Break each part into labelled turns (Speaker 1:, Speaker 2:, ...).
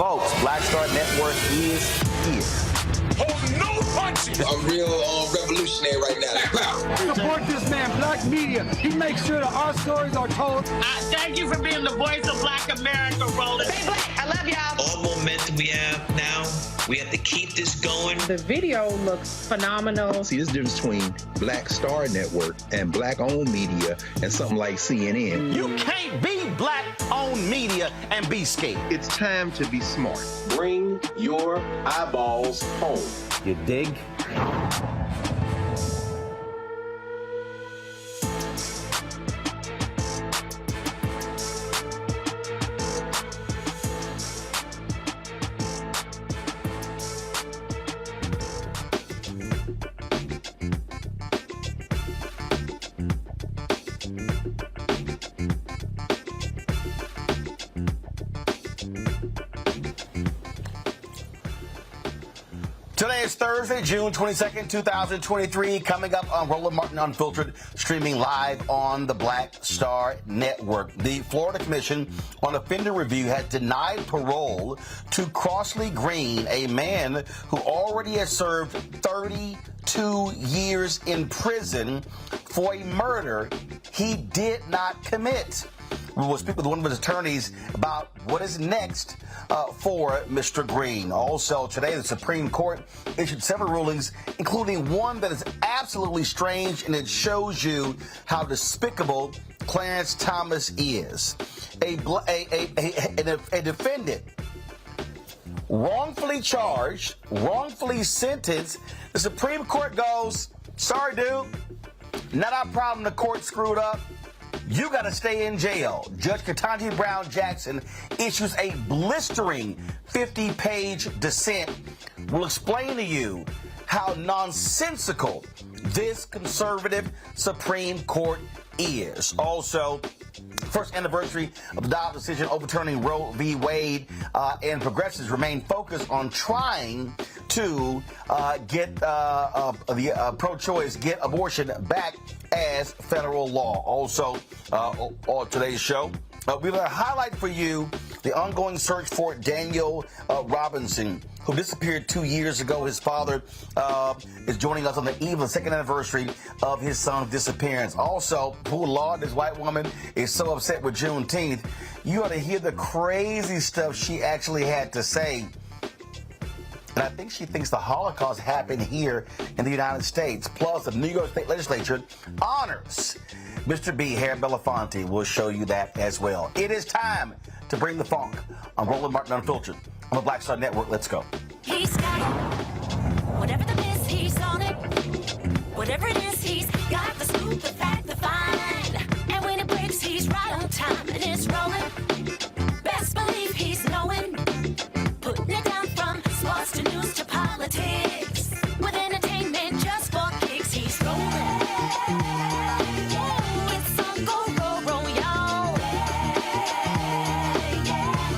Speaker 1: Folks, Black Star Network is here.
Speaker 2: Hold no punches.
Speaker 3: A real revolution.
Speaker 1: revolutionary right now.
Speaker 2: Support this man, Black media. He makes sure that our stories are told.
Speaker 3: Thank you for being the voice of Black America, Roland.
Speaker 4: Stay black. I love y'all.
Speaker 5: All momentum we have now, we have to keep this going.
Speaker 6: The video looks phenomenal.
Speaker 7: See, there's a difference between Black Star Network and Black-owned media and something like CNN.
Speaker 8: You can't be Black-owned media and be scared.
Speaker 9: It's time to be smart.
Speaker 10: Bring your eyeballs home.
Speaker 8: You dig? Today is Thursday, June 22nd, 2023. Coming up on Roland Martin Unfiltered, streaming live on the Black Star Network. The Florida Commission on Offender Review had denied parole to Crosley Green, a man who already has served 32 years in prison for a murder he did not commit. We will speak with one of his attorneys about what is next for Mr. Green. Also, today, the Supreme Court issued several rulings, including one that is absolutely strange, and it shows you how despicable Clarence Thomas is. A defendant wrongfully charged, wrongfully sentenced. The Supreme Court goes, sorry, dude, not our problem. The court screwed up. You got to stay in jail. Judge Ketanji Brown Jackson issues a blistering 50-page dissent. We'll explain to you how nonsensical this conservative Supreme Court is. Also, first anniversary of the Dobbs decision overturning Roe v. Wade, and progressives remain focused on trying to get the pro-choice, get abortion back as federal law. Also, on today's show, we will highlight for you the ongoing search for Daniel Robinson, who disappeared 2 years ago. His father is joining us on the eve of the second anniversary of his son's disappearance. Also, poor Lord, this white woman is so upset with Juneteenth. You ought to hear the crazy stuff she actually had to say. And I think she thinks the Holocaust happened here in the United States. Plus, the New York State Legislature honors Mr. B. Harry Belafonte. We'll show you that as well. It is time to bring the funk on Roland Martin Unfiltered on the Black Star Network. Let's go.
Speaker 11: He's got it. Whatever the miss, he's on it. Whatever it is, he's got the scoop, the fact, the find. And when it breaks, he's right on time and it's rolling. Best believe he's knowing. Putting it down from sports to news to politics. With entertainment just for kicks, he's rolling. It's on Go, roll, y'all.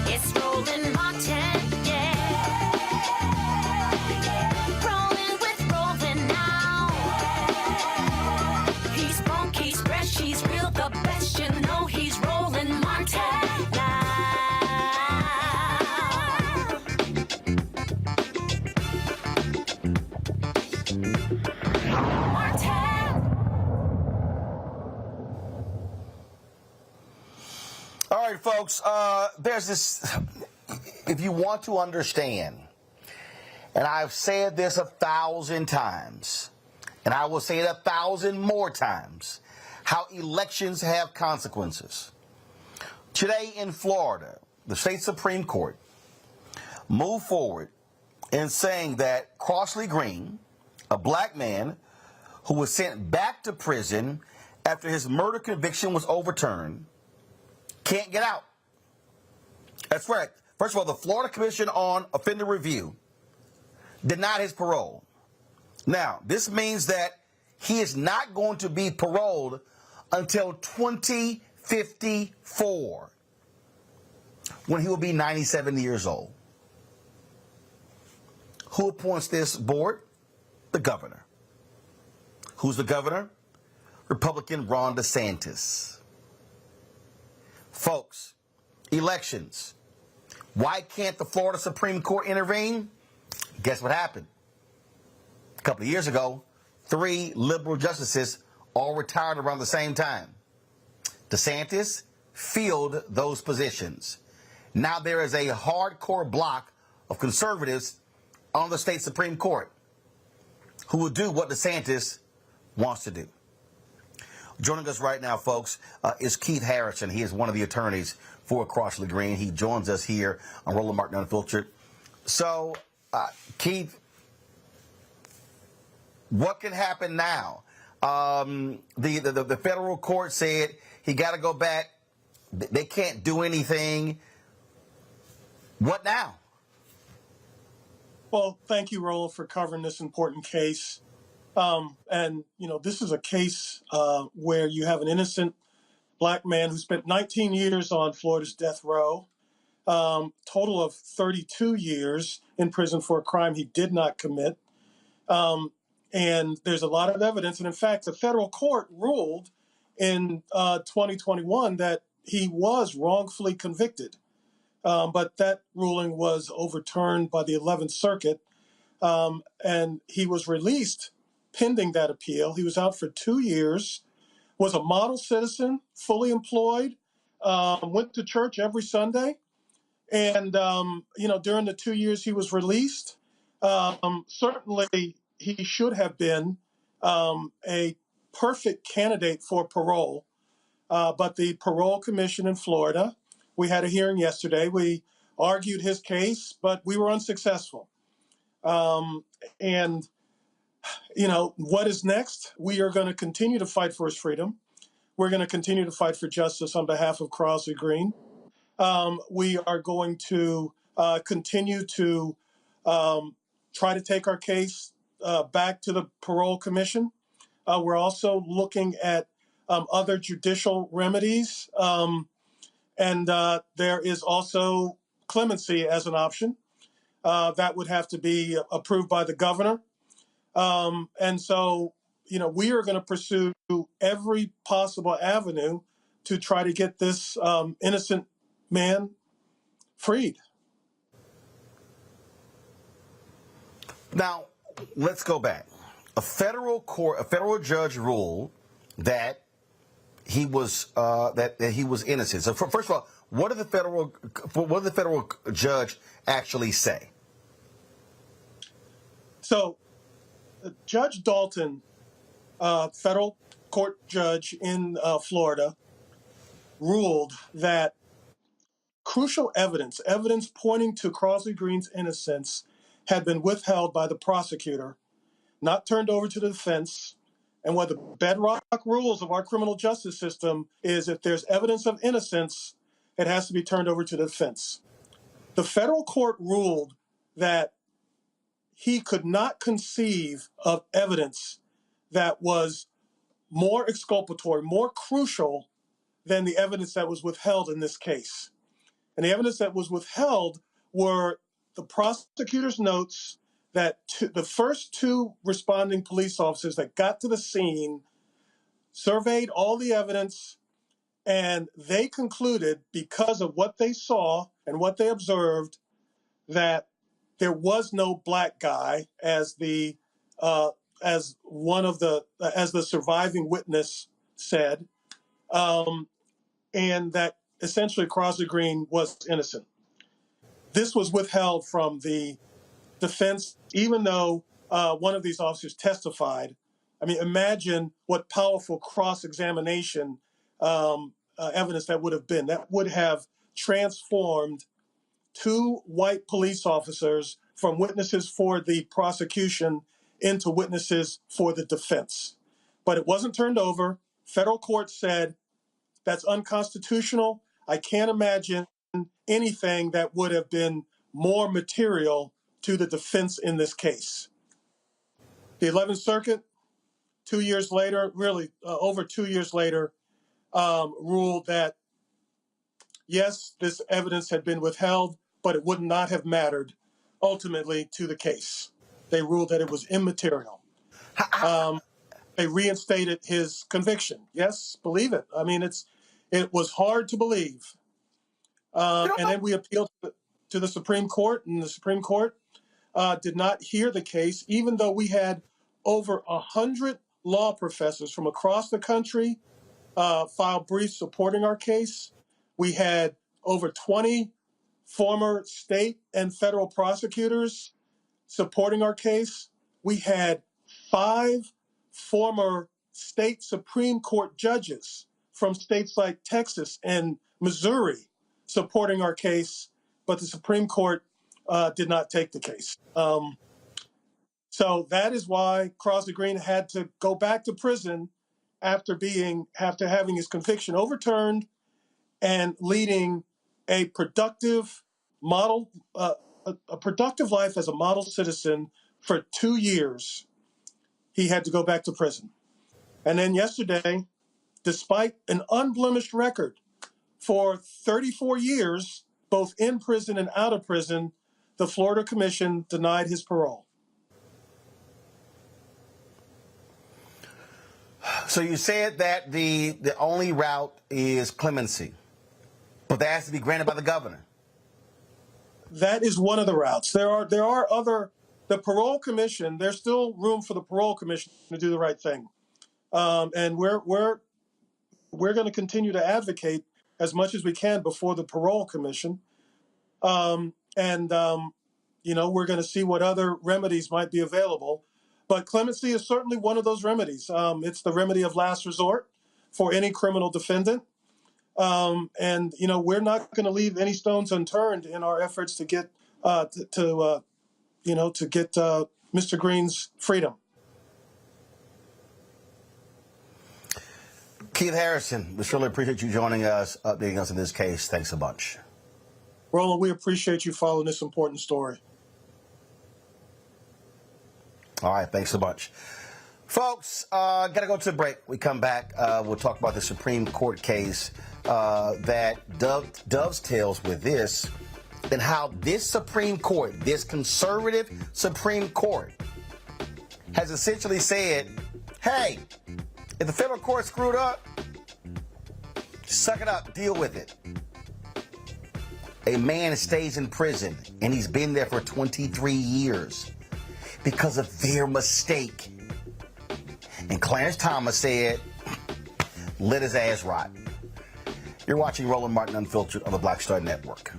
Speaker 11: It's Roland Martin, yeah. Rolling with Roland now. He's funk, he's fresh, he's real, the best, you know he's Roland Martin now.
Speaker 8: All right, folks, there's this, if you want to understand, and I've said this 1,000 times, and I will say it 1,000 more times, how elections have consequences. Today in Florida, the state Supreme Court moved forward in saying that Crosley Green, a black man who was sent back to prison after his murder conviction was overturned, can't get out. That's right. First of all, the Florida Commission on Offender Review denied his parole. Now, this means that he is not going to be paroled until 2054, when he will be 97 years old. Who appoints this board? The governor. Who's the governor? Republican Ron DeSantis. Folks, elections. Why can't the Florida Supreme Court intervene? Guess what happened? A couple of years ago, 3 liberal justices all retired around the same time. DeSantis filled those positions. Now there is a hardcore block of conservatives on the state Supreme Court who will do what DeSantis wants to do. Joining us right now, folks, is Keith Harrison. He is one of the attorneys for Crosley Green. He joins us here on Roland Martin Unfiltered. So, Keith, what can happen now? The federal court said he got to go back. They can't do anything. What now?
Speaker 1: Well, thank you, Roland, for covering this important case. And, you know, this is a case where you have an innocent black man who spent 19 years on Florida's death row, total of 32 years in prison for a crime he did not commit. And there's a lot of evidence. And in fact, the federal court ruled in 2021 that he was wrongfully convicted. But that ruling was overturned by the 11th Circuit. And he was released pending that appeal. He was out for 2 years, was a model citizen, fully employed, went to church every Sunday. And, you know, during the 2 years he was released, certainly he should have been a perfect candidate for parole. But the Parole Commission in Florida, we had a hearing yesterday. We argued his case, but we were unsuccessful. And, you know, what is next? We are going to continue to fight for his freedom. We're going to continue to fight for justice on behalf of Crosley Green. We are going to continue to try to take our case back to the Parole Commission. We're also looking at other judicial remedies. And there is also clemency as an option. That would have to be approved by the governor. And so, you know, we are going to pursue every possible avenue to try to get this innocent man freed.
Speaker 8: Now, let's go back. A federal judge ruled that he was innocent. So, first of all, what did the federal judge actually say? So,
Speaker 1: Judge Dalton, federal court judge in Florida, ruled that crucial evidence pointing to Crosley Green's innocence, had been withheld by the prosecutor, not turned over to the defense. And one of the bedrock rules of our criminal justice system is if there's evidence of innocence, it has to be turned over to the defense. The federal court ruled that he could not conceive of evidence that was more exculpatory, more crucial than the evidence that was withheld in this case. And the evidence that was withheld were the prosecutor's notes that the first 2 responding police officers that got to the scene surveyed all the evidence, and they concluded, because of what they saw and what they observed, that there was no black guy as the surviving witness said, and that essentially Crosley Green was innocent. This was withheld from the defense, even though one of these officers testified. I mean, imagine what powerful cross-examination evidence that would have been. That would have transformed 2 white police officers from witnesses for the prosecution into witnesses for the defense. But it wasn't turned over. Federal court said that's unconstitutional. I can't imagine anything that would have been more material to the defense in this case. The 11th Circuit, 2 years later, really over 2 years later, ruled that, yes, this evidence had been withheld, but it would not have mattered ultimately to the case. They ruled that it was immaterial. They reinstated his conviction. Yes, believe it. I mean, it was hard to believe. And then we appealed to the Supreme Court, and the Supreme Court did not hear the case, even though we had over 100 law professors from across the country filed briefs supporting our case. We had over 20 former state and federal prosecutors supporting our case. We had 5 former state Supreme Court judges from states like Texas and Missouri supporting our case, but the Supreme Court did not take the case. So that is why Crosley Green had to go back to prison after having his conviction overturned and leading a productive model, a productive life as a model citizen for 2 years. He had to go back to prison. And then yesterday, despite an unblemished record for 34 years, both in prison and out of prison, the Florida Commission denied his parole.
Speaker 8: So you said that the only route is clemency, but that has to be granted by the governor.
Speaker 1: That is one of the routes. There are other. The Parole Commission. There's still room for the Parole Commission to do the right thing, and we're going to continue to advocate as much as we can before the Parole Commission, we're going to see what other remedies might be available. But clemency is certainly one of those remedies. It's the remedy of last resort for any criminal defendant. We're not going to leave any stones unturned in our efforts to get Mr. Green's freedom.
Speaker 8: Keith Harrison, we surely appreciate you joining us, updating us in this case. Thanks a bunch.
Speaker 1: Roland, we appreciate you following this important story.
Speaker 8: All right, thanks so much. Folks, got to go to the break. We come back, we'll talk about the Supreme Court case that dovetails with this and how this Supreme Court, this conservative Supreme Court, has essentially said, hey, if the federal court screwed up, suck it up, deal with it. A man stays in prison, and he's been there for 23 years because of their mistake. And Clarence Thomas said, let his ass rot. You're watching Roland Martin Unfiltered on the Black Star Network.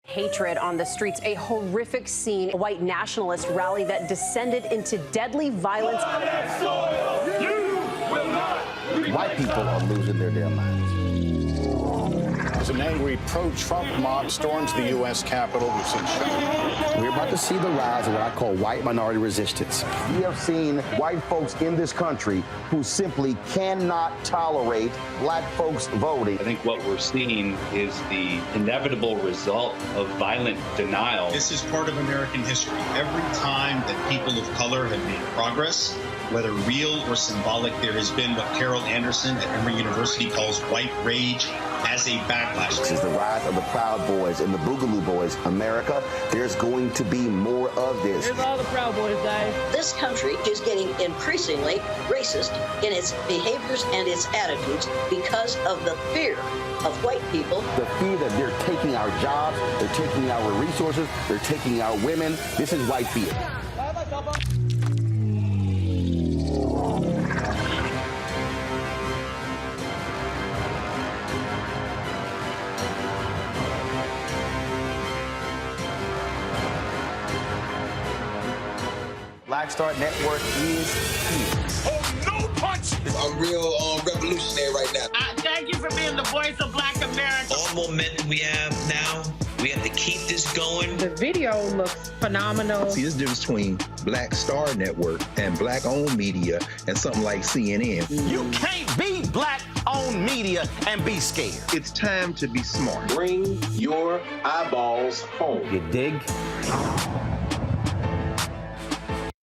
Speaker 4: Hatred on the streets, a horrific scene, a white nationalist rally that descended into deadly violence.
Speaker 8: White people are losing their damn minds.
Speaker 9: As an angry pro-Trump mob storms the U.S. Capitol, we've seen shooting.
Speaker 12: We're about to see the rise of what I call white minority resistance. We have seen white folks in this country who simply cannot tolerate black folks voting.
Speaker 13: I think what we're seeing is the inevitable result of violent denial.
Speaker 14: This is part of American history. Every time that people of color have made progress, whether real or symbolic, there has been what Carol Anderson at Emory University calls white rage as a backlash.
Speaker 12: This is the rise of the Proud Boys and the Boogaloo Boys. America, there's going to be more of this.
Speaker 15: Here's all the Proud Boys, Dave.
Speaker 16: This country is getting increasingly racist in its behaviors and its attitudes because of the fear of white people.
Speaker 12: The fear that they're taking our jobs, they're taking our resources, they're taking our women. This is white fear.
Speaker 8: Black Star Network is here.
Speaker 17: Oh, no punch!
Speaker 18: I'm real revolutionary right now.
Speaker 3: Thank you for being the voice of Black America.
Speaker 5: All momentum we have now, we have to keep this going.
Speaker 6: The video looks phenomenal.
Speaker 7: See, this difference between Black Star Network and black-owned media and something like CNN.
Speaker 8: You can't be black-owned media and be scared.
Speaker 7: It's time to be smart.
Speaker 10: Bring your eyeballs home.
Speaker 8: You dig?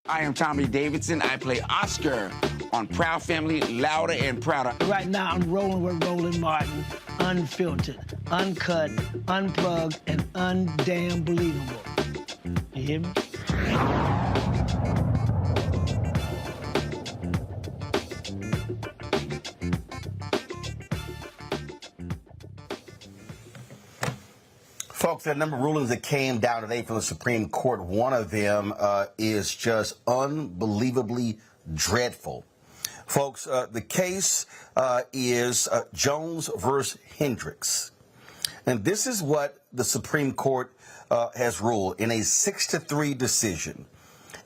Speaker 19: I am Tommy Davidson. I play Oscar on Proud Family, Louder and Prouder.
Speaker 2: Right now, I'm rolling with Roland Martin, unfiltered, uncut, unplugged, and undamn believable. You hear me?
Speaker 8: Folks, there are a number of rulings that came down today from the Supreme Court. One of them is just unbelievably dreadful. Folks, the case is Jones versus Hendricks. And this is what the Supreme Court has ruled in a 6-3 decision.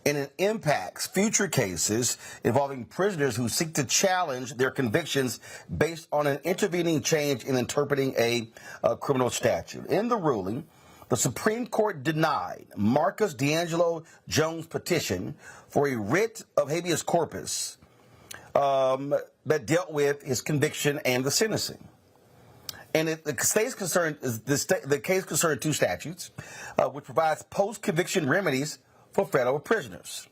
Speaker 8: And it impacts future cases involving prisoners who seek to challenge their convictions based on an intervening change in interpreting a criminal statute. In the ruling, the Supreme Court denied Marcus D'Angelo Jones' petition for a writ of habeas corpus that dealt with his conviction and the sentencing. And the case concerned two statutes, which provides post-conviction remedies for federal prisoners.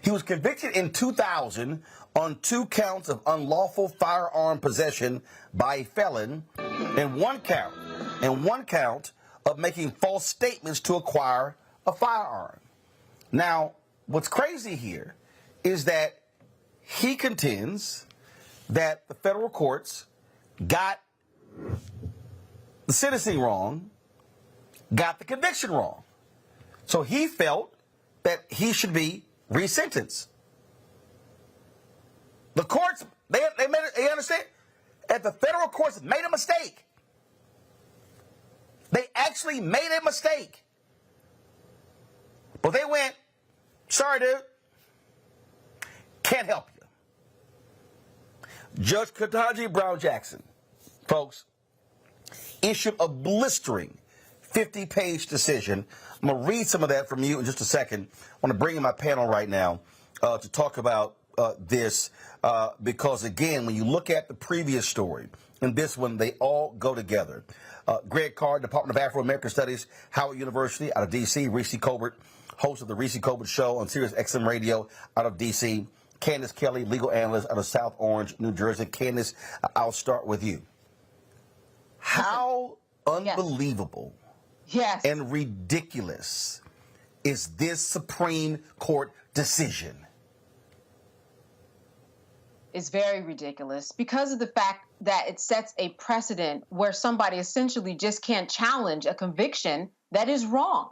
Speaker 8: He was convicted in 2000 on 2 counts of unlawful firearm possession by a felon, and one count of making false statements to acquire a firearm. Now, what's crazy here is that he contends that the federal courts got the sentencing wrong, got the conviction wrong. So he felt that he should be resentenced. The courts, they understand that the federal courts made a mistake. They actually made a mistake. But they went, sorry, dude, can't help you. Judge Ketanji Brown Jackson, folks, issued a blistering 50-page decision. I'm going to read some of that from you in just a second. I want to bring in my panel right now to talk about this because, again, when you look at the previous story and this one, they all go together. Greg Carr, Department of Afro-American Studies, Howard University out of D.C., Reese Colbert, host of the Reese Colbert Show on Sirius XM Radio out of D.C., Candace Kelly, legal analyst out of South Orange, New Jersey. Candace, I'll start with you. How unbelievable and ridiculous is this Supreme Court decision?
Speaker 6: Is very ridiculous because of the fact that it sets a precedent where somebody essentially just can't challenge a conviction that is wrong.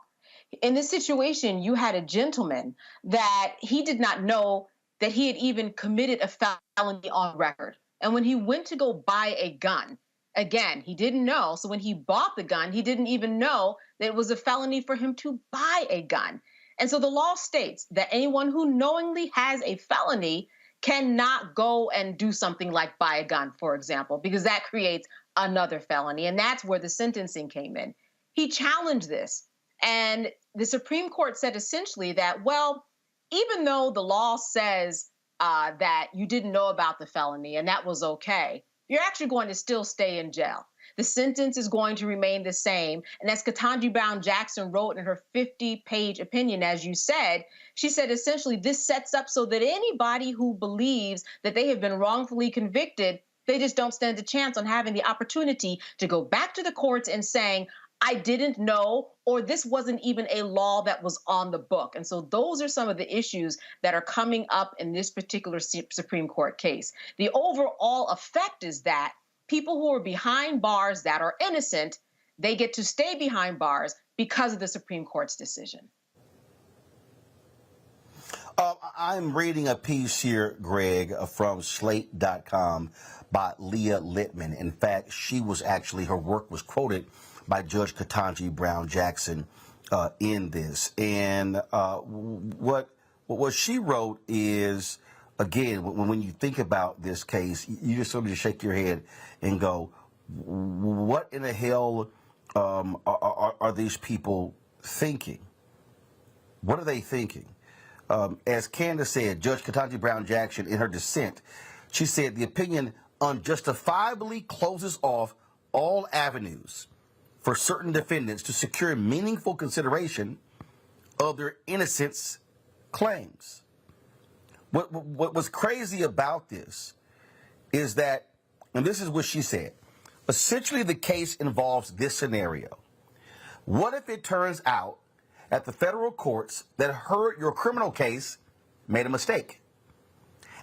Speaker 6: In this situation, you had a gentleman that he did not know that he had even committed a felony on record. And when he went to go buy a gun, again, he didn't know. So when he bought the gun, he didn't even know that it was a felony for him to buy a gun. And so the law states that anyone who knowingly has a felony cannot go and do something like buy a gun, for example, because that creates another felony. And that's where the sentencing came in. He challenged this. And the Supreme Court said essentially that, well, even though the law says that you didn't know about the felony and that was okay, you're actually going to still stay in jail. The sentence is going to remain the same. And as Ketanji Brown Jackson wrote in her 50-page opinion, as you said, she said essentially this sets up so that anybody who believes that they have been wrongfully convicted, they just don't stand a chance on having the opportunity to go back to the courts and saying, I didn't know, or this wasn't even a law that was on the book. And so those are some of the issues that are coming up in this particular Supreme Court case. The overall effect is that people who are behind bars that are innocent, they get to stay behind bars because of the Supreme Court's decision.
Speaker 8: I'm reading a piece here, Greg, from Slate.com by Leah Littman. In fact, her work was quoted by Judge Ketanji Brown Jackson in this. And what she wrote is, again, when you think about this case, you just sort of shake your head and go, what in the hell are these people thinking? What are they thinking? As Candace said, Judge Ketanji Brown Jackson, in her dissent, she said the opinion unjustifiably closes off all avenues for certain defendants to secure meaningful consideration of their innocence claims. What was crazy about this is that, and this is what she said, essentially the case involves this scenario. What if it turns out that the federal courts that heard your criminal case made a mistake?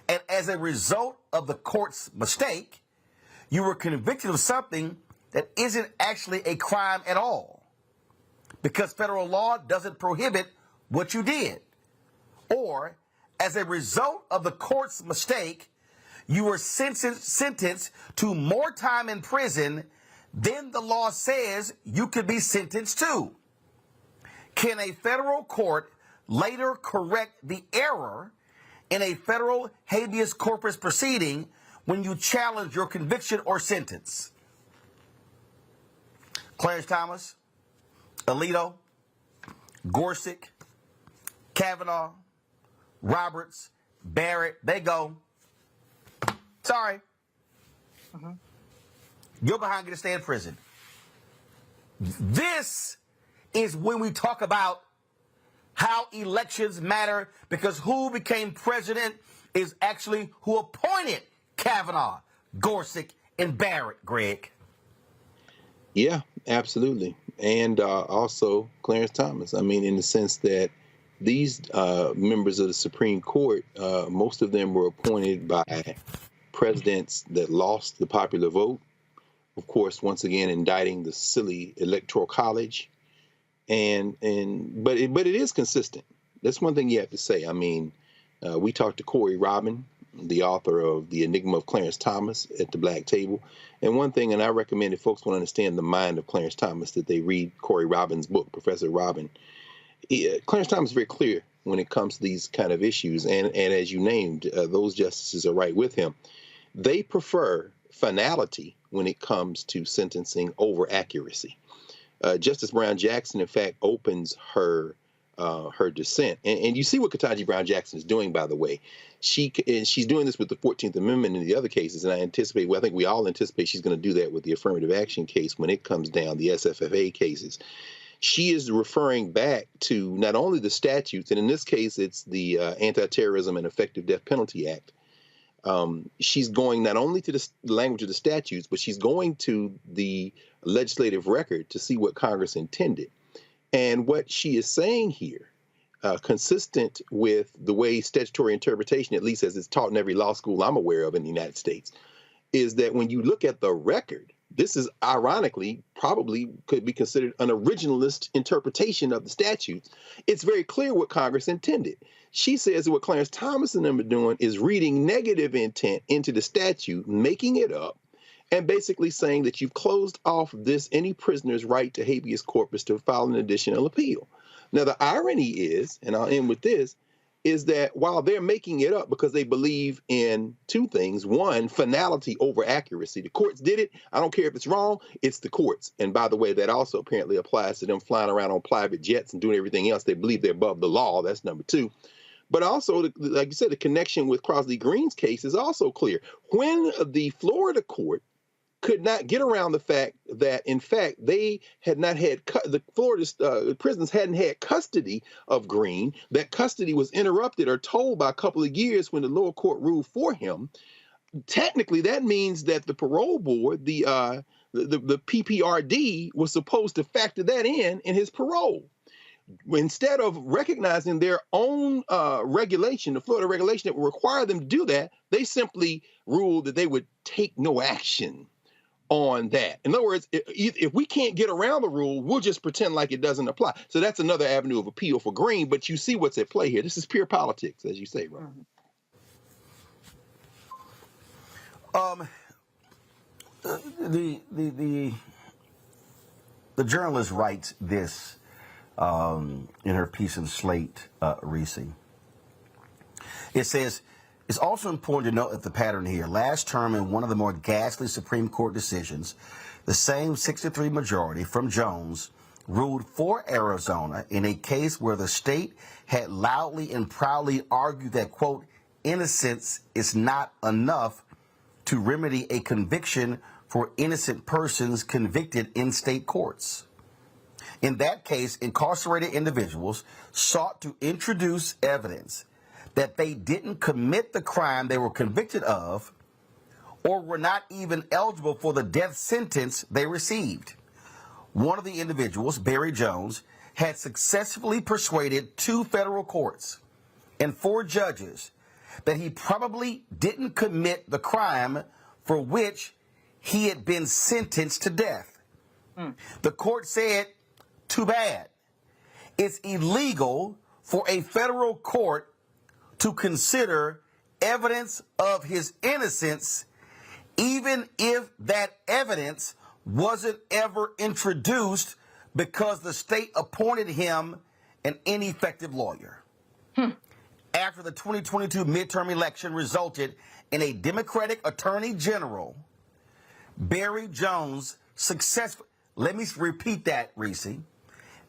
Speaker 8: And as a result of the court's mistake, you were convicted of something that isn't actually a crime at all. because federal law doesn't prohibit what you did. Or, as a result of the court's mistake, you were sentenced to more time in prison than the law says you could be sentenced to. Can a federal court later correct the error in a federal habeas corpus proceeding when you challenge your conviction or sentence? Clarence Thomas, Alito, Gorsuch, Kavanaugh, Roberts, Barrett, they go, sorry. You're behind, going to stay in prison. This is when we talk about how elections matter, because who became president is actually who appointed Kavanaugh, Gorsuch, and Barrett, Greg.
Speaker 7: Yeah, absolutely. And also Clarence Thomas. I mean, in the sense that these members of the Supreme Court, most of them were appointed by presidents that lost the popular vote. Of course, once again, indicting the silly Electoral College. But it is consistent. That's one thing you have to say. I mean, we talked to Corey Robin, the author of The Enigma of Clarence Thomas, at the Black Table. And one thing, and I recommend if folks want to understand the mind of Clarence Thomas, that they read Corey Robin's book, Professor Robin. Clarence Thomas is very clear when it comes to these kind of issues. And as you named, those justices are right with him. They prefer finality when it comes to sentencing over accuracy. Justice Brown Jackson, in fact, opens her dissent. And you see what Ketanji Brown Jackson is doing, by the way. She's doing this with the 14th Amendment and the other cases, and I think we all anticipate she's going to do that with the affirmative action case when it comes down, the SFFA cases. She is referring back to not only the statutes, and in this case, it's the Anti-Terrorism and Effective Death Penalty Act. She's going not only to the language of the statutes, but she's going to the legislative record to see what Congress intended. And what she is saying here, consistent with the way statutory interpretation, at least as it's taught in every law school I'm aware of in the United States, is that when you look at the record, this is ironically probably could be considered an originalist interpretation of the statutes. It's very clear what Congress intended. She says that what Clarence Thomas and them are doing is reading negative intent into the statute, making it up, and basically saying that you've closed off any prisoner's right to habeas corpus to file an additional appeal. Now, the irony is, and I'll end with this, is that while they're making it up because they believe in two things: one, finality over accuracy. The courts did it. I don't care if it's wrong. It's the courts. And by the way, that also apparently applies to them flying around on private jets and doing everything else. They believe they're above the law. That's number two. But also, like you said, the connection with Crosley Green's case is also clear. When the Florida court could not get around the fact that, in fact, they had not had the Florida prisons hadn't had custody of Green. That custody was interrupted or told by a couple of years when the lower court ruled for him. Technically, that means that the parole board, the PPRD, was supposed to factor that in his parole. Instead of recognizing their own regulation, the Florida regulation that would require them to do that, they simply ruled that they would take no action on that. In other words, if we can't get around the rule, we'll just pretend like it doesn't apply. So that's another avenue of appeal for Green, but you see what's at play here. This is pure politics, as you say, Ron.
Speaker 8: The journalist writes this in her piece in Slate, Reese. It says, it's also important to note that the pattern here. Last term, in one of the more ghastly Supreme Court decisions, the same 6-3 majority from Jones ruled for Arizona in a case where the state had loudly and proudly argued that, quote, innocence is not enough to remedy a conviction for innocent persons convicted in state courts. In that case, incarcerated individuals sought to introduce evidence that they didn't commit the crime they were convicted of or were not even eligible for the death sentence they received. One of the individuals, Barry Jones, had successfully persuaded 2 federal courts and 4 judges that he probably didn't commit the crime for which he had been sentenced to death. The court said, too bad. It's illegal for a federal court to consider evidence of his innocence, even if that evidence wasn't ever introduced because the state appointed him an ineffective lawyer. After the 2022 midterm election resulted in a Democratic Attorney General, Barry Jones successfully, let me repeat that, Reese.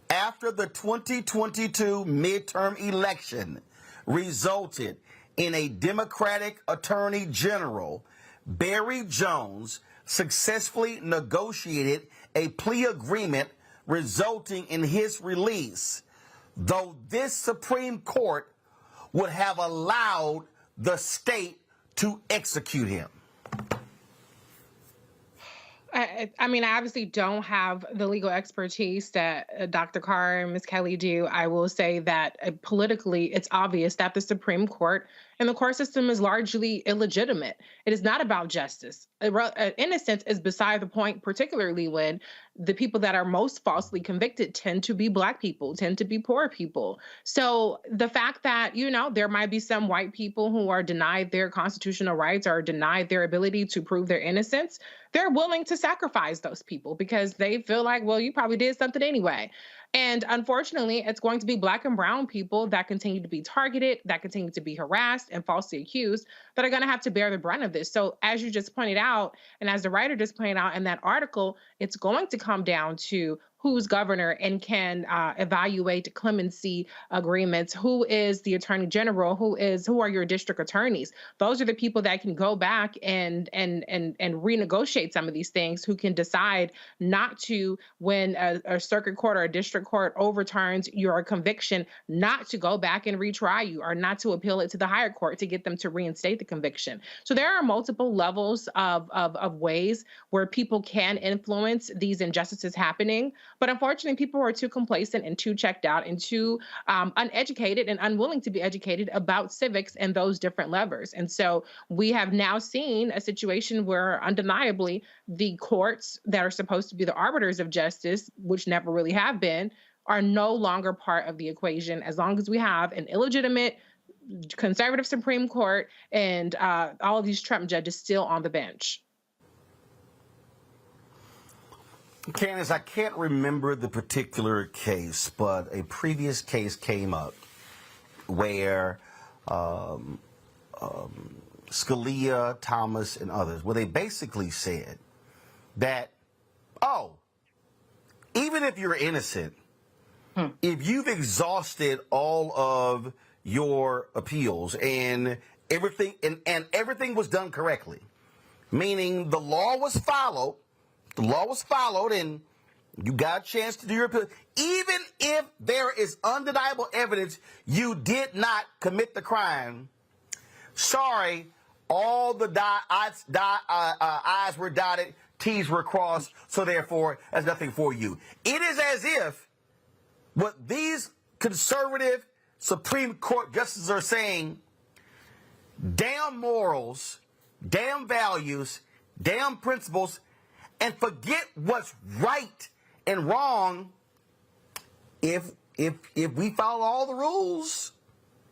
Speaker 8: After the 2022 midterm election resulted in a Democratic Attorney General, Barry Jones successfully negotiated a plea agreement resulting in his release, though this Supreme Court would have allowed the state to execute him.
Speaker 15: I mean, I obviously don't have the legal expertise that Dr. Carr and Ms. Kelly do. I will say that politically, it's obvious that the Supreme Court and the court system is largely illegitimate. It is not about justice. Innocence is beside the point, particularly when the people that are most falsely convicted tend to be Black people, tend to be poor people. So the fact that, you know, there might be some white people who are denied their constitutional rights or denied their ability to prove their innocence, they're willing to sacrifice those people because they feel like, well, you probably did something anyway. And unfortunately, it's going to be Black and brown people that continue to be targeted, that continue to be harassed and falsely accused, that are going to have to bear the brunt of this. So as you just pointed out, and as the writer just pointed out in that article, it's going to come down to who's governor and can evaluate clemency agreements, who is the attorney general, who are your district attorneys. Those are the people that can go back and renegotiate some of these things, who can decide not to, when a circuit court or a district court overturns your conviction, not to go back and retry you or not to appeal it to the higher court to get them to reinstate the conviction. So there are multiple levels of ways where people can influence these injustices happening. But unfortunately, people are too complacent and too checked out and too uneducated and unwilling to be educated about civics and those different levers. And so we have now seen a situation where undeniably the courts that are supposed to be the arbiters of justice, which never really have been, are no longer part of the equation as long as we have an illegitimate conservative Supreme Court and all of these Trump judges still on the bench.
Speaker 8: Candace, I can't remember the particular case, but a previous case came up where Scalia, Thomas, and others, where they basically said that, even if you're innocent, if you've exhausted all of your appeals and everything, and everything was done correctly, meaning the law was followed, and you got a chance to do your appeal. Even if there is undeniable evidence you did not commit the crime, sorry, all the I's were dotted, T's were crossed, so therefore, there's nothing for you. It is as if what these conservative Supreme Court justices are saying, damn morals, damn values, damn principles, and forget what's right and wrong. If we follow all the rules,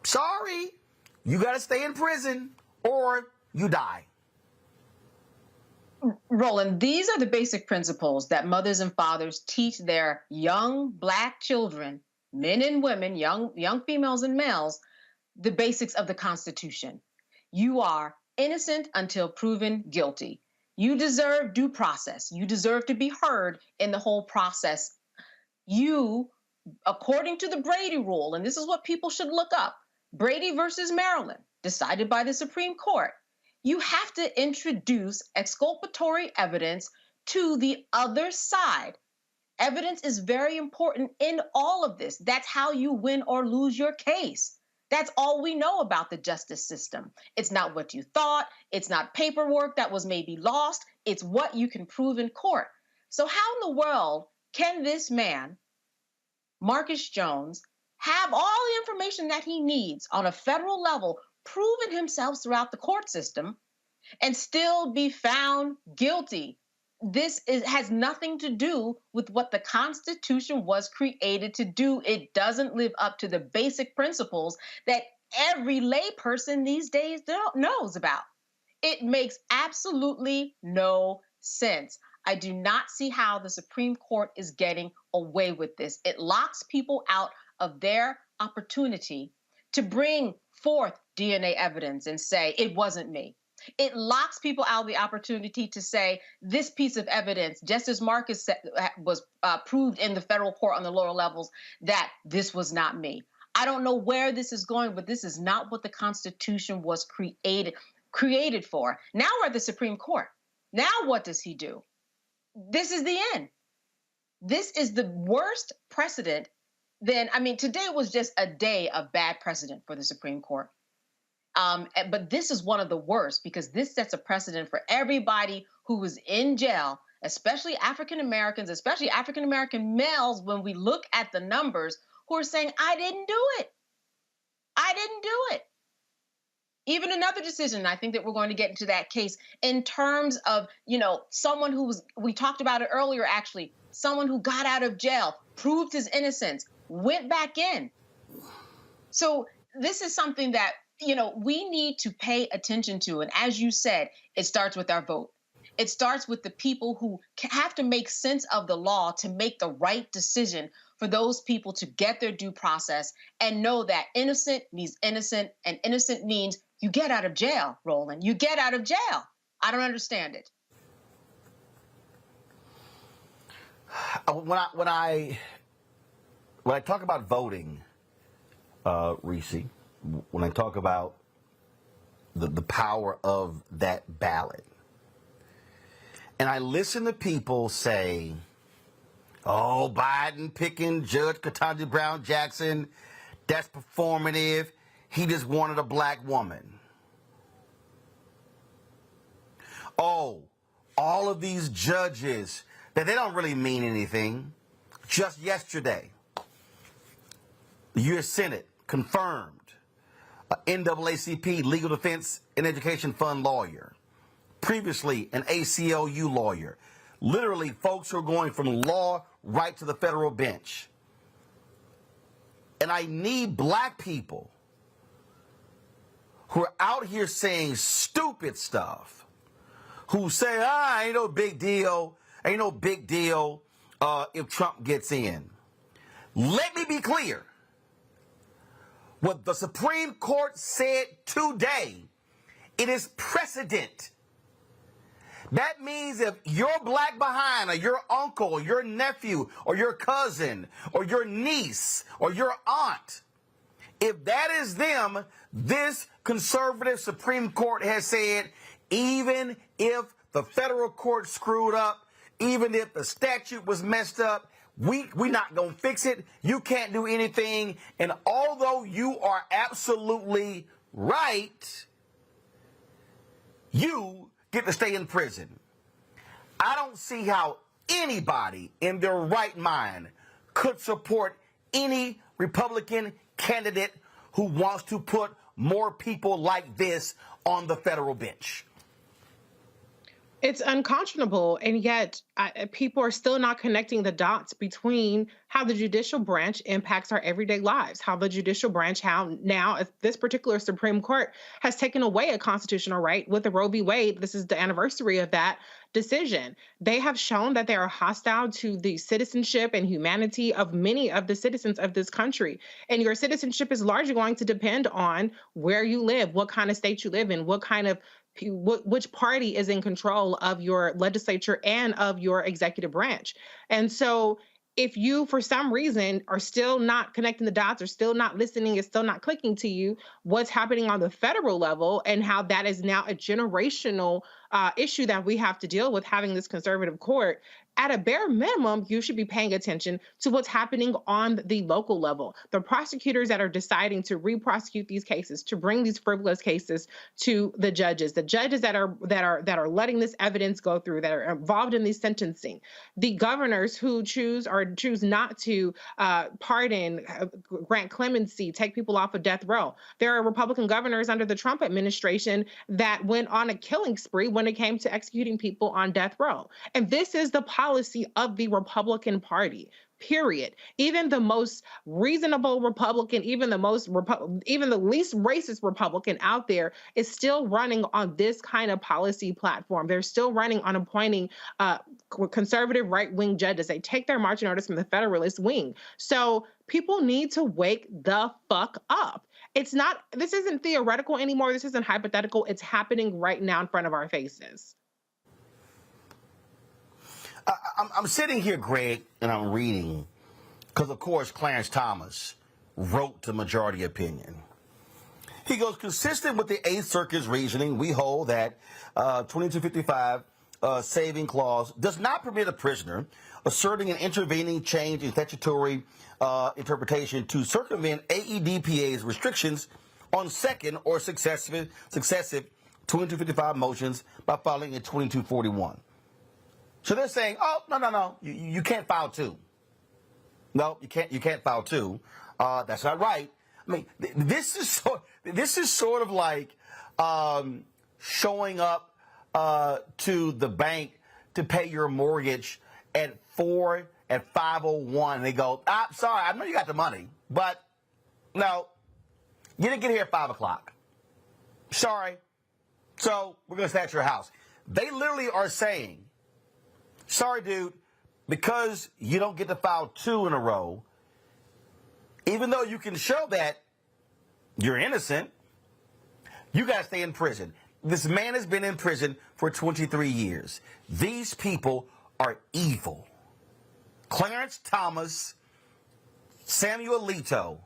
Speaker 8: sorry, you got to stay in prison or you die.
Speaker 6: Roland, these are the basic principles that mothers and fathers teach their young Black children, men and women, young females and males, the basics of the Constitution. You are innocent until proven guilty. You deserve due process. You deserve to be heard in the whole process. You, according to the Brady rule, and this is what people should look up, Brady versus Maryland, decided by the Supreme Court, you have to introduce exculpatory evidence to the other side. Evidence is very important in all of this. That's how you win or lose your case. That's all we know about the justice system. It's not what you thought. It's not paperwork that was maybe lost. It's what you can prove in court. So how in the world can this man, Marcus Jones, have all the information that he needs on a federal level, proven himself throughout the court system, and still be found guilty has nothing to do with what the Constitution was created to do. It doesn't live up to the basic principles that every layperson these days knows about. It makes absolutely no sense. I do not see how the Supreme Court is getting away with this. It locks people out of their opportunity to bring forth DNA evidence and say, it wasn't me. It locks people out of the opportunity to say this piece of evidence, just as Marcus said, was proved in the federal court on the lower levels, that this was not me. I don't know where this is going, but this is not what the Constitution was created for. Now we're at the Supreme Court. Now what does he do? This is the end. This is the worst precedent. Today was just a day of bad precedent for the Supreme Court. But this is one of the worst because this sets a precedent for everybody who was in jail, especially African Americans, especially African American males, when we look at the numbers, who are saying, I didn't do it. I didn't do it. Even another decision, I think that we're going to get into that case in terms of, someone who we talked about it earlier, actually, someone who got out of jail, proved his innocence, went back in. So this is something that, we need to pay attention to. And as you said, it starts with our vote. It starts with the people who have to make sense of the law to make the right decision for those people to get their due process and know that innocent means innocent, and innocent means you get out of jail, Roland. You get out of jail. I don't understand it.
Speaker 8: When I talk about voting, Reese, when I talk about the power of that ballot, and I listen to people say, oh, Biden picking Judge Ketanji Brown Jackson, that's performative. He just wanted a black woman. Oh, all of these judges, that they don't really mean anything. Just yesterday, the U.S. Senate confirmed an NAACP Legal Defense and Education Fund lawyer, previously an ACLU lawyer, literally folks who are going from law right to the federal bench. And I need black people who are out here saying stupid stuff, who say, ain't no big deal if Trump gets in. Let me be clear. What the Supreme Court said today, it is precedent. That means if your black behind, or your uncle, or your nephew, or your cousin, or your niece, or your aunt, if that is them, this conservative Supreme Court has said, even if the federal court screwed up, even if the statute was messed up, we're not going to fix it. You can't do anything. And although you are absolutely right, you get to stay in prison. I don't see how anybody in their right mind could support any Republican candidate who wants to put more people like this on the federal bench.
Speaker 15: It's unconscionable, and yet people are still not connecting the dots between how the judicial branch impacts our everyday lives, how the judicial branch, how now this particular Supreme Court has taken away a constitutional right with the Roe v. Wade. This is the anniversary of that decision. They have shown that they are hostile to the citizenship and humanity of many of the citizens of this country. And your citizenship is largely going to depend on where you live, what kind of state you live in, which party is in control of your legislature and of your executive branch. And so if you, for some reason, are still not connecting the dots, or still not listening, it's still not clicking to you what's happening on the federal level and how that is now a generational issue that we have to deal with having this conservative court, at a bare minimum, you should be paying attention to what's happening on the local level. The prosecutors that are deciding to re-prosecute these cases, to bring these frivolous cases to the judges that are letting this evidence go through, that are involved in the sentencing, the governors who choose not to pardon, grant clemency, take people off of death row. There are Republican governors under the Trump administration that went on a killing spree when it came to executing people on death row. And this is the policy of the Republican Party. Period. Even the most reasonable Republican, even the least racist Republican out there is still running on this kind of policy platform. They're still running on appointing conservative right-wing judges. They take their marching orders from the Federalist wing. So people need to wake the fuck up. This isn't theoretical anymore. This isn't hypothetical. It's happening right now in front of our faces.
Speaker 8: I'm sitting here, Greg, and I'm reading, because, of course, Clarence Thomas wrote the majority opinion. He goes, consistent with the Eighth Circuit's reasoning, we hold that 2255 saving clause does not permit a prisoner asserting an intervening change in statutory interpretation to circumvent AEDPA's restrictions on second or successive 2255 motions by filing a 2241. So they're saying, oh, no, you can't file two. No, you can't file two. That's not right. I mean, this is sort of like showing up to the bank to pay your mortgage at 5:01. They go, sorry, I know you got the money, but no, you didn't get here at 5 o'clock. Sorry. So we're going to snatch your house. They literally are saying, sorry, dude, because you don't get to file two in a row, even though you can show that you're innocent, you got to stay in prison. This man has been in prison for 23 years. These people are evil. Clarence Thomas, Samuel Alito,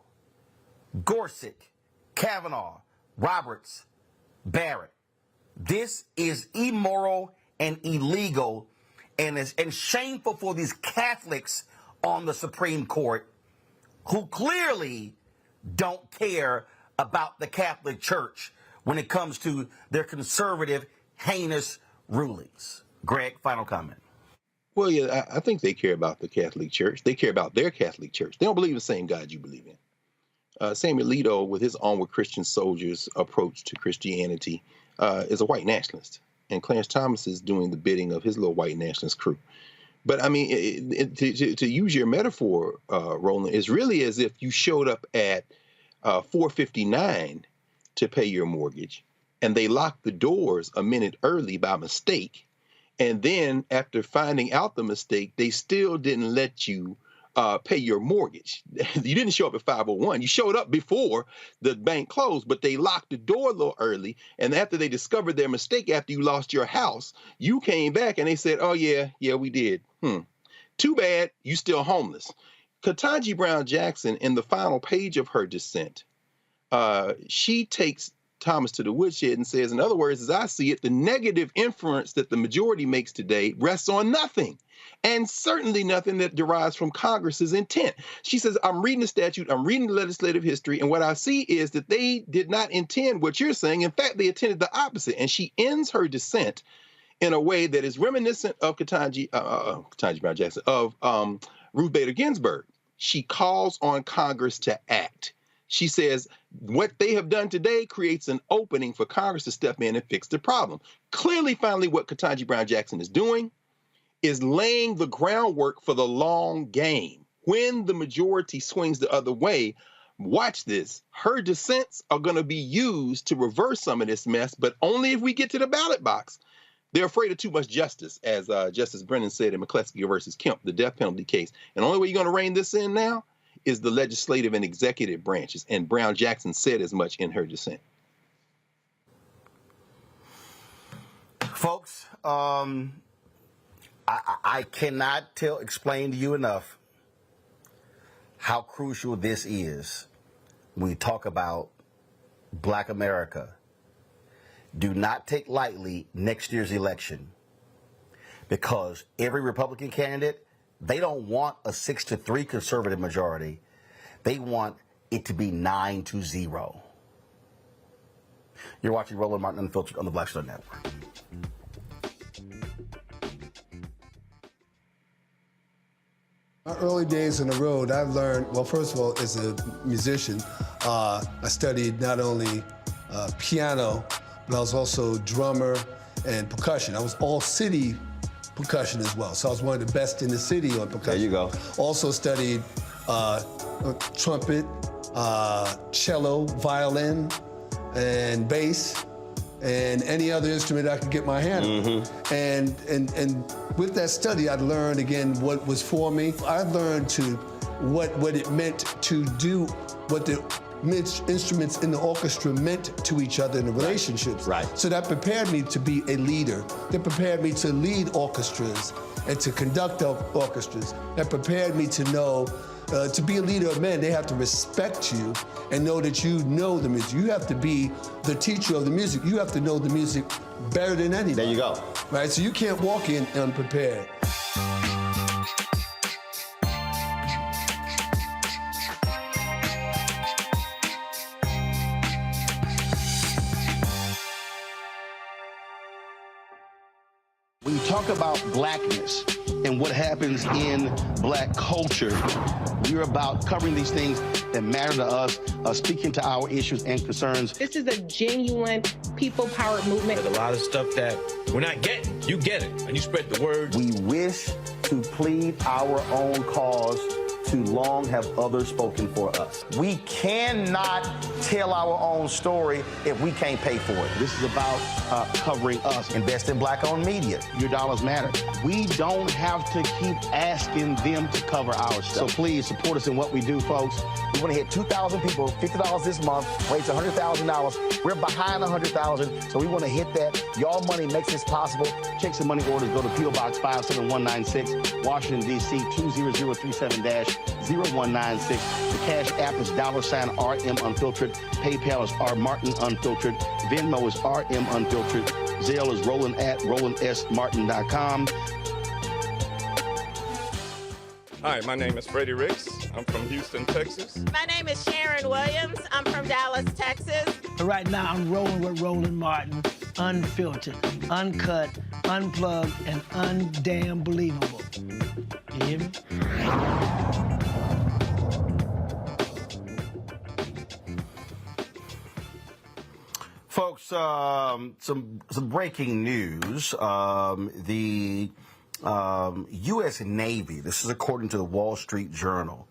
Speaker 8: Gorsuch, Kavanaugh, Roberts, Barrett. This is immoral and illegal and shameful for these Catholics on the Supreme Court who clearly don't care about the Catholic Church when it comes to their conservative, heinous rulings. Greg, final comment.
Speaker 7: Well, yeah, I think they care about the Catholic Church. They care about their Catholic Church. They don't believe in the same God you believe in. Samuel Alito, with his Onward Christian Soldiers approach to Christianity, is a white nationalist. And Clarence Thomas is doing the bidding of his little white nationalist crew. But, I mean, to use your metaphor, Roland, it's really as if you showed up at 4:59 to pay your mortgage, and they locked the doors a minute early by mistake. And then after finding out the mistake, they still didn't let you pay your mortgage. You didn't show up at 5:01. You showed up before the bank closed, but they locked the door a little early. And after they discovered their mistake, after you lost your house, you came back and they said, oh, yeah, we did. Too bad, you still homeless. Ketanji Brown Jackson, in the final page of her dissent, she takes Thomas to the woodshed and says, in other words, as I see it, the negative inference that the majority makes today rests on nothing, and certainly nothing that derives from Congress's intent. She says, I'm reading the statute, I'm reading the legislative history, and what I see is that they did not intend what you're saying. In fact, they intended the opposite. And she ends her dissent in a way that is reminiscent of Ketanji Brown Jackson, of Ruth Bader Ginsburg. She calls on Congress to act. She says what they have done today creates an opening for Congress to step in and fix the problem. Clearly, finally, what Ketanji Brown Jackson is doing is laying the groundwork for the long game. When the majority swings the other way, watch this. Her dissents are going to be used to reverse some of this mess, but only if we get to the ballot box. They're afraid of too much justice, as Justice Brennan said in McCleskey versus Kemp, the death penalty case. And the only way you're going to rein this in now is the legislative and executive branches. And Brown Jackson said as much in her dissent.
Speaker 8: Folks, I cannot explain to you enough how crucial this is when we talk about Black America. Do not take lightly next year's election, because every Republican candidate, they don't want a 6-3 conservative majority. They want it to be 9-0. You're watching Roland Martin Unfiltered on the Black Star Network.
Speaker 17: My early days on the road, I learned, well, first of all, as a musician, I studied not only piano, but I was also drummer and percussion. I was all city percussion as well. So I was one of the best in the city on percussion.
Speaker 12: There you go.
Speaker 17: Also studied trumpet, cello, violin, and bass, and any other instrument I could get my hand on. And with that study, I learned again what was for me. I learned what it meant to do what the instruments in the orchestra meant to each other in the relationships.
Speaker 12: Right.
Speaker 17: So that prepared me to be a leader. That prepared me to lead orchestras and to conduct orchestras. That prepared me to know to be a leader of men, they have to respect you and know that you know the music. You have to be the teacher of the music. You have to know the music better than anybody.
Speaker 12: There you go.
Speaker 17: Right, so you can't walk in unprepared.
Speaker 12: When you talk about blackness and what happens in black culture, we're about covering these things that matter to us, speaking to our issues and concerns.
Speaker 15: This is a genuine people-powered movement.
Speaker 20: There's a lot of stuff that we're not getting. You get it, and you spread the word.
Speaker 12: We wish to plead our own cause. Too long have others spoken for us. We cannot tell our own story if we can't pay for it. This is about covering us. Invest in black-owned media. Your dollars matter. We don't have to keep asking them to cover our stuff. So please support us in what we do, folks. We want to hit 2,000 people, $50 this month, raise $100,000. We're behind 100,000, so we want to hit that. Y'all money makes this possible. Checks and money orders go to P.O. Box 57196, Washington, D.C. 20037-0196. The Cash App is $RM Unfiltered. PayPal is R Martin Unfiltered. Venmo is RM Unfiltered. Zelle is Roland at RolandSMartin.com.
Speaker 21: Hi, my name is Freddie Ricks. I'm from Houston, Texas.
Speaker 3: My name is Sharon Williams. I'm from Dallas, Texas.
Speaker 2: Right now, I'm rolling with Roland Martin, unfiltered, uncut, unplugged, and undamn believable. You hear me?
Speaker 8: Folks, some breaking news. The U.S. Navy, this is according to the Wall Street Journal,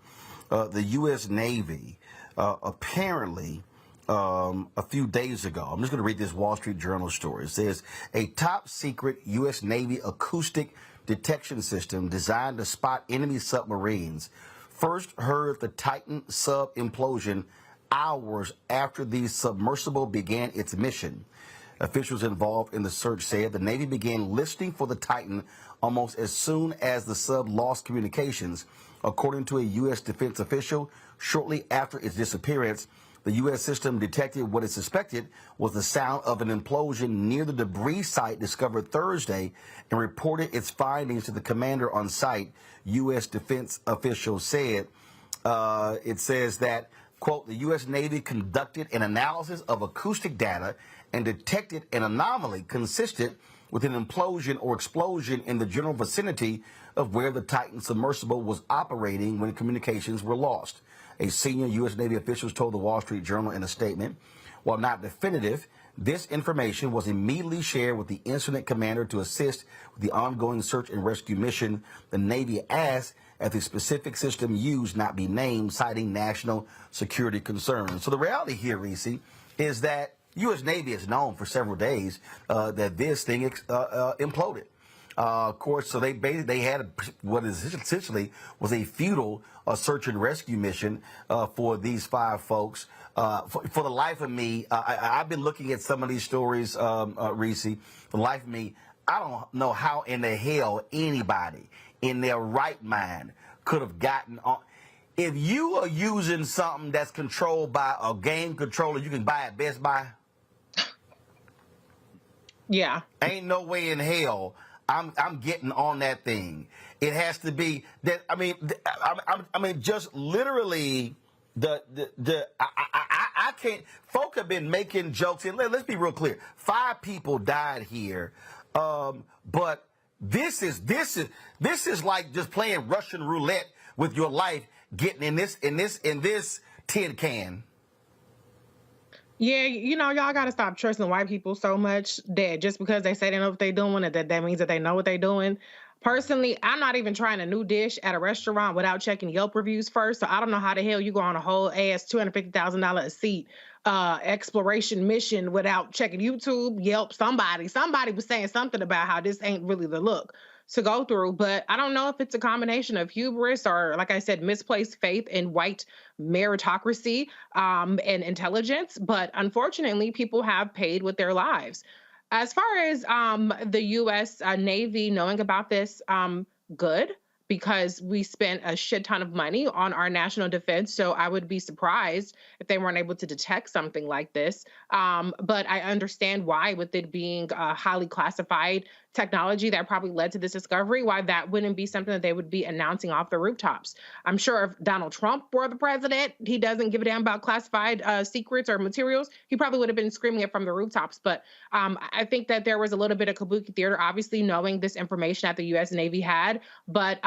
Speaker 8: the U.S. Navy apparently a few days ago, I'm just going to read this Wall Street Journal story. It says, a top secret U.S. Navy acoustic detection system designed to spot enemy submarines first heard the Titan sub implosion hours after the submersible began its mission. Officials involved in the search said the Navy began listening for the Titan almost as soon as the sub lost communications. According to a U.S. defense official, shortly after its disappearance, the U.S. system detected what it suspected was the sound of an implosion near the debris site discovered Thursday and reported its findings to the commander on site, U.S. defense officials said. It says that, quote, the U.S. Navy conducted an analysis of acoustic data and detected an anomaly consistent with an implosion or explosion in the general vicinity of where the Titan submersible was operating when communications were lost. A senior U.S. Navy official told the Wall Street Journal in a statement, while not definitive, this information was immediately shared with the incident commander to assist with the ongoing search and rescue mission. The Navy asked that the specific system used not be named, citing national security concerns. So the reality here, Reese, is that U.S. Navy has known for several days that this thing imploded. Of course, so they had what is essentially was a futile search and rescue mission for these 5 folks. For the life of me, I've been looking at some of these stories, Reese. For the life of me, I don't know how in the hell anybody in their right mind could have gotten on. If you are using something that's controlled by a game controller you can buy at Best Buy,
Speaker 15: yeah,
Speaker 8: ain't no way in hell I'm getting on that thing. It has to be that. I mean, just literally I can't. Folk have been making jokes, and let's be real clear. 5 people died here, but this is like just playing Russian roulette with your life, getting in this tin can.
Speaker 15: Yeah, y'all got to stop trusting white people so much that just because they say they know what they're doing, that means that they know what they're doing. Personally, I'm not even trying a new dish at a restaurant without checking Yelp reviews first. So I don't know how the hell you go on a whole ass $250,000 a seat exploration mission without checking YouTube, Yelp. Somebody was saying something about how this ain't really the look to go through. But I don't know if it's a combination of hubris or, like I said, misplaced faith in white meritocracy and intelligence. But unfortunately, people have paid with their lives. As far as the U.S. Navy knowing about this, good, because we spent a shit ton of money on our national defense. So I would be surprised if they weren't able to detect something like this. But I understand why, with it being highly classified technology that probably led to this discovery, why that wouldn't be something that they would be announcing off the rooftops. I'm sure if Donald Trump were the president, he doesn't give a damn about classified secrets or materials. He probably would have been screaming it from the rooftops. But I think that there was a little bit of kabuki theater, obviously knowing this information that the U.S. Navy had. But,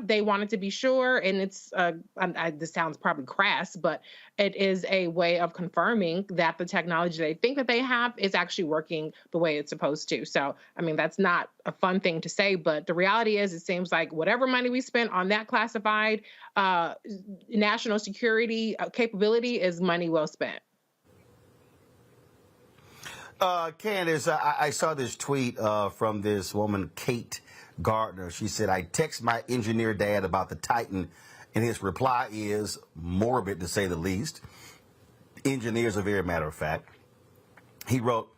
Speaker 15: they wanted to be sure. And it's, this sounds probably crass, but it is a way of confirming that the technology they think that they have is actually working the way it's supposed to. So, I mean, that's not a fun thing to say, but the reality is it seems like whatever money we spent on that classified national security capability is money well spent.
Speaker 8: Candace, I saw this tweet from this woman, Kate Gardner. She said, I text my engineer dad about the Titan, and his reply is morbid, to say the least. Engineers are very matter of fact. He wrote,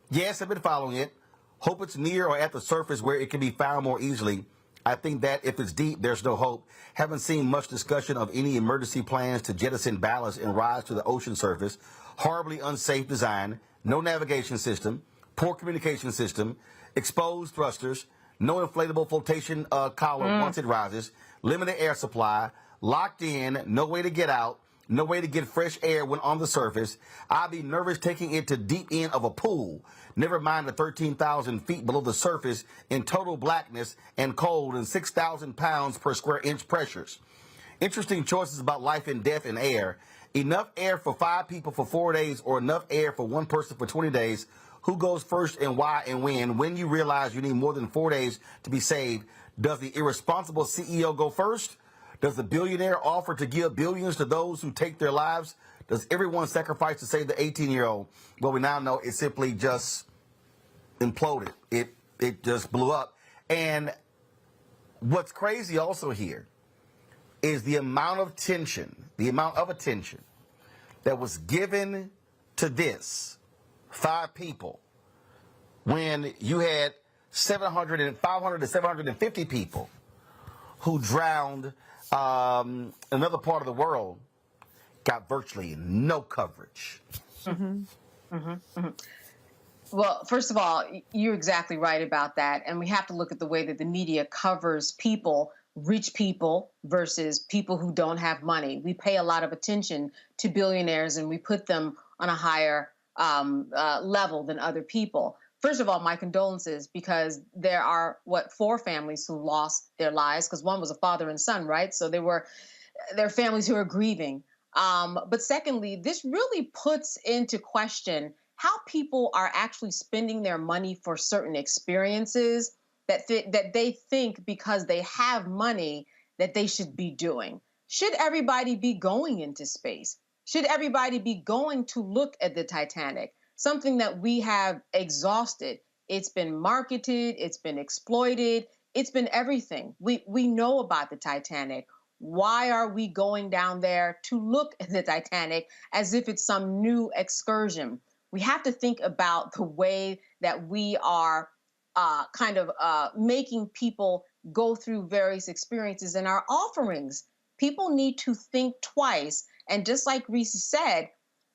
Speaker 8: yes, I've been following it. Hope it's near or at the surface where it can be found more easily. I think that if it's deep, there's no hope. Haven't seen much discussion of any emergency plans to jettison ballast and rise to the ocean surface. Horribly unsafe design, no navigation system, poor communication system, exposed thrusters, no inflatable flotation collar once it rises, limited air supply, locked in, no way to get out, no way to get fresh air when on the surface. I'd be nervous taking it to deep end of a pool. Never mind the 13,000 feet below the surface in total blackness and cold and 6,000 pounds per square inch pressures. Interesting choices about life and death in air. Enough air for 5 people for 4 days or enough air for 1 person for 20 days. Who goes first and why and when? When you realize you need more than 4 days to be saved, does the irresponsible CEO go first? Does the billionaire offer to give billions to those who take their lives? Does everyone sacrifice to save the 18-year-old? Well, we now know it simply just imploded. It just blew up. And what's crazy also here is the amount of attention that was given to this 5 people when you had 500 to 750 people who drowned. Another part of the world got virtually no coverage.
Speaker 6: Well, first of all, you're exactly right about that. And we have to look at the way that the media covers people, rich people versus people who don't have money. We pay a lot of attention to billionaires and we put them on a higher level than other people. First of all, my condolences, because there are, 4 families who lost their lives, because one was a father and son, right? So there are families who are grieving. But secondly, this really puts into question how people are actually spending their money for certain experiences that they think because they have money that they should be doing. Should everybody be going into space? Should everybody be going to look at the Titanic? Something that we have exhausted. It's been marketed, it's been exploited, it's been everything. We know about the Titanic. Why are we going down there to look at the Titanic as if it's some new excursion? We have to think about the way that we are making people go through various experiences in our offerings. People need to think twice. And just like Reese said,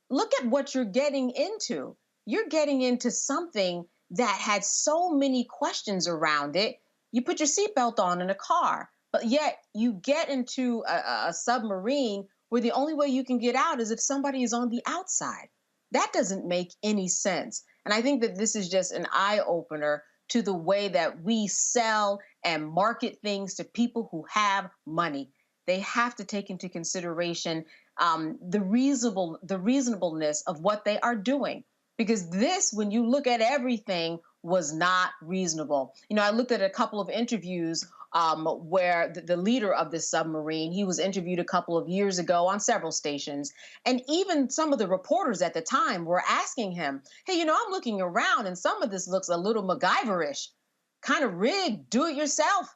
Speaker 6: look at what you're getting into. You're getting into something that had so many questions around it. You put your seatbelt on in a car, but yet you get into a submarine where the only way you can get out is if somebody is on the outside. That doesn't make any sense. And I think that this is just an eye-opener to the way that we sell and market things to people who have money. They have to take into consideration the reasonableness of what they are doing. Because this, when you look at everything, was not reasonable. You know, I looked at a couple of interviews where the leader of this submarine, he was interviewed a couple of years ago on several stations. And even some of the reporters at the time were asking him, hey, you know, I'm looking around and some of this looks a little MacGyver-ish, kind of rigged, do it yourself,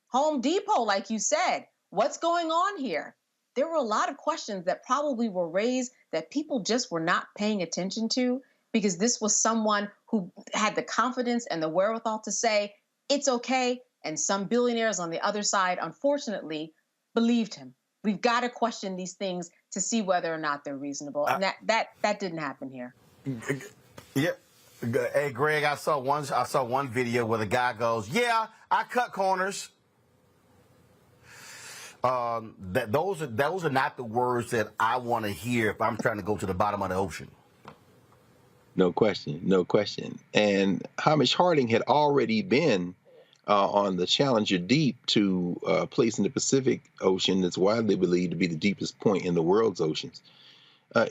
Speaker 6: Home Depot, like you said. What's going on here? There were a lot of questions that probably were raised that people just were not paying attention to, because this was someone who had the confidence and the wherewithal to say, it's okay. And some billionaires on the other side, unfortunately, believed him. We've got to question these things to see whether or not they're reasonable. And that didn't happen here.
Speaker 8: Yep. Hey, Greg, I saw one video where the guy goes, yeah, I cut corners. Those are not the words that I want to hear if I'm trying to go to the bottom of the ocean.
Speaker 7: No question, no question. And Hamish Harding had already been on the Challenger Deep to a place in the Pacific Ocean that's widely believed to be the deepest point in the world's oceans.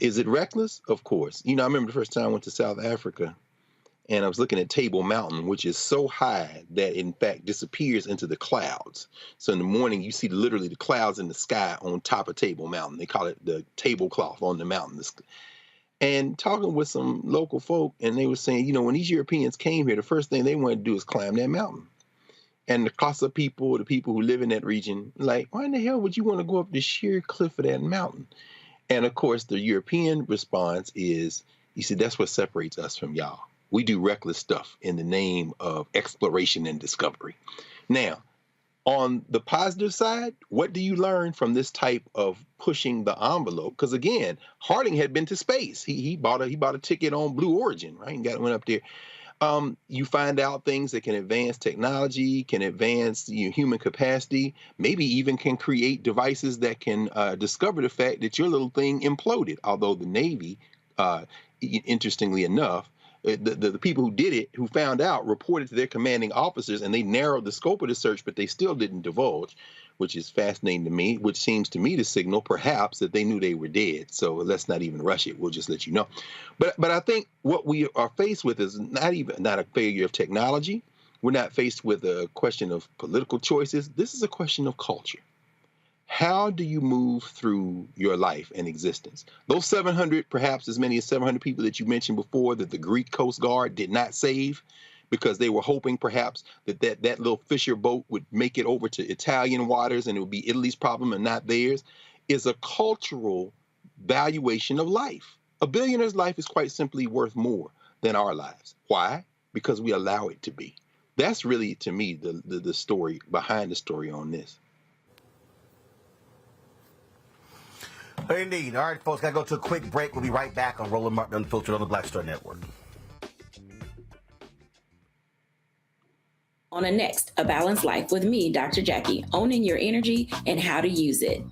Speaker 7: Is it reckless? Of course. You know, I remember the first time I went to South Africa and I was looking at Table Mountain, which is so high that in fact disappears into the clouds. So in the morning, you see literally the clouds in the sky on top of Table Mountain. They call it the tablecloth on the mountain. And talking with some local folk, and they were saying, you know, when these Europeans came here, the first thing they wanted to do is climb that mountain. And the Xhosa people, the people who live in that region, like, why in the hell would you want to go up the sheer cliff of that mountain? And of course, the European response is, you see, that's what separates us from y'all. We do reckless stuff in the name of exploration and discovery. Now, on the positive side, what do you learn from this type of pushing the envelope? Because again, Harding had been to space. He bought a ticket on Blue Origin, right? And went up there. You find out things that can advance technology, can advance human capacity, maybe even can create devices that can discover the fact that your little thing imploded. Although the Navy, interestingly enough, the people who did it, who found out, reported to their commanding officers, and they narrowed the scope of the search, but they still didn't divulge, which is fascinating to me, which seems to me to signal perhaps that they knew they were dead. So let's not even rush it. We'll just let you know. But I think what we are faced with is not a failure of technology. We're not faced with a question of political choices. This is a question of culture. How do you move through your life and existence? Those 700, perhaps as many as 700 people that you mentioned before that the Greek Coast Guard did not save because they were hoping perhaps that little fisher boat would make it over to Italian waters and it would be Italy's problem and not theirs, is a cultural valuation of life. A billionaire's life is quite simply worth more than our lives. Why? Because we allow it to be. That's really, to me, the story behind the story on this.
Speaker 8: Indeed. All right, folks, got to go to a quick break. We'll be right back on Roland Martin Unfiltered on the Black Star Network.
Speaker 11: On a next, A Balanced Life with me, Dr. Jackie, owning your energy and how to use it.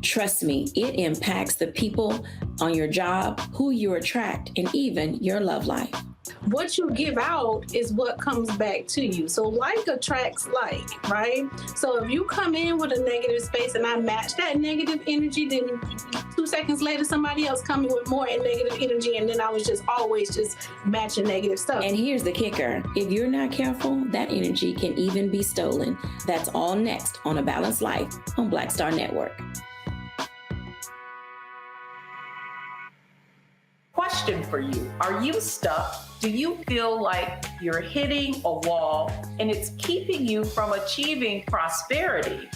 Speaker 11: Trust me, it impacts the people on your job, who you attract, and even your love life.
Speaker 22: What you give out is what comes back to you. So like attracts like, right? So if you come in with a negative space and I match that negative energy, then 2 seconds later, somebody else come in with more negative energy. And then I was just always just matching negative stuff.
Speaker 11: And here's the kicker. If you're not careful, that energy can even be stolen. That's all next on A Balanced Life on Black Star Network.
Speaker 23: Question for you. Are you stuck? Do you feel like you're hitting a wall and it's keeping you from achieving prosperity?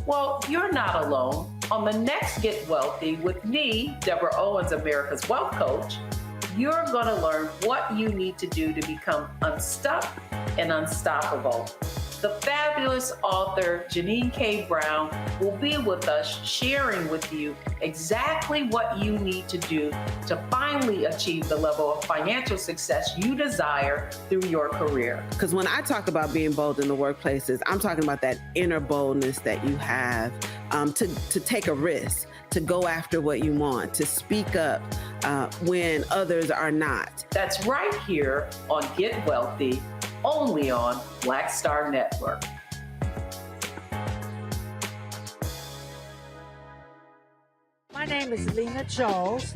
Speaker 23: Well, you're not alone. On the next Get Wealthy with me, Deborah Owens, America's Wealth Coach, you're going to learn what you need to do to become unstuck and unstoppable. The fabulous author Janine K. Brown will be with us sharing with you exactly what you need to do to finally achieve the level of financial success you desire through your career.
Speaker 1: Because when I talk about being bold in the workplaces, I'm talking about that inner boldness that you have to take a risk, to go after what you want, to speak up when others are not.
Speaker 23: That's right here on Get Wealthy, only on Black Star Network.
Speaker 4: My name is Lena Charles,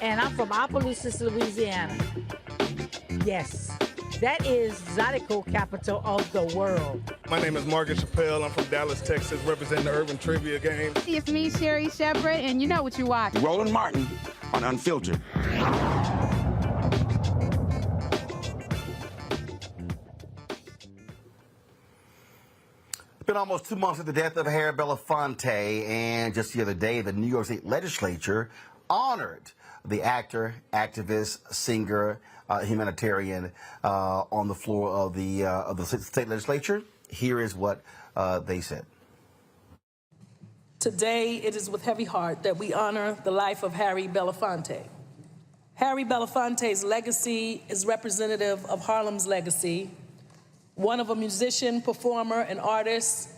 Speaker 4: and I'm from Opelousas, Louisiana. Yes, that is Zydeco capital of the world.
Speaker 21: My name is Margaret Chappelle. I'm from Dallas, Texas, representing the Urban Trivia Game.
Speaker 9: It's me, Sherry Shepherd, and you know what you watch.
Speaker 19: Roland Martin on Unfiltered.
Speaker 8: It's been almost 2 months of the death of Harry Belafonte, and just the other day, the New York State Legislature honored the actor, activist, singer, humanitarian on the floor of the state legislature. Here is what they said.
Speaker 24: Today, it is with heavy heart that we honor the life of Harry Belafonte. Harry Belafonte's legacy is representative of Harlem's legacy, one of a musician, performer, and artist,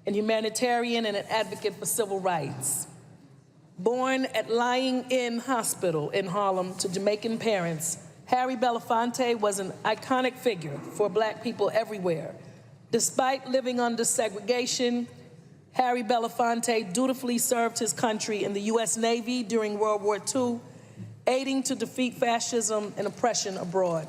Speaker 24: and humanitarian and an advocate for civil rights. Born at Lying In Hospital in Harlem to Jamaican parents, Harry Belafonte was an iconic figure for Black people everywhere. Despite living under segregation, Harry Belafonte dutifully served his country in the U.S. Navy during World War II, aiding to defeat fascism and oppression abroad.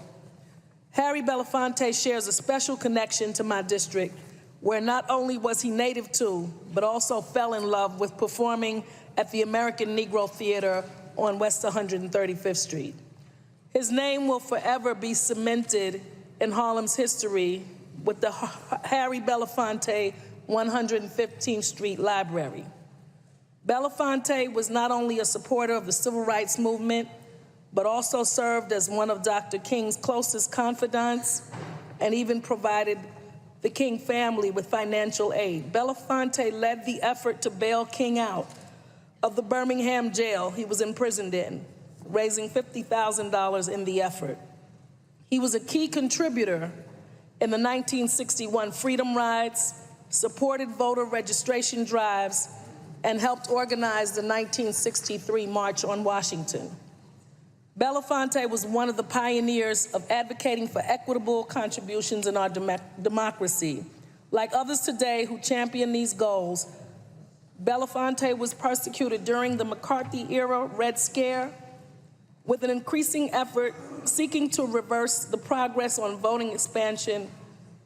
Speaker 24: Harry Belafonte shares a special connection to my district, where not only was he native to, but also fell in love with performing at the American Negro Theater on West 135th Street. His name will forever be cemented in Harlem's history with the Harry Belafonte 115th Street Library. Belafonte was not only a supporter of the civil rights movement, but also served as one of Dr. King's closest confidants and even provided the King family with financial aid. Belafonte led the effort to bail King out of the Birmingham jail he was imprisoned in, raising $50,000 in the effort. He was a key contributor in the 1961 Freedom Rides, supported voter registration drives, and helped organize the 1963 March on Washington. Belafonte was one of the pioneers of advocating for equitable contributions in our democracy. Like others today who champion these goals, Belafonte was persecuted during the McCarthy-era Red Scare, with an increasing effort seeking to reverse the progress on voting expansion.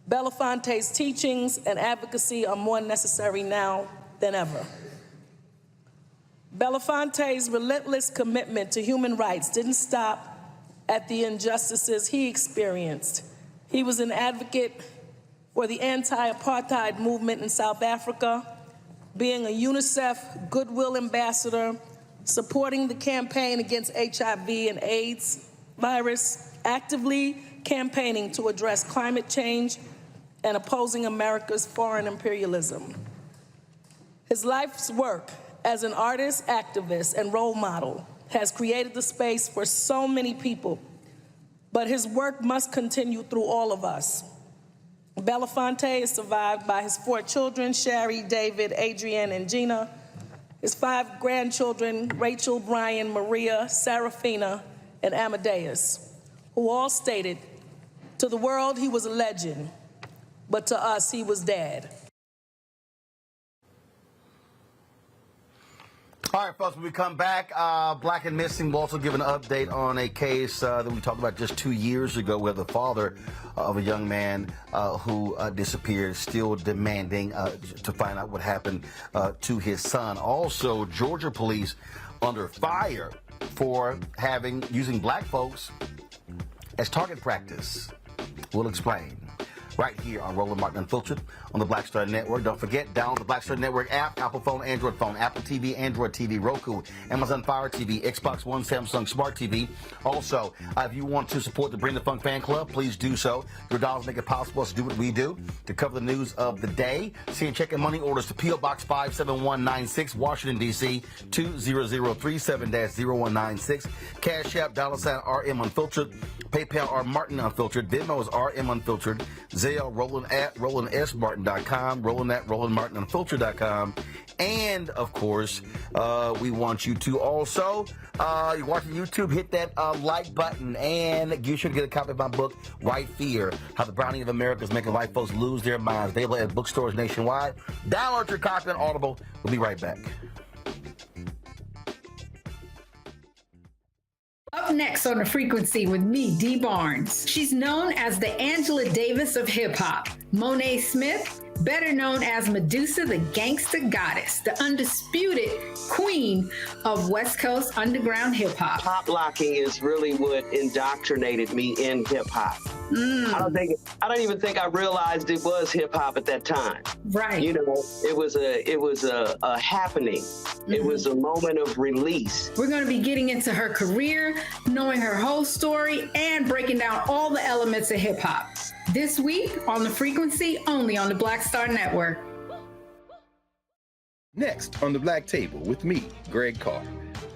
Speaker 24: Belafonte's teachings and advocacy are more necessary now than ever. Belafonte's relentless commitment to human rights didn't stop at the injustices he experienced. He was an advocate for the anti-apartheid movement in South Africa, being a UNICEF Goodwill Ambassador, supporting the campaign against HIV and AIDS virus, actively campaigning to address climate change, and opposing America's foreign imperialism. His life's work as an artist, activist, and role model has created the space for so many people, but his work must continue through all of us. Belafonte is survived by his 4 children, Sherry, David, Adrienne, and Gina, his 5 grandchildren, Rachel, Brian, Maria, Serafina, and Amadeus, who all stated, "To the world, he was a legend, but to us, he was dad."
Speaker 8: All right, folks, when we come back, Black and Missing will also give an update on a case that we talked about just 2 years ago where the father of a young man who disappeared, still demanding to find out what happened to his son. Also, Georgia police under fire for using black folks as target practice. We'll explain. right here on Roland Martin Unfiltered on the Black Star Network. Don't forget, download the Black Star Network app, Apple phone, Android phone, Apple TV, Android TV, Roku, Amazon Fire TV, Xbox One, Samsung Smart TV. Also, if you want to support the Bring the Funk fan club, please do so. Your dollars make it possible to do what we do, to cover the news of the day. Send check and money orders to P.O. Box 57196, Washington, D.C., 20037-0196. Cash App, $RM Unfiltered. PayPal, R Martin Unfiltered. Venmo is RM Unfiltered. Zelle, Roland at RolandSMartin.com. Roland at RolandMartinUnfiltered.com. And, of course, we want you to also, you're watching YouTube, hit that like button, and you should get a copy of my book, White Fear, How the Browning of America is Making White Folks Lose Their Minds. Available at bookstores nationwide. Download your copy on Audible. We'll be right back.
Speaker 13: Up next on The Frequency with me, Dee Barnes. She's known as the Angela Davis of hip-hop. Monet Smith, better known as Medusa, the gangsta goddess, the undisputed queen of West Coast underground hip-hop.
Speaker 14: Pop locking is really what indoctrinated me in hip-hop. I don't even think I realized it was hip-hop at that time.
Speaker 13: Right.
Speaker 14: You know, it was a happening. It was a moment of release.
Speaker 13: We're going to be getting into her career, knowing her whole story, and breaking down all the elements of hip-hop. This week on The Frequency, only on the Black Star Network.
Speaker 16: Next on The Black Table with me, Greg Carr.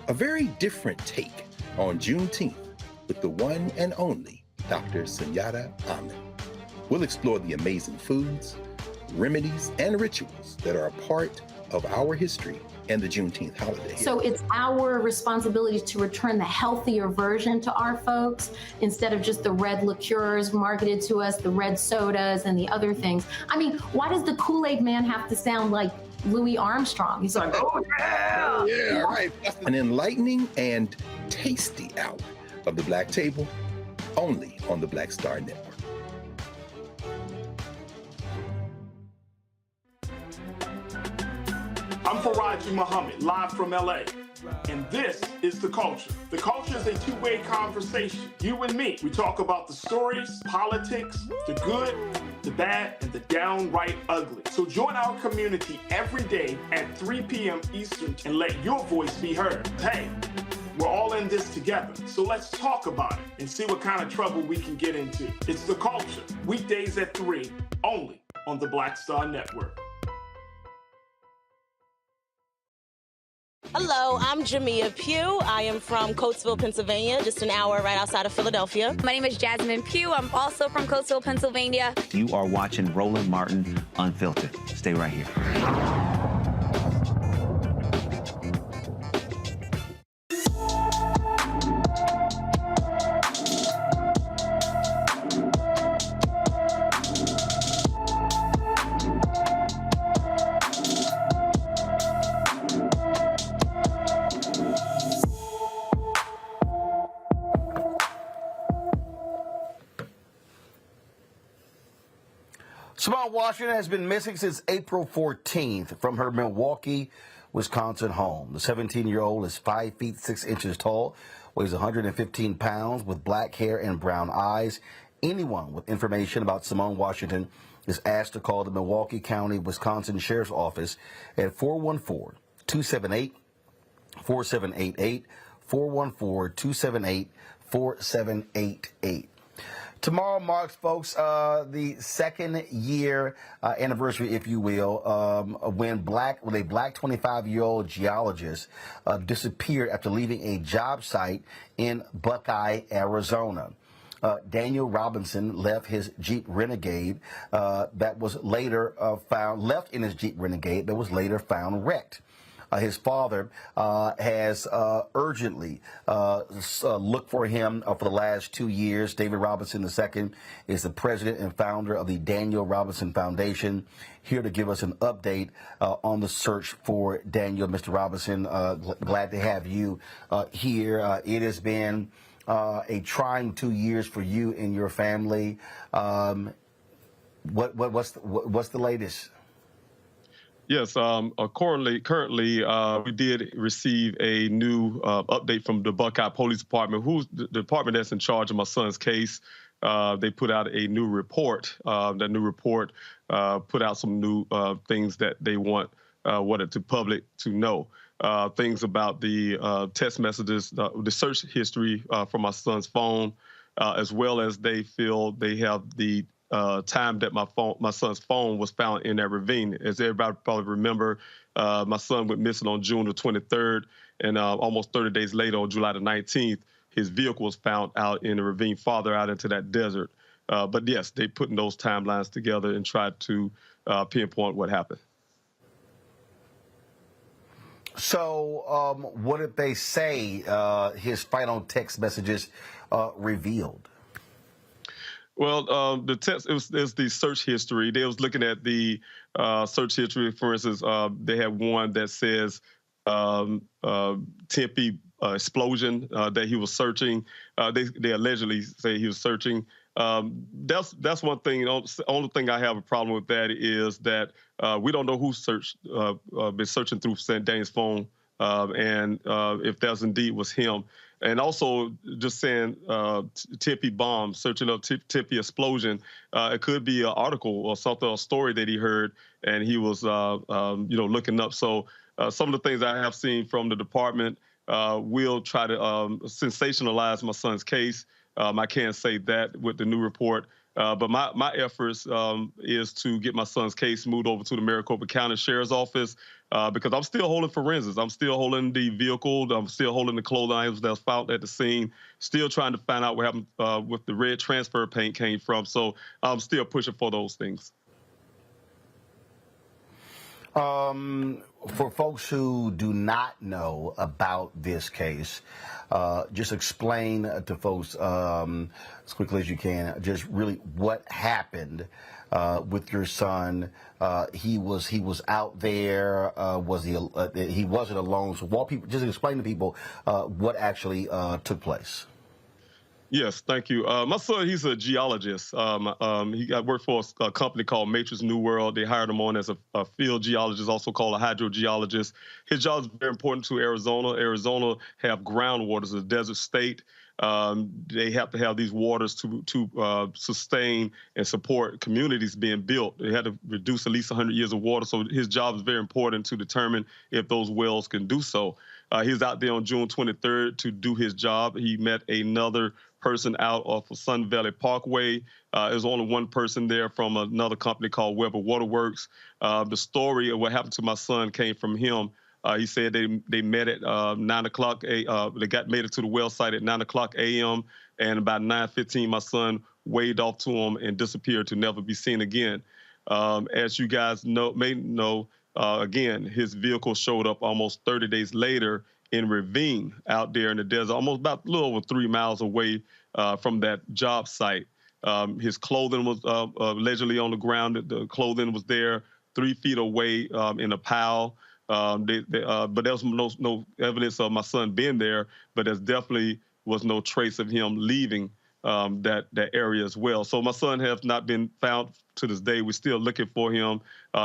Speaker 16: A very different take on Juneteenth with the one and only Dr. Sunyata Ahmed. We'll explore the amazing foods, remedies, and rituals that are a part of our history and the Juneteenth holiday.
Speaker 18: So it's our responsibility to return the healthier version to our folks instead of just the red liqueurs marketed to us, the red sodas and the other things. I mean, why does the Kool-Aid man have to sound like Louis Armstrong? He's like, oh yeah!
Speaker 16: Yeah, right. An enlightening and tasty hour of The Black Table, only on the Black Star Network.
Speaker 25: I'm Faraji Muhammad, live from LA. And this is The Culture. The Culture is a two-way conversation. You and me. We talk about the stories, politics, the good, the bad, and the downright ugly. So join our community every day at 3 p.m. Eastern and let your voice be heard. Hey, we're all in this together. So let's talk about it and see what kind of trouble we can get into. It's The Culture, weekdays at 3, only on the Black Star Network.
Speaker 26: Hello, I'm Jamia Pugh. I am from Coatesville, Pennsylvania, just an hour right outside of Philadelphia.
Speaker 27: My name is Jasmine Pugh. I'm also from Coatesville, Pennsylvania.
Speaker 28: You are watching Roland Martin Unfiltered. Stay right here.
Speaker 8: Simone Washington has been missing since April 14th from her Milwaukee, Wisconsin home. The 17-year-old is 5 feet 6 inches tall, weighs 115 pounds, with black hair and brown eyes. Anyone with information about Simone Washington is asked to call the Milwaukee County, Wisconsin Sheriff's Office at 414-278-4788, 414-278-4788. Tomorrow marks, folks, the second year anniversary, if you will, when a black 25-year-old geologist disappeared after leaving a job site in Buckeye, Arizona. Daniel Robinson left his Jeep Renegade that was later left in his Jeep Renegade that was later found wrecked. His father has urgently looked for him for the last 2 years. David Robinson II is the president and founder of the Daniel Robinson Foundation, here to give us an update on the search for Daniel. Mr. Robinson, glad to have you here. It has been a trying 2 years for you and your family. What's the latest?
Speaker 29: Yes, currently, we did receive a new update from the Buckeye Police Department, who's the department that's in charge of my son's case. they put out a new report. That new report put out some new things that they wanted the public to know. Things about the text messages, the search history from my son's phone, as well as they feel they have the time that my son's phone was found in that ravine. As everybody probably remember, my son went missing on June the 23rd, and almost 30 days later, on July the 19th, his vehicle was found out in the ravine farther out into that desert. But yes, they putting those timelines together and tried to pinpoint what happened.
Speaker 8: So what did they say his final text messages revealed?
Speaker 29: Well, the text, it's the search history. They was looking at the search history. For instance, they had one that says Tempe explosion that he was searching. They allegedly say he was searching. That's one thing. The only thing I have a problem with that is that we don't know who been searching through St. Dane's phone, and if that's indeed was him. And also just saying Tempe bomb, searching up Tempe explosion. It could be an article or something, a story that he heard, and he was looking up. So some of the things I have seen from the department will try to sensationalize my son's case. I can't say that with the new report, but my efforts is to get my son's case moved over to the Maricopa County Sheriff's Office because I'm still holding forensics. I'm still holding the vehicle. I'm still holding the clothing items that was found at the scene. Still trying to find out what happened with the red transfer paint came from. So I'm still pushing for those things.
Speaker 8: For folks who do not know about this case, just explain to folks as quickly as you can, just really what happened with your son. He was out there. He wasn't alone. So just explain to people what actually took place.
Speaker 29: Yes, thank you. My son, he's a geologist. He worked for a company called Matrix New World. They hired him on as a field geologist, also called a hydrogeologist. His job is very important to Arizona. Arizona have groundwater, it's a desert state. They have to have these waters to sustain and support communities being built. They had to reduce at least 100 years of water. So his job is very important to determine if those wells can do so. He was out there on June 23rd to do his job. He met another person out off of Sun Valley Parkway. There's only one person there from another company called Weber Waterworks. The story of what happened to my son came from him. He said they met at 9 o'clock. They made it to the well site at 9 o'clock a.m. And about 9:15, my son waved off to him and disappeared to never be seen again. As you guys may know, again, his vehicle showed up almost 30 days later in Ravine out there in the desert, almost about a little over 3 miles away from that job site. His clothing was allegedly on the ground. The clothing was there 3 feet away in a pile. But there was no evidence of my son being there, but there definitely was no trace of him leaving that area as well. So my son has not been found to this day. We're still looking for him.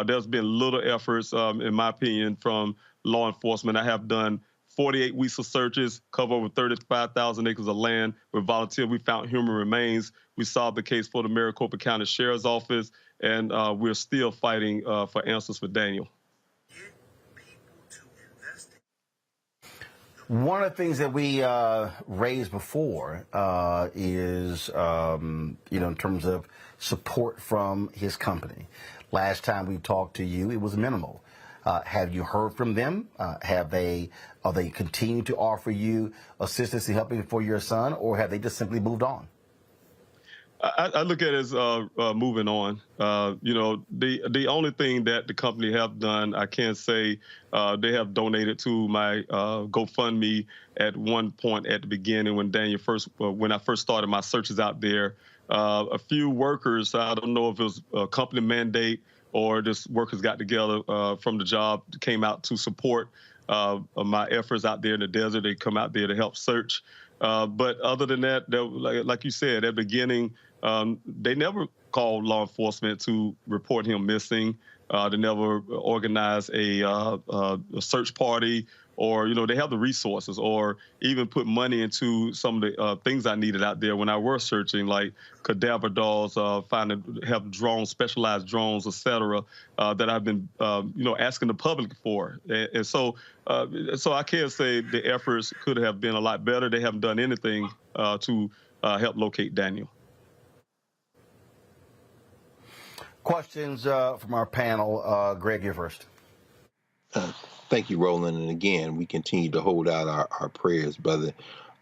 Speaker 29: There's been little efforts, in my opinion, from law enforcement. I have done 48 weeks of searches, cover over 35,000 acres of land with volunteers. We found human remains. We solved the case for the Maricopa County Sheriff's Office, and we're still fighting for answers for Daniel.
Speaker 8: One of the things that we raised before is, in terms of support from his company. Last time we talked to you, it was minimal. Have you heard from them? Are they continuing to offer you assistance in helping for your son, or have they just simply moved on?
Speaker 29: I look at it as moving on. The only thing that the company have done, I can't say they have donated to my GoFundMe at one point at the beginning when when I first started my searches out there. A few workers, I don't know if it was a company mandate or just workers got together from the job, came out to support my efforts out there in the desert. They come out there to help search. But other than that, like you said, at the beginning, they never called law enforcement to report him missing. They never organized a search party or, they have the resources, or even put money into some of the things I needed out there when I was searching, like cadaver dolls, have drones, specialized drones, et cetera, that I've been, asking the public for. And so I can't say the efforts could have been a lot better. They haven't done anything to help locate Daniel.
Speaker 8: Questions from our panel. Greg, you're first.
Speaker 7: Thank you, Roland. And again, we continue to hold out our prayers, brother.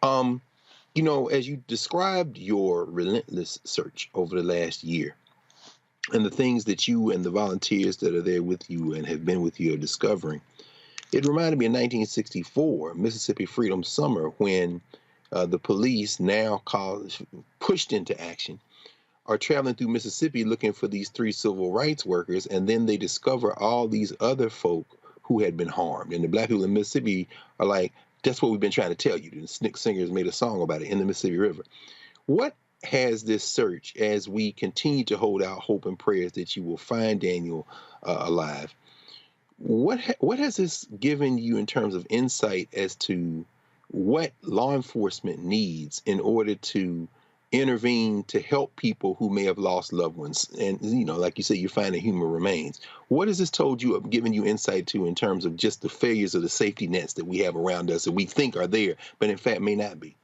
Speaker 7: As you described your relentless search over the last year and the things that you and the volunteers that are there with you and have been with you are discovering, it reminded me of 1964, Mississippi Freedom Summer, when the police, now pushed into action, are traveling through Mississippi looking for these 3 civil rights workers, and then they discover all these other folk who had been harmed. And the black people in Mississippi are like, that's what we've been trying to tell you. The Snick Singers made a song about it in the Mississippi River. What has this search, as we continue to hold out hope and prayers that you will find Daniel alive, what has this given you in terms of insight as to what law enforcement needs in order to intervene to help people who may have lost loved ones? And, like you said, you're finding human remains. What has this told you, given you insight to, in terms of just the failures of the safety nets that we have around us that we think are there, but in fact may not be?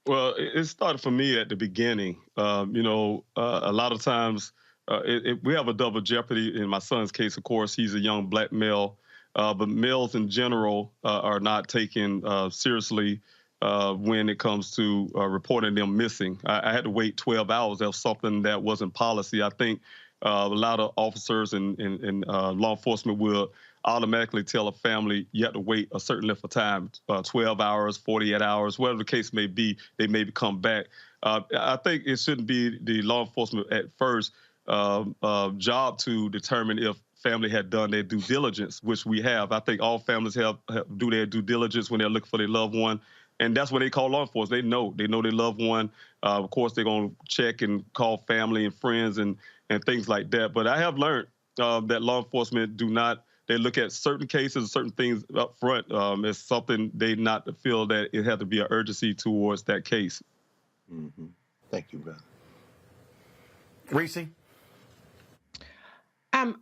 Speaker 29: Well, it started for me at the beginning. A lot of times we have a double jeopardy. In my son's case, of course, he's a young black male, but males in general are not taken seriously when it comes to reporting them missing. I had to wait 12 hours. That was something that wasn't policy. I think a lot of officers and law enforcement will automatically tell a family you have to wait a certain length of time, 12 hours, 48 hours, whatever the case may be, they maybe come back. I think it shouldn't be the law enforcement at first job to determine if family had done their due diligence, which we have. I think all families do their due diligence when they're looking for their loved one. And that's what they call law enforcement. They know their loved one. Of course, they're going to check and call family and friends and things like that. But I have learned that law enforcement they look at certain cases, certain things up front as something they not feel that it had to be an urgency towards that case.
Speaker 7: Mm-hmm. Thank you, brother.
Speaker 8: Reese?
Speaker 2: I'm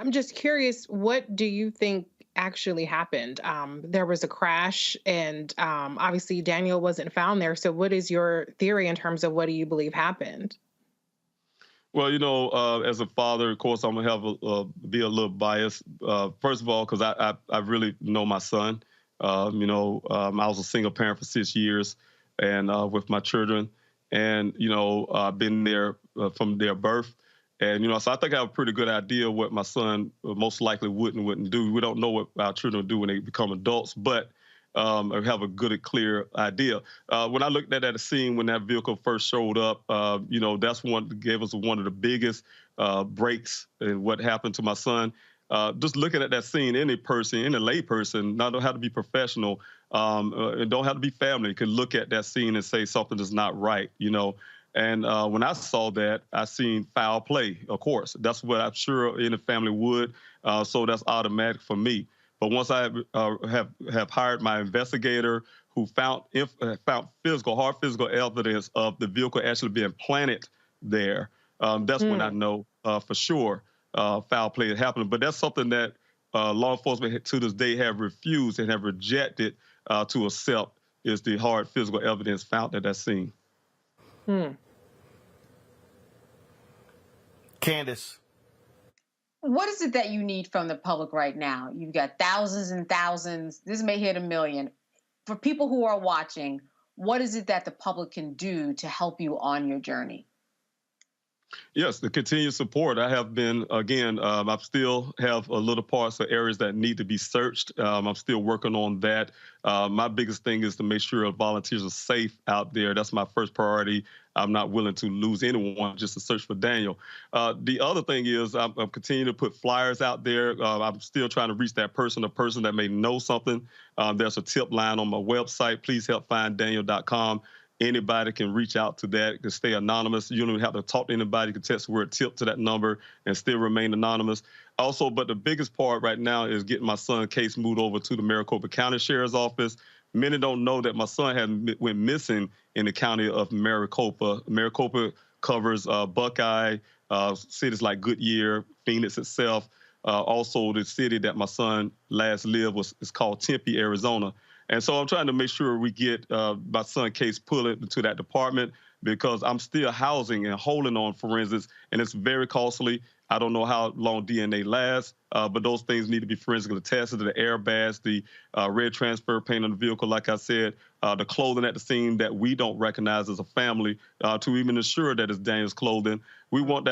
Speaker 2: just curious, what do you think actually happened? There was a crash, and obviously Daniel wasn't found there. So what is your theory in terms of what do you believe happened?
Speaker 29: Well, as a father, of course, I'm gonna be a little biased. First of all, because I really know my son. I was a single parent for 6 years, and with my children, and I've been there from their birth. And, so I think I have a pretty good idea of what my son most likely would and wouldn't do. We don't know what our children do when they become adults, but I have a good, clear idea. When I looked at that scene when that vehicle first showed up, that's gave us one of the biggest breaks in what happened to my son. Just looking at that scene, any lay person, not have to be professional, and don't have to be family, could look at that scene and say something is not right, And when I saw that, I seen foul play, of course. That's what I'm sure any family would. So that's automatic for me. But once I have hired my investigator who found hard physical evidence of the vehicle actually being planted there, that's when I know for sure foul play is happening. But that's something that law enforcement to this day have refused and have rejected to accept, is the hard physical evidence found at that scene.
Speaker 8: Candace.
Speaker 3: What is it that you need from the public right now? You've got thousands and thousands. This may hit 1 million. For people who are watching, what is it that the public can do to help you on your journey?
Speaker 29: Yes, the continued support. I have been, again, I still have a little parts of areas that need to be searched. I'm still working on that. My biggest thing is to make sure volunteers are safe out there. That's my first priority. I'm not willing to lose anyone just to search for Daniel. The other thing is I'm continuing to put flyers out there. I'm still trying to reach that person, a person that may know something. There's a tip line on my website, pleasehelpfinddaniel.com. Anybody can reach out to that, can stay anonymous. You don't even have to talk to anybody. You can text the word tip to that number and still remain anonymous. Also, but the biggest part right now is getting my son's case moved over to the Maricopa County Sheriff's Office. Many don't know that my son went missing in the county of Maricopa. Maricopa covers Buckeye, cities like Goodyear, Phoenix itself. Also, the city that my son last lived is called Tempe, Arizona. And so I'm trying to make sure we get my son's case pulled into that department, because I'm still housing and holding on forensics, and it's very costly. I don't know how long DNA lasts, but those things need to be forensically tested. The airbags, the red transfer paint on the vehicle, like I said, the clothing at the scene that we don't recognize as a family, to even ensure that it's Daniel's clothing. We want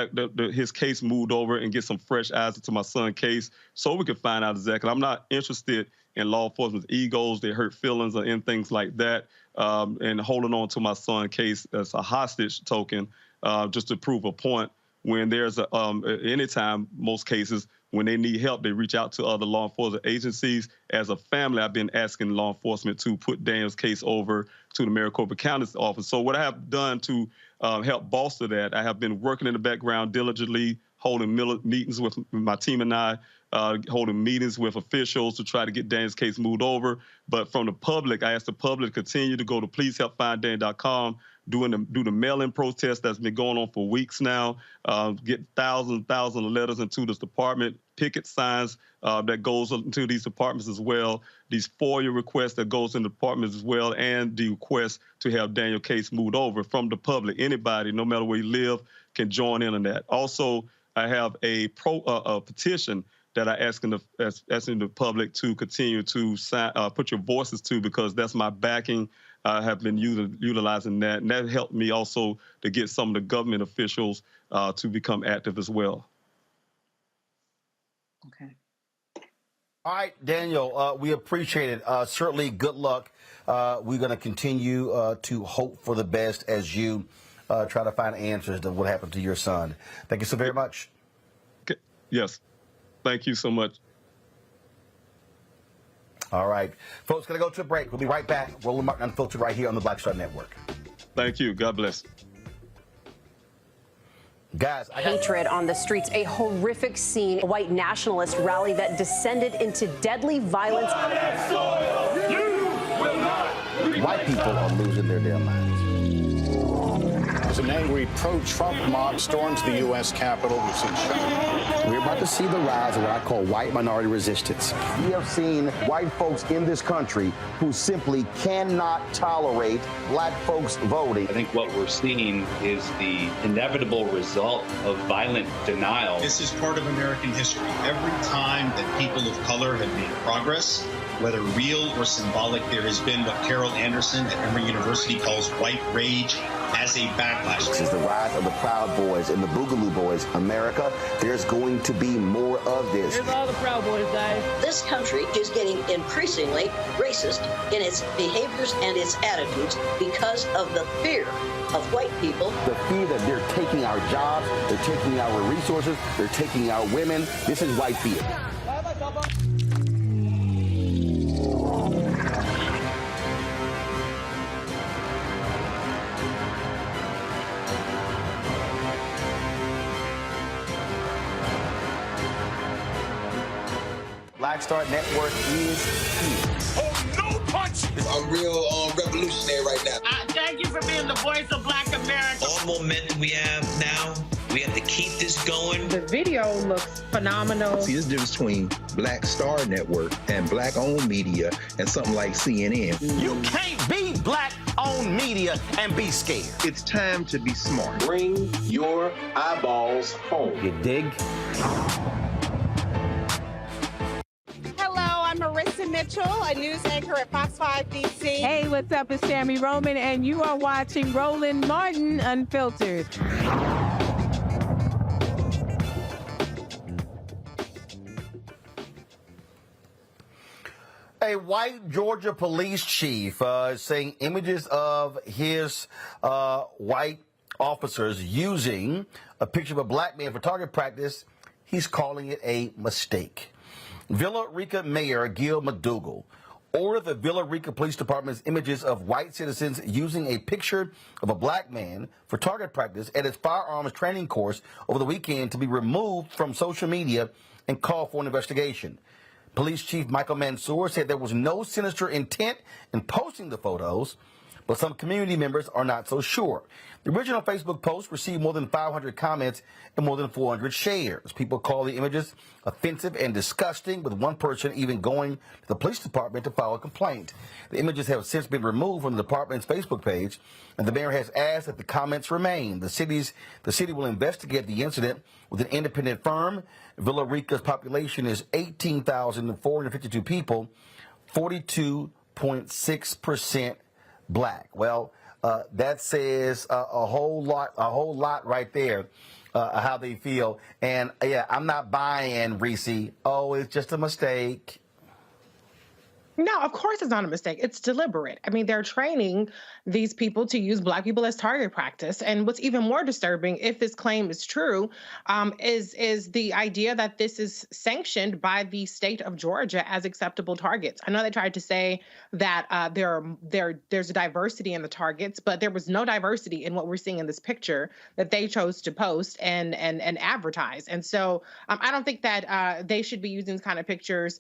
Speaker 29: his case moved over and get some fresh eyes into my son's case so we can find out exactly. I'm not interested in law enforcement's egos, their hurt feelings, or in things like that, and holding on to my son's case as a hostage token just to prove a point. When there's anytime, most cases, when they need help, they reach out to other law enforcement agencies. As a family, I've been asking law enforcement to put Daniel's case over to the Maricopa County's office. So what I have done to help bolster that, I have been working in the background diligently, holding meetings with my team and I, holding meetings with officials to try to get Daniel's case moved over. But from the public, I asked the public to continue to go to pleasehelpfinddaniel.com, do the mail-in protest that's been going on for weeks now, get thousands of letters into this department, picket signs that goes into these departments as well, these FOIA requests that goes in the departments as well, and the request to have Daniel's case moved over from the public. Anybody, no matter where you live, can join in on that. Also, I have a petition that I asking the public to continue to sign, put your voices to, because that's my backing. I have been utilizing that, and that helped me also to get some of the government officials to become active as well.
Speaker 3: Okay.
Speaker 8: All right, Daniel, we appreciate it. Certainly, good luck. We're going to continue to hope for the best as you try to find answers to what happened to your son. Thank you so very much.
Speaker 29: Okay. Yes. Thank you so much.
Speaker 8: All right. Folks, going to go to a break. We'll be right back. Roland Martin Unfiltered right here on the Black Star Network.
Speaker 29: Thank you. God bless.
Speaker 8: Guys,
Speaker 5: hatred on the streets, a horrific scene, a white nationalist rally that descended into deadly violence.
Speaker 8: White people are losing their damn minds.
Speaker 6: As an angry pro-Trump mob storms the U.S. Capitol, we've seen shooting.
Speaker 10: We're about to see the rise of what I call white minority resistance. We have seen white folks in this country who simply cannot tolerate black folks voting.
Speaker 11: I think what we're seeing is the inevitable result of violent denial.
Speaker 12: This is part of American history. Every time that people of color have made progress, whether real or symbolic, there has been what Carol Anderson at Emory University calls white rage as a backlash.
Speaker 10: This is the rise of the Proud Boys and the Boogaloo Boys. America, there's going to be more of this.
Speaker 15: Here's all the Proud Boys, guys.
Speaker 17: This country is getting increasingly racist in its behaviors and its attitudes because of the fear of white people.
Speaker 10: The fear that they're taking our jobs, they're taking our resources, they're taking our women. This is white fear.
Speaker 8: Black Star Network is here.
Speaker 20: Oh, no punch! I'm real revolutionary right now.
Speaker 15: Thank you for being the voice of Black America.
Speaker 20: All momentum we have now, we have to keep this going.
Speaker 2: The video looks phenomenal.
Speaker 16: See, there's a difference between Black Star Network and black-owned media and something like CNN.
Speaker 8: You can't be black-owned media and be scared.
Speaker 16: It's time to be smart.
Speaker 20: Bring your eyeballs home.
Speaker 8: You dig?
Speaker 22: I'm Marissa Mitchell, a news anchor at Fox 5 DC.
Speaker 9: Hey, what's up? It's Tammy Roman, and you are watching Roland Martin Unfiltered.
Speaker 8: A white Georgia police chief is saying images of his white officers using a picture of a black man for target practice, he's calling it a mistake. Villa Rica Mayor Gil McDougall ordered the Villa Rica Police Department's images of white citizens using a picture of a black man for target practice at its firearms training course over the weekend to be removed from social media and called for an investigation. Police Chief Michael Mansour said there was no sinister intent in posting the photos, but some community members are not so sure. The original Facebook post received more than 500 comments and more than 400 shares. People call the images offensive and disgusting, with one person even going to the police department to file a complaint. The images have since been removed from the department's Facebook page, and the mayor has asked that the comments remain. The city will investigate the incident with an independent firm. Villa Rica's population is 18,452 people, 42.6% black. Well, that says a whole lot right there, how they feel. And yeah, I'm not buying, Reese. Oh, it's just a mistake.
Speaker 2: No, of course it's not a mistake. It's deliberate. I mean, they're training these people to use Black people as target practice. And what's even more disturbing, if this claim is true, is the idea that this is sanctioned by the state of Georgia as acceptable targets. I know they tried to say that there's a diversity in the targets, but there was no diversity in what we're seeing in this picture that they chose to post and advertise. And so I don't think that they should be using these kind of pictures,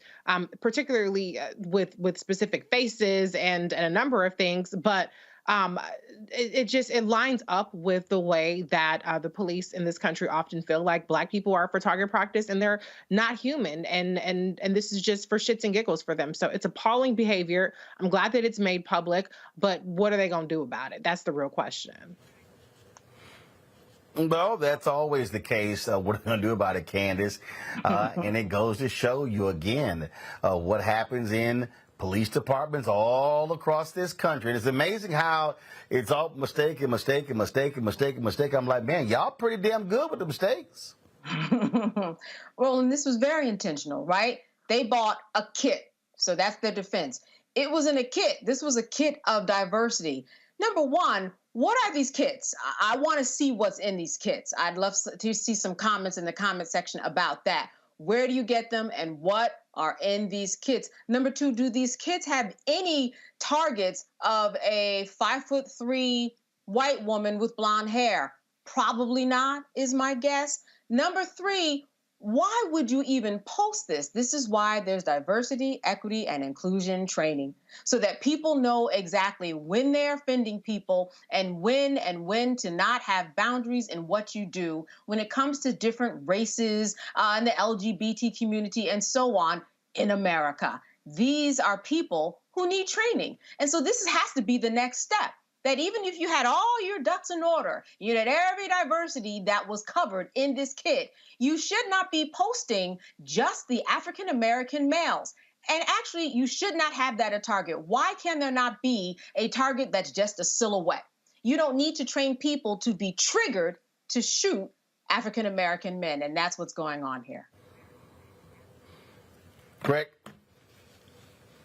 Speaker 2: particularly with specific faces and a number of things, but it lines up with the way that the police in this country often feel like Black people are for target practice, and they're not human, and this is just for shits and giggles for them. So it's appalling behavior. I'm glad that it's made public, but what are they going to do about it? That's the real question.
Speaker 8: Well, that's always the case. What are we going to do about it, Candace? And it goes to show you again what happens in police departments all across this country. And it's amazing how it's all mistake. I'm like, man, y'all pretty damn good with the mistakes.
Speaker 3: Well, and this was very intentional, right? They bought a kit. So that's their defense. It wasn't a kit. This was a kit of diversity. Number one, what are these kits? I want to see what's in these kits. I'd love to see some comments in the comment section about that. Where do you get them and what are in these kits? Number two, do these kits have any targets of a 5'3" white woman with blonde hair? Probably not, is my guess. Number three, why would you even post this? This is why there's diversity, equity, and inclusion training, so that people know exactly when they're offending people and when to not have boundaries in what you do when it comes to different races and the LGBT community and so on in America. These are people who need training. And so this has to be the next step. That even if you had all your ducks in order, you had every diversity that was covered in this kit, you should not be posting just the African-American males. And actually, you should not have that a target. Why can there not be a target that's just a silhouette? You don't need to train people to be triggered to shoot African-American men, and that's what's going on here.
Speaker 8: Correct.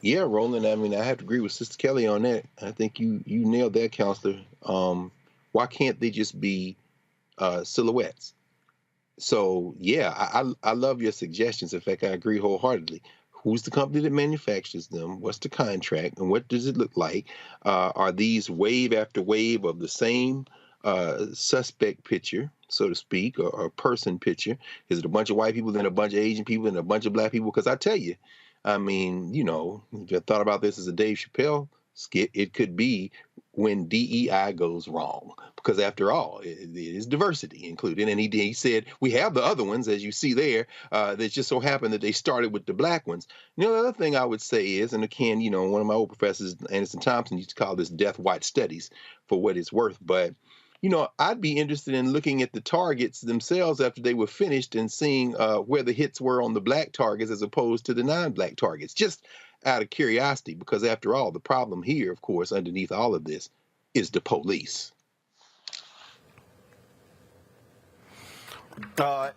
Speaker 7: Yeah, Roland. I mean, I have to agree with Sister Kelly on that. I think you nailed that, Counselor. Why can't they just be silhouettes? So, yeah, I love your suggestions. In fact, I agree wholeheartedly. Who's the company that manufactures them? What's the contract? And what does it look like? Are these wave after wave of the same suspect picture, so to speak, or person picture? Is it a bunch of white people, then a bunch of Asian people, and a bunch of Black people? Because I tell you, I mean, you know, if you thought about this as a Dave Chappelle skit, it could be when DEI goes wrong. Because after all, it is diversity included. And he said, we have the other ones, as you see there, that just so happened that they started with the Black ones. You know, the other thing I would say is, and again, you know, one of my old professors, Anderson Thompson, used to call this death watch studies for what it's worth. But you know, I'd be interested in looking at the targets themselves after they were finished and seeing where the hits were on the Black targets as opposed to the non-Black targets, just out of curiosity, because after all, the problem here, of course, underneath all of this is the police.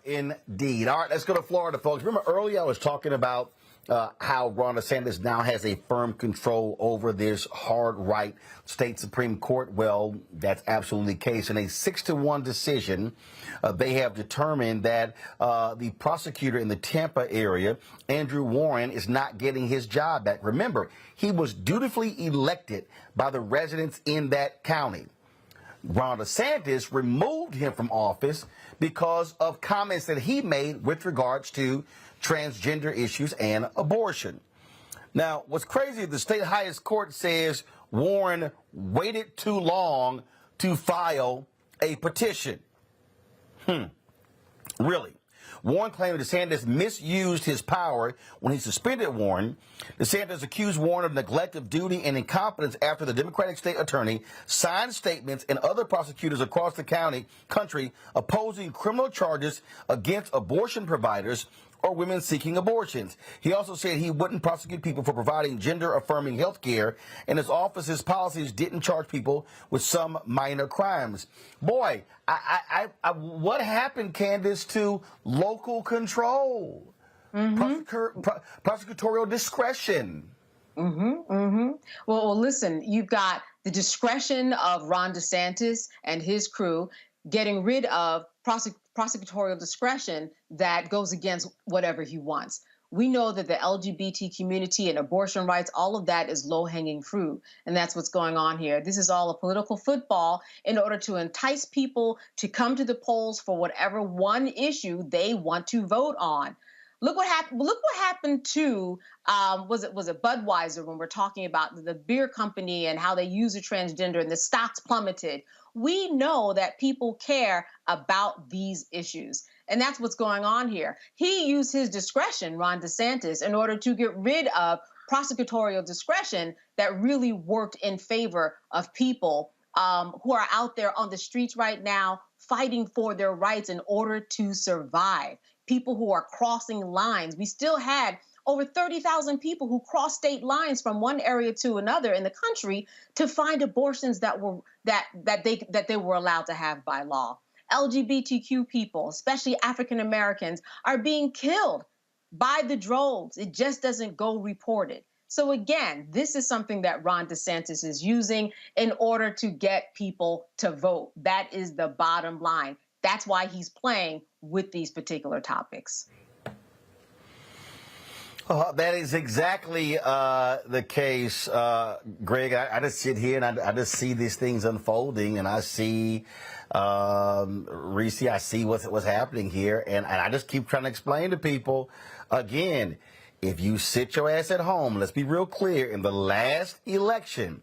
Speaker 8: Indeed. All right, let's go to Florida, folks. Remember earlier I was talking about how Ron DeSantis now has a firm control over this hard right state Supreme Court. Well, that's absolutely the case. In a 6-1 decision, they have determined that the prosecutor in the Tampa area, Andrew Warren, is not getting his job back. Remember, he was dutifully elected by the residents in that county. Ron DeSantis removed him from office because of comments that he made with regards to transgender issues and abortion. Now, what's crazy is the state highest court says Warren waited too long to file a petition. Really? Warren claimed DeSantis misused his power when he suspended Warren. DeSantis accused Warren of neglect of duty and incompetence after the Democratic state attorney signed statements and other prosecutors across the country opposing criminal charges against abortion providers or women seeking abortions. He also said he wouldn't prosecute people for providing gender-affirming health care, and his office's policies didn't charge people with some minor crimes. Boy, what happened, Candace, to local control, prosecutorial discretion?
Speaker 3: Well, listen, you've got the discretion of Ron DeSantis and his crew getting rid of prosecutorial discretion that goes against whatever he wants. We know that the LGBT community and abortion rights, all of that is low-hanging fruit, and that's what's going on here. This is all a political football in order to entice people to come to the polls for whatever one issue they want to vote on. Look what happened. Look what happened to was it Budweiser when we're talking about the beer company and how they use a transgender and the stocks plummeted. We know that people care about these issues, and that's what's going on here. He used his discretion, Ron DeSantis, in order to get rid of prosecutorial discretion that really worked in favor of people who are out there on the streets right now fighting for their rights in order to survive. People who are crossing lines. We still had over 30,000 people who crossed state lines from one area to another in the country to find abortions that they were allowed to have by law. LGBTQ people, especially African Americans, are being killed by the droves. It just doesn't go reported. So again, this is something that Ron DeSantis is using in order to get people to vote. That is the bottom line. That's why he's playing with these particular topics.
Speaker 8: That is exactly the case, Greg. I just sit here and I just see these things unfolding, and I see, Reese, I see what's happening here, and I just keep trying to explain to people, again, if you sit your ass at home, let's be real clear, in the last election,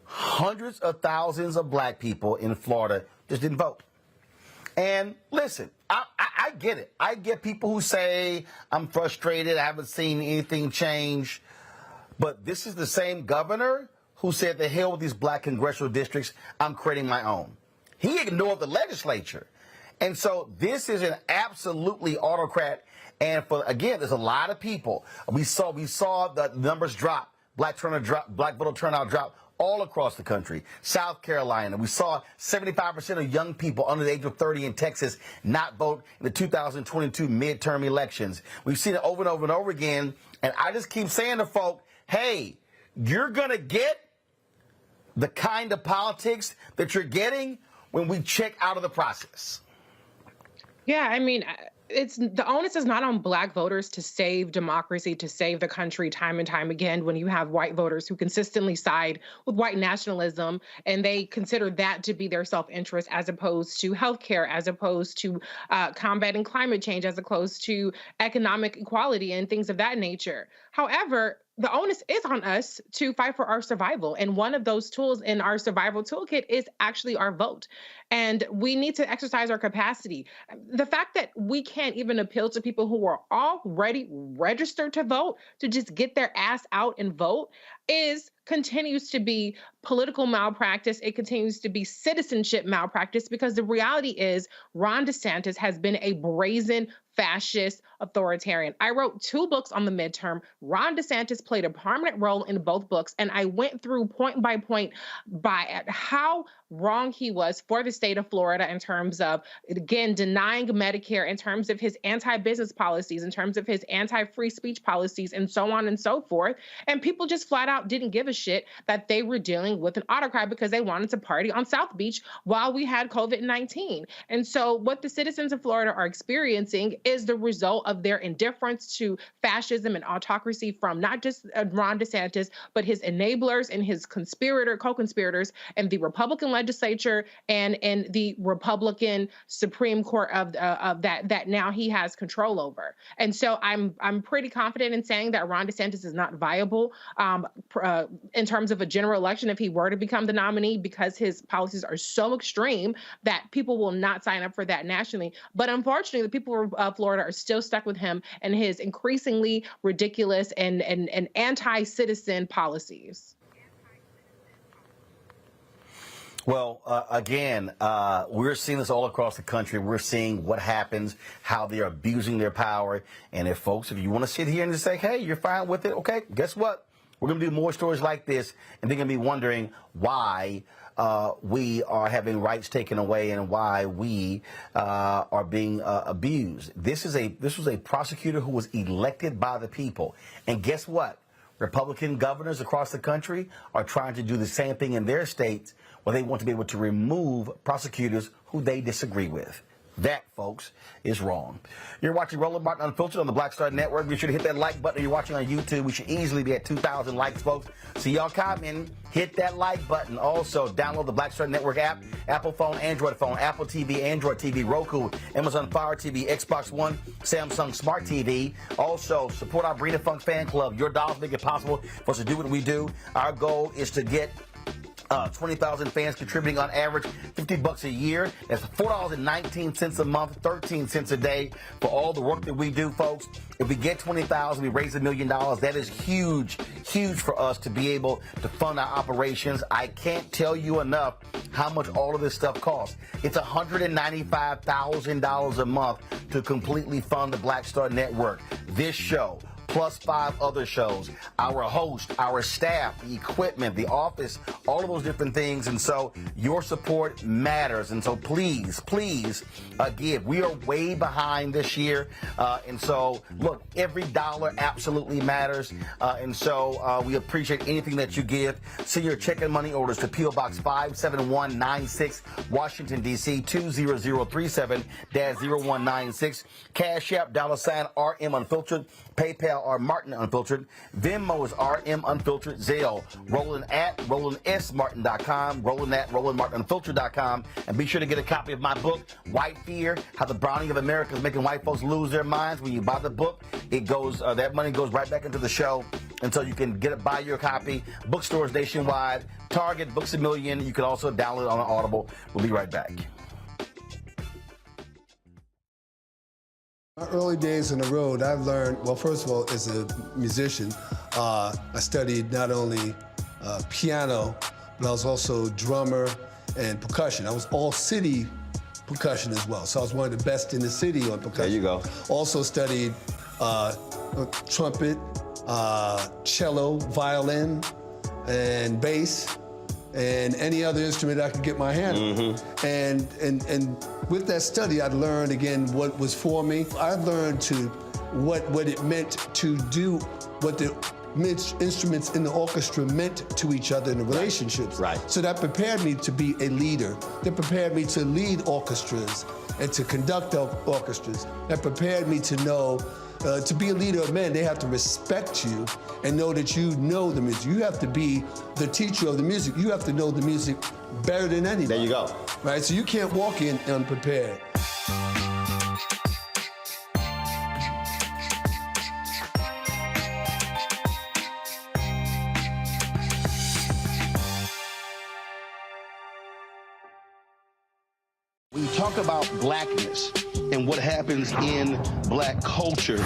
Speaker 8: hundreds of thousands of black people in Florida just didn't vote. And listen, I get it. I get people who say, I'm frustrated, I haven't seen anything change. But this is the same governor who said, the hell with these black congressional districts, I'm creating my own. He ignored the legislature. And so this is an absolutely autocrat. And again, there's a lot of people. We saw the numbers drop, black voter turnout drop all across the country. South Carolina, we saw 75% of young people under the age of 30 in Texas not vote in the 2022 midterm elections. We've seen it over and over and over again. And I just keep saying to folk, hey, you're going to get the kind of politics that you're getting when we check out of the process.
Speaker 2: Yeah, I mean, the onus is not on black voters to save democracy, to save the country time and time again when you have white voters who consistently side with white nationalism and they consider that to be their self-interest as opposed to healthcare, as opposed to combating climate change, as opposed to economic equality and things of that nature. However, the onus is on us to fight for our survival. And one of those tools in our survival toolkit is actually our vote. And we need to exercise our capacity. The fact that we can't even appeal to people who are already registered to vote to just get their ass out and vote continues to be political malpractice. It continues to be citizenship malpractice, because the reality is Ron DeSantis has been a brazen fascist authoritarian. I wrote 2 books on the midterm. Ron DeSantis played a prominent role in both books, and I went through point by point by how wrong he was for the state of Florida in terms of, again, denying Medicare, in terms of his anti-business policies, in terms of his anti-free speech policies, and so on and so forth. And people just flat out didn't give a shit that they were dealing with an autocrat because they wanted to party on South Beach while we had COVID-19. And so what the citizens of Florida are experiencing is the result of their indifference to fascism and autocracy from not just Ron DeSantis, but his enablers and his co-conspirators and the Republican legislature and the Republican Supreme Court of that now he has control over. And so I'm pretty confident in saying that Ron DeSantis is not viable in terms of a general election if he were to become the nominee, because his policies are so extreme that people will not sign up for that nationally. But unfortunately, the people of Florida are still stuck with him and his increasingly ridiculous and anti-citizen policies.
Speaker 8: Well, again, we're seeing this all across the country. We're seeing what happens, how they're abusing their power. And if you want to sit here and just say, hey, you're fine with it, okay, guess what? We're going to do more stories like this, and they're going to be wondering why we are having rights taken away and why we are being abused. This was a prosecutor who was elected by the people. And guess what? Republican governors across the country are trying to do the same thing in their states, where they want to be able to remove prosecutors who they disagree with. That, folks, is wrong. You're watching Roland Martin Unfiltered on the Black Star Network. Be sure to hit that like button. If you're watching on YouTube, we should easily be at 2,000 likes, folks. See y'all coming. Hit that like button. Also, download the Black Star Network app. Apple phone, Android phone, Apple TV, Android TV, Roku, Amazon Fire TV, Xbox One, Samsung Smart TV. Also, support our Breeder Funk fan club. Your dollars make it possible for us to do what we do. Our goal is to get 20,000 fans contributing on average $50 a year. That's $4.19 a month, 13 cents a day for all the work that we do, folks. If we get 20,000, we raise $1 million. That is huge, huge for us to be able to fund our operations. I can't tell you enough how much all of this stuff costs. It's $195,000 a month to completely fund the Black Star Network. This show, plus 5 other shows, our host, our staff, the equipment, the office, all of those different things. And so your support matters. And so please, please give. We are way behind this year. And so, look, every dollar absolutely matters. And so we appreciate anything that you give. Send your check and money orders to P.O. Box 57196, Washington, D.C. 20037-0196. Cash App, $RM Unfiltered. PayPal are Martin Unfiltered. Venmo is RM Unfiltered. Zelle, Roland at RolandSMartin.com. Roland at RolandMartinUnfiltered.com. And be sure to get a copy of my book, White Fear, How the Browning of America is Making White Folks Lose Their Minds. When you buy the book, it goes that money goes right back into the show. And so you can buy your copy. Bookstores nationwide, Target, Books A Million. You can also download it on Audible. We'll be right back.
Speaker 1: My early days on the road, I've learned, well, first of all, as a musician, I studied not only piano, but I was also drummer and percussion. I was all city percussion as well. So I was one of the best in the city on percussion.
Speaker 8: There you go.
Speaker 1: Also studied trumpet, cello, violin, and bass, and any other instrument I could get my hand on. And with that study, I'd learned again what was for me. I learned what it meant to do, what the instruments in the orchestra meant to each other in the relationships.
Speaker 8: Right.
Speaker 1: So that prepared me to be a leader. That prepared me to lead orchestras and to conduct orchestras. That prepared me to know to be a leader of men, they have to respect you and know that you know the music. You have to be the teacher of the music. You have to know the music better than anybody.
Speaker 8: There you go.
Speaker 1: Right, so you can't walk in unprepared.
Speaker 10: We talk talk about blackness and what happens in black culture,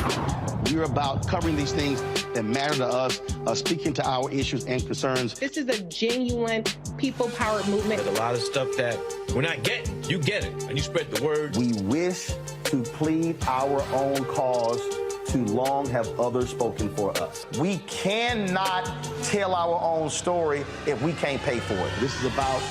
Speaker 10: we're about covering these things that matter to us, speaking to our issues and concerns.
Speaker 2: This is a genuine people-powered movement.
Speaker 20: There's a lot of stuff that we're not getting. You get it, and you spread the word.
Speaker 10: We wish to plead our own cause. Too long have others spoken for us. We cannot tell our own story if we can't pay for it. This is about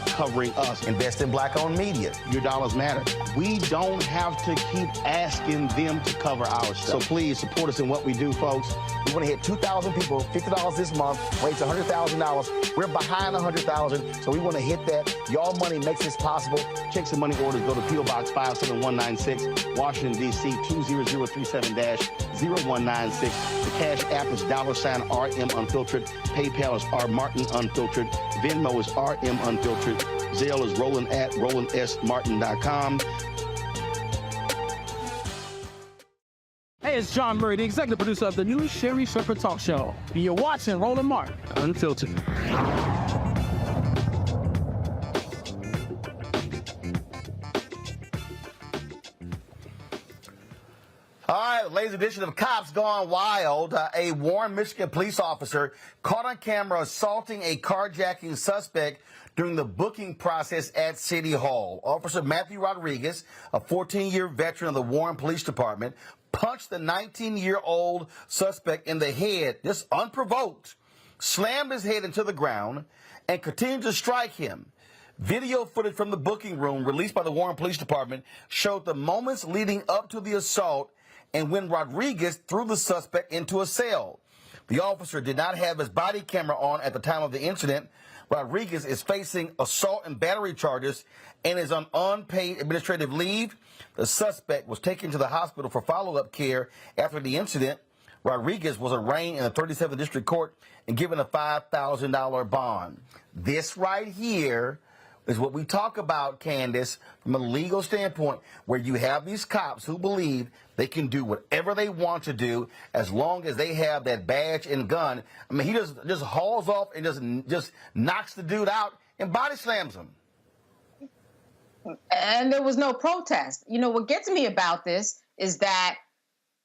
Speaker 10: covering us. Invest in black-owned media. Your dollars matter. We don't have to keep asking them to cover our stuff. So please support us in what we do, folks. We want to hit 2,000 people, $50 this month, raise $100,000. We're behind 100,000, so we want to hit that. Y'all money makes this possible. Checks and money orders go to P.O. Box 57196, Washington, D.C. 20037-0196. The Cash App is $RM Unfiltered. PayPal is R Martin Unfiltered. Venmo is RM Unfiltered. Zelle is Roland at RolandSMartin.com.
Speaker 4: Hey, it's John Murray, the executive producer of the new Sherry Shepherd Talk Show. And you're watching Roland Martin Unfiltered.
Speaker 8: All right, latest edition of Cops Gone Wild. A Warren, Michigan police officer caught on camera assaulting a carjacking suspect during the booking process at City Hall. Officer Matthew Rodriguez, a 14-year veteran of the Warren Police Department, punched the 19-year-old suspect in the head, just unprovoked, slammed his head into the ground, and continued to strike him. Video footage from the booking room released by the Warren Police Department showed the moments leading up to the assault and when Rodriguez threw the suspect into a cell. The officer did not have his body camera on at the time of the incident. Rodriguez is facing assault and battery charges and is on unpaid administrative leave. The suspect was taken to the hospital for follow-up care after the incident. Rodriguez was arraigned in the 37th District Court and given a $5,000 bond. This right here is what we talk about, Candace, from a legal standpoint, where you have these cops who believe they can do whatever they want to do as long as they have that badge and gun. I mean, he just hauls off and just knocks the dude out and body slams him.
Speaker 3: And there was no protest. You know, what gets me about this is that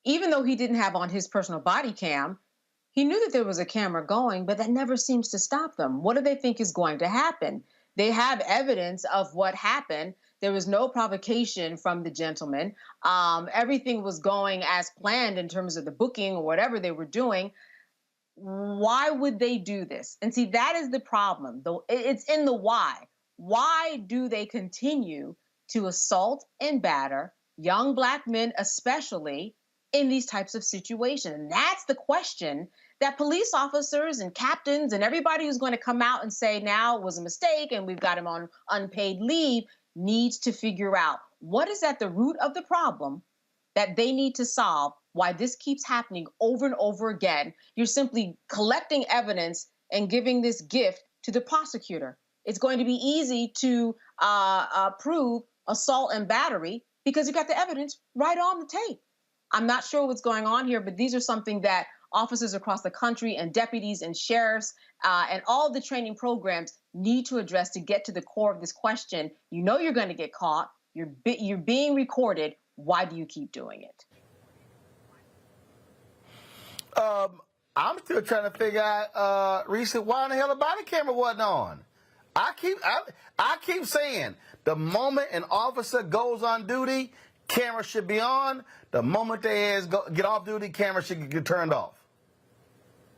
Speaker 3: even though he didn't have on his personal body cam, he knew that there was a camera going, but that never seems to stop them. What do they think is going to happen? They have evidence of what happened. There was no provocation from the gentleman. Everything was going as planned in terms of the booking or whatever they were doing. Why would they do this? And see, that is the problem. It's in the why. Why do they continue to assault and batter young Black men, especially in these types of situations? And that's the question that police officers and captains and everybody who's going to come out and say now it was a mistake and we've got him on unpaid leave needs to figure out what is at the root of the problem that they need to solve, why this keeps happening over and over again. You're simply collecting evidence and giving this gift to the prosecutor. It's going to be easy to prove assault and battery because you've got the evidence right on the tape. I'm not sure what's going on here, but these are something that officers across the country and deputies and sheriffs and all the training programs need to address to get to the core of this question. You know you're going to get caught. You're being recorded. Why do you keep doing it?
Speaker 8: I'm still trying to figure out, Reese, why in the hell the body camera wasn't on? I keep saying the moment an officer goes on duty, camera should be on. The moment they get off duty, camera should get turned off.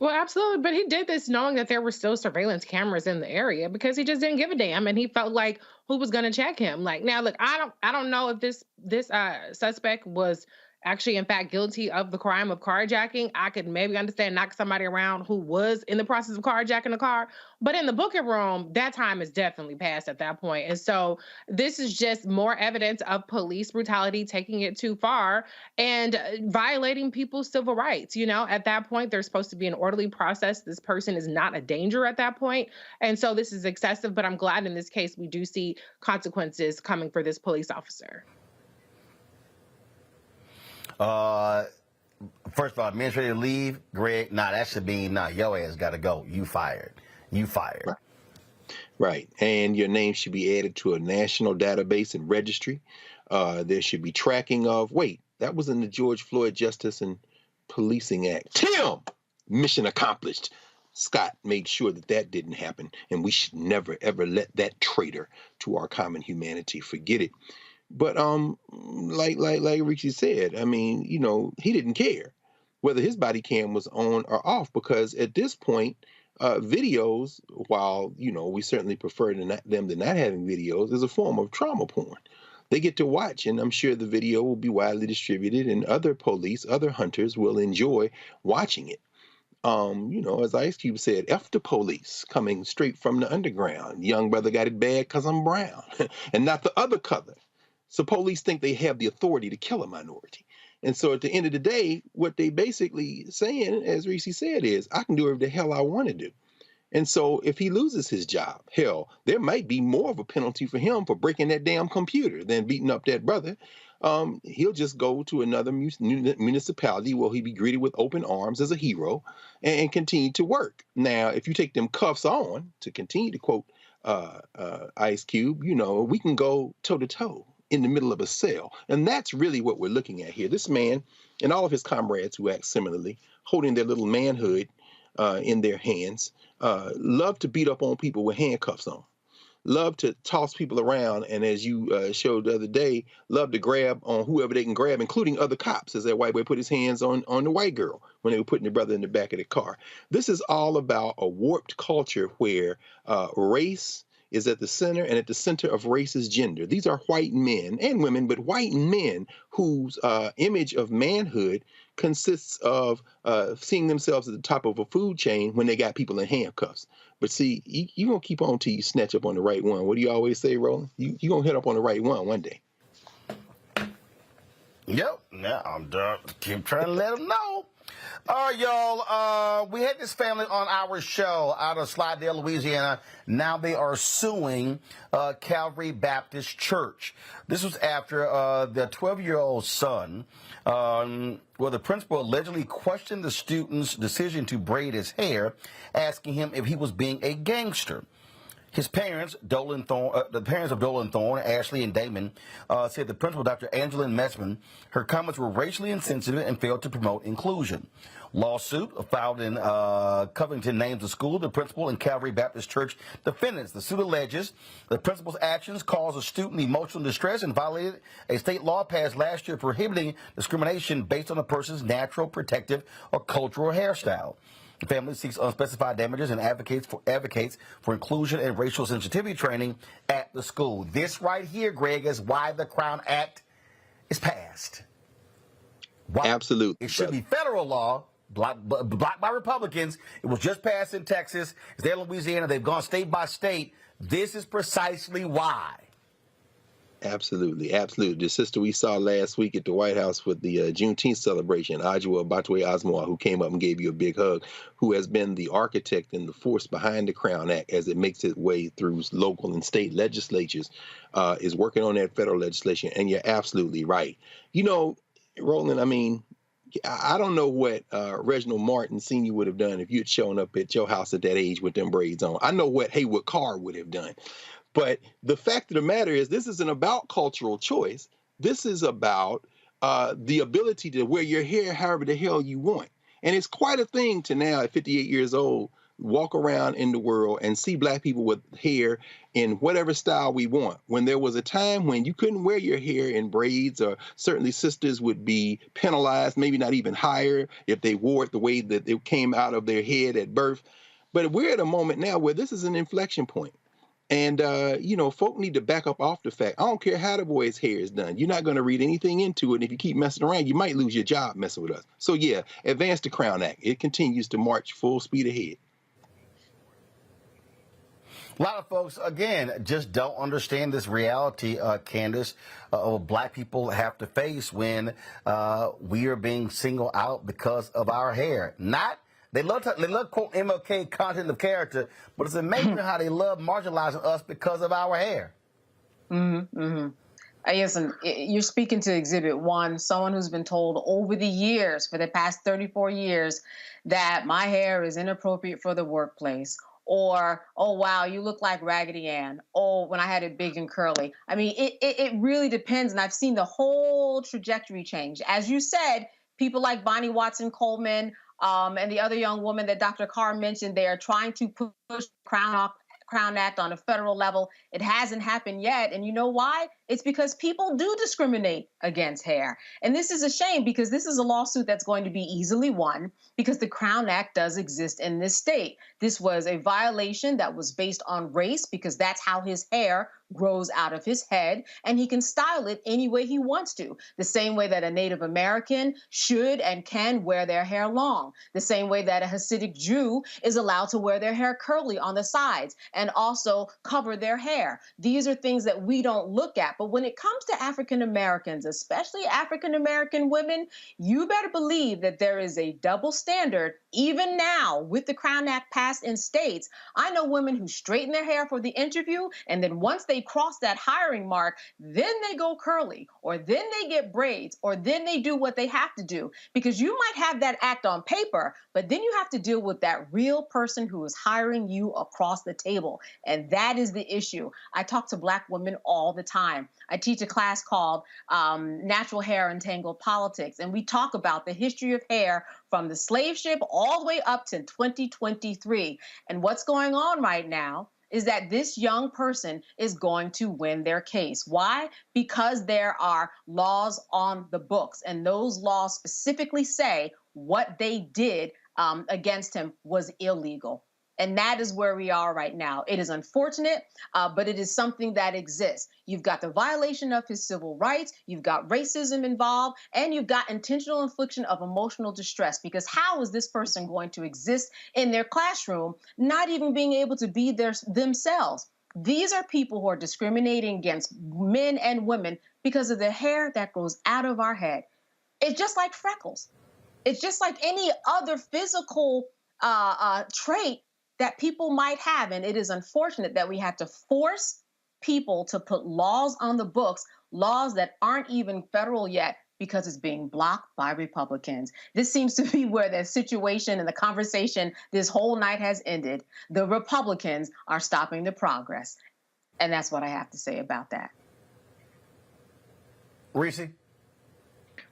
Speaker 2: Well, absolutely. But he did this knowing that there were still surveillance cameras in the area because he just didn't give a damn. And he felt like who was going to check him? Like, now, look, I don't know if this suspect was actually, in fact, guilty of the crime of carjacking. I could maybe understand knocking somebody around who was in the process of carjacking a car. But in the booking room, that time is definitely past at that point. And so this is just more evidence of police brutality, taking it too far and violating people's civil rights. You know, at that point, there's supposed to be an orderly process. This person is not a danger at that point. And so this is excessive. But I'm glad in this case, we do see consequences coming for this police officer.
Speaker 8: First of all, administrative leave, Greg, that should be, your ass got to go. You fired.
Speaker 7: Right. And your name should be added to a national database and registry. There should be tracking of, wait, that was in the George Floyd Justice and Policing Act. Tim! Mission accomplished. Scott made sure that that didn't happen, and we should never, ever let that traitor to our common humanity forget it. But like Richie said, I mean, you know, he didn't care whether his body cam was on or off, because at this point, videos, while, you know, we certainly prefer them to not having videos, is a form of trauma porn. They get to watch, and I'm sure the video will be widely distributed, and other police, other hunters will enjoy watching it. You know, as Ice Cube said, F the police, coming straight from the underground. Young brother got it bad because I'm brown and not the other color. So police think they have the authority to kill a minority. And so at the end of the day, what they basically saying, as Reese said, is I can do whatever the hell I want to do. And so if he loses his job, hell, there might be more of a penalty for him for breaking that damn computer than beating up that brother. He'll just go to another municipality where he'll be greeted with open arms as a hero and continue to work. Now, if you take them cuffs on, to continue to quote Ice Cube, you know, we can go toe to toe in the middle of a cell. And that's really what we're looking at here. This man and all of his comrades who act similarly, holding their little manhood in their hands, love to beat up on people with handcuffs on. Love to toss people around, and as you showed the other day, love to grab on whoever they can grab, including other cops, as that white boy put his hands on the white girl when they were putting their brother in the back of the car. This is all about a warped culture where race is at the center, and at the center of race is gender. These are white men and women, but white men whose image of manhood consists of seeing themselves at the top of a food chain when they got people in handcuffs. But see, you're going to keep on till you snatch up on the right one. What do you always say, Roland? You're going to hit up on the right one day.
Speaker 8: Yep. Now I'm done. Keep trying to let them know. All right, y'all. We had this family on our show out of Slidell, Louisiana. Now they are suing Calvary Baptist Church. This was after their 12-year-old son, where the principal allegedly questioned the student's decision to braid his hair, asking him if he was being a gangster. His parents, the parents of Dolan Thorne, Ashley and Damon, said the principal, Dr. Angela Messman, her comments were racially insensitive and failed to promote inclusion. Lawsuit filed in Covington names the school, the principal, and Calvary Baptist Church defendants. The suit alleges the principal's actions caused a student emotional distress and violated a state law passed last year prohibiting discrimination based on a person's natural, protective, or cultural hairstyle. The family seeks unspecified damages and advocates for inclusion and racial sensitivity training at the school. This right here, Greg, is why the Crown Act is passed. Why
Speaker 7: Absolutely.
Speaker 8: It should be federal law, blocked by Republicans. It was just passed in Texas. It's there in Louisiana. They've gone state by state. This is precisely why.
Speaker 7: Absolutely, absolutely. The sister we saw last week at the White House with the Juneteenth celebration, Ajua Batwe Asmoa, who came up and gave you a big hug, who has been the architect and the force behind the Crown Act as it makes its way through local and state legislatures, is working on that federal legislation. And you're absolutely right. You know, Roland, I mean, I don't know what Reginald Martin Sr. would have done if you had shown up at your house at that age with them braids on. I know what Haywood Carr would have done. But the fact of the matter is, this isn't about cultural choice. This is about the ability to wear your hair however the hell you want. And it's quite a thing to now, at 58 years old, walk around in the world and see black people with hair in whatever style we want. When there was a time when you couldn't wear your hair in braids, or certainly sisters would be penalized, maybe not even higher, if they wore it the way that it came out of their head at birth. But we're at a moment now where this is an inflection point. And, you know, folk need to back up off the fact, I don't care how the boy's hair is done. You're not going to read anything into it. And if you keep messing around, you might lose your job messing with us. So, yeah, advance the Crown Act. It continues to march full speed ahead.
Speaker 8: A lot of folks, again, just don't understand this reality, Candace, of what black people have to face when we are being singled out because of our hair. They love quote MLK content of character, but it's amazing how they love marginalizing us because of our hair.
Speaker 3: Listen, you're speaking to Exhibit 1, someone who's been told over the years, for the past 34 years, that my hair is inappropriate for the workplace, or, oh, wow, you look like Raggedy Ann. Oh, when I had it big and curly. I mean, it really depends. And I've seen the whole trajectory change. As you said, people like Bonnie Watson Coleman and the other young woman that Dr. Carr mentioned, they are trying to push Crown Act on a federal level. It hasn't happened yet. And you know why? It's because people do discriminate against hair. And this is a shame because this is a lawsuit that's going to be easily won because the Crown Act does exist in this state. This was a violation that was based on race because that's how his hair grows out of his head, and he can style it any way he wants to. The same way that a Native American should and can wear their hair long. The same way that a Hasidic Jew is allowed to wear their hair curly on the sides and also cover their hair. These are things that we don't look at. But when it comes to African Americans, especially African American women, you better believe that there is a double standard even now with the Crown Act passed in states. I know women who straighten their hair for the interview, and then once they cross that hiring mark, then they go curly, or then they get braids, or then they do what they have to do. Because you might have that act on paper, but then you have to deal with that real person who is hiring you across the table. And that is the issue. I talk to Black women all the time. I teach a class called Natural Hair and Tangled Politics, and we talk about the history of hair from the slave ship all the way up to 2023. And what's going on right now is that this young person is going to win their case. Why? Because there are laws on the books, and those laws specifically say what they did against him was illegal. And that is where we are right now. It is unfortunate, but it is something that exists. You've got the violation of his civil rights, you've got racism involved, and you've got intentional infliction of emotional distress. Because how is this person going to exist in their classroom, not even being able to be themselves? These are people who are discriminating against men and women because of the hair that grows out of our head. It's just like freckles. It's just like any other physical trait that people might have. And it is unfortunate that we have to force people to put laws on the books, laws that aren't even federal yet, because it's being blocked by Republicans. This seems to be where the situation and the conversation this whole night has ended. The Republicans are stopping the progress. And that's what I have to say about that.
Speaker 8: Reese?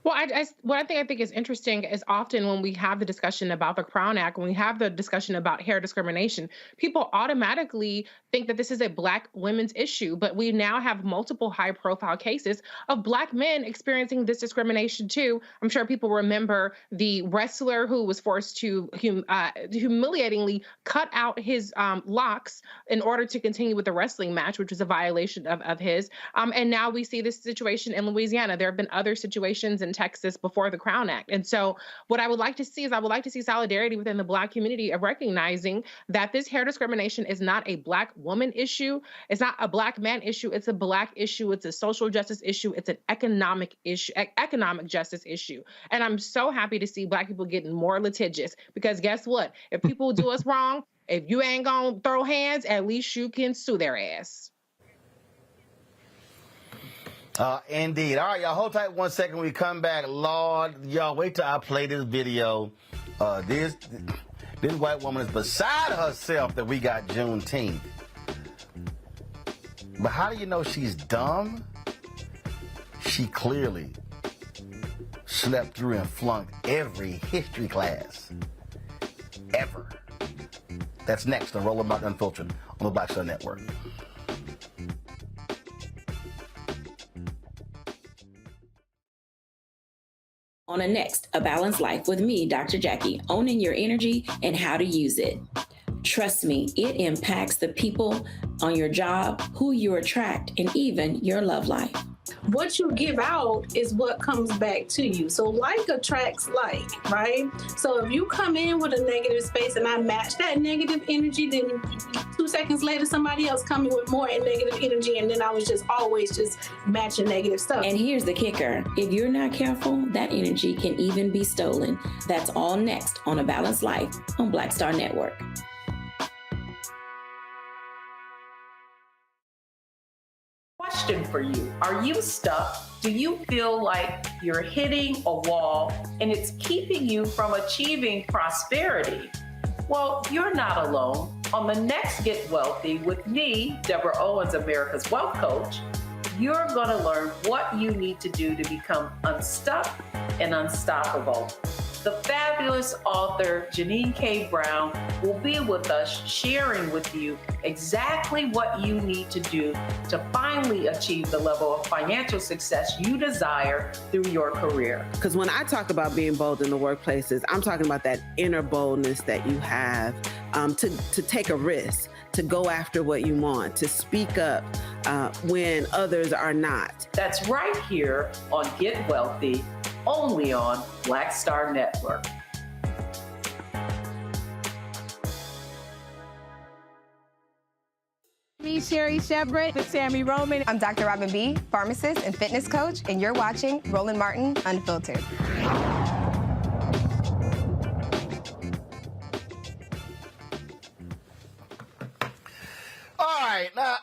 Speaker 2: Well, what I think is interesting is often when we have the discussion about the Crown Act, when we have the discussion about hair discrimination, people automatically think that this is a Black women's issue. But we now have multiple high-profile cases of Black men experiencing this discrimination too. I'm sure people remember the wrestler who was forced to humiliatingly cut out his locks in order to continue with the wrestling match, which was a violation of his. And now we see this situation in Louisiana. There have been other situations in Texas before the Crown Act. And so what I would like to see is solidarity within the Black community of recognizing that this hair discrimination is not a Black woman issue. It's not a Black man issue. It's a Black issue. It's a social justice issue. It's an economic issue, economic justice issue. And I'm so happy to see Black people getting more litigious, because guess what? If people do us wrong, if you ain't gonna throw hands, at least you can sue their ass.
Speaker 8: Indeed. All right, y'all, hold tight 1 second. When we come back, Lord, y'all, wait till I play this video. This white woman is beside herself that we got Juneteenth. But how do you know she's dumb? She clearly slept through and flunked every history class ever. That's next on Rolling Martin Unfiltered on the Black Star Network.
Speaker 13: On a next, A Balanced Life with me, Dr. Jackie, owning your energy and how to use it. Trust me, it impacts the people on your job, who you attract, and even your love life.
Speaker 14: What you give out is what comes back to you. So like attracts like, right? So if you come in with a negative space and I match that negative energy, then 2 seconds later, somebody else coming with more negative energy, and then I was just always just matching negative stuff.
Speaker 13: And here's the kicker. If you're not careful, that energy can even be stolen. That's all next on A Balanced Life on Black Star Network.
Speaker 18: Question for you. Are you stuck? Do you feel like you're hitting a wall and it's keeping you from achieving prosperity? Well, you're not alone. On the next Get Wealthy with me, Deborah Owens, America's Wealth Coach, you're going to learn what you need to do to become unstuck and unstoppable. The fabulous author Janine K. Brown will be with us sharing with you exactly what you need to do to finally achieve the level of financial success you desire through your career.
Speaker 19: Because when I talk about being bold in the workplaces, I'm talking about that inner boldness that you have to take a risk, to go after what you want, to speak up when others are not.
Speaker 18: That's right here on Get Wealthy, only on Black Star Network.
Speaker 9: Me, Sherry Shepard, with Sammy Roman.
Speaker 22: I'm Dr. Robin B., pharmacist and fitness coach, and you're watching Roland Martin Unfiltered.
Speaker 8: All right, now,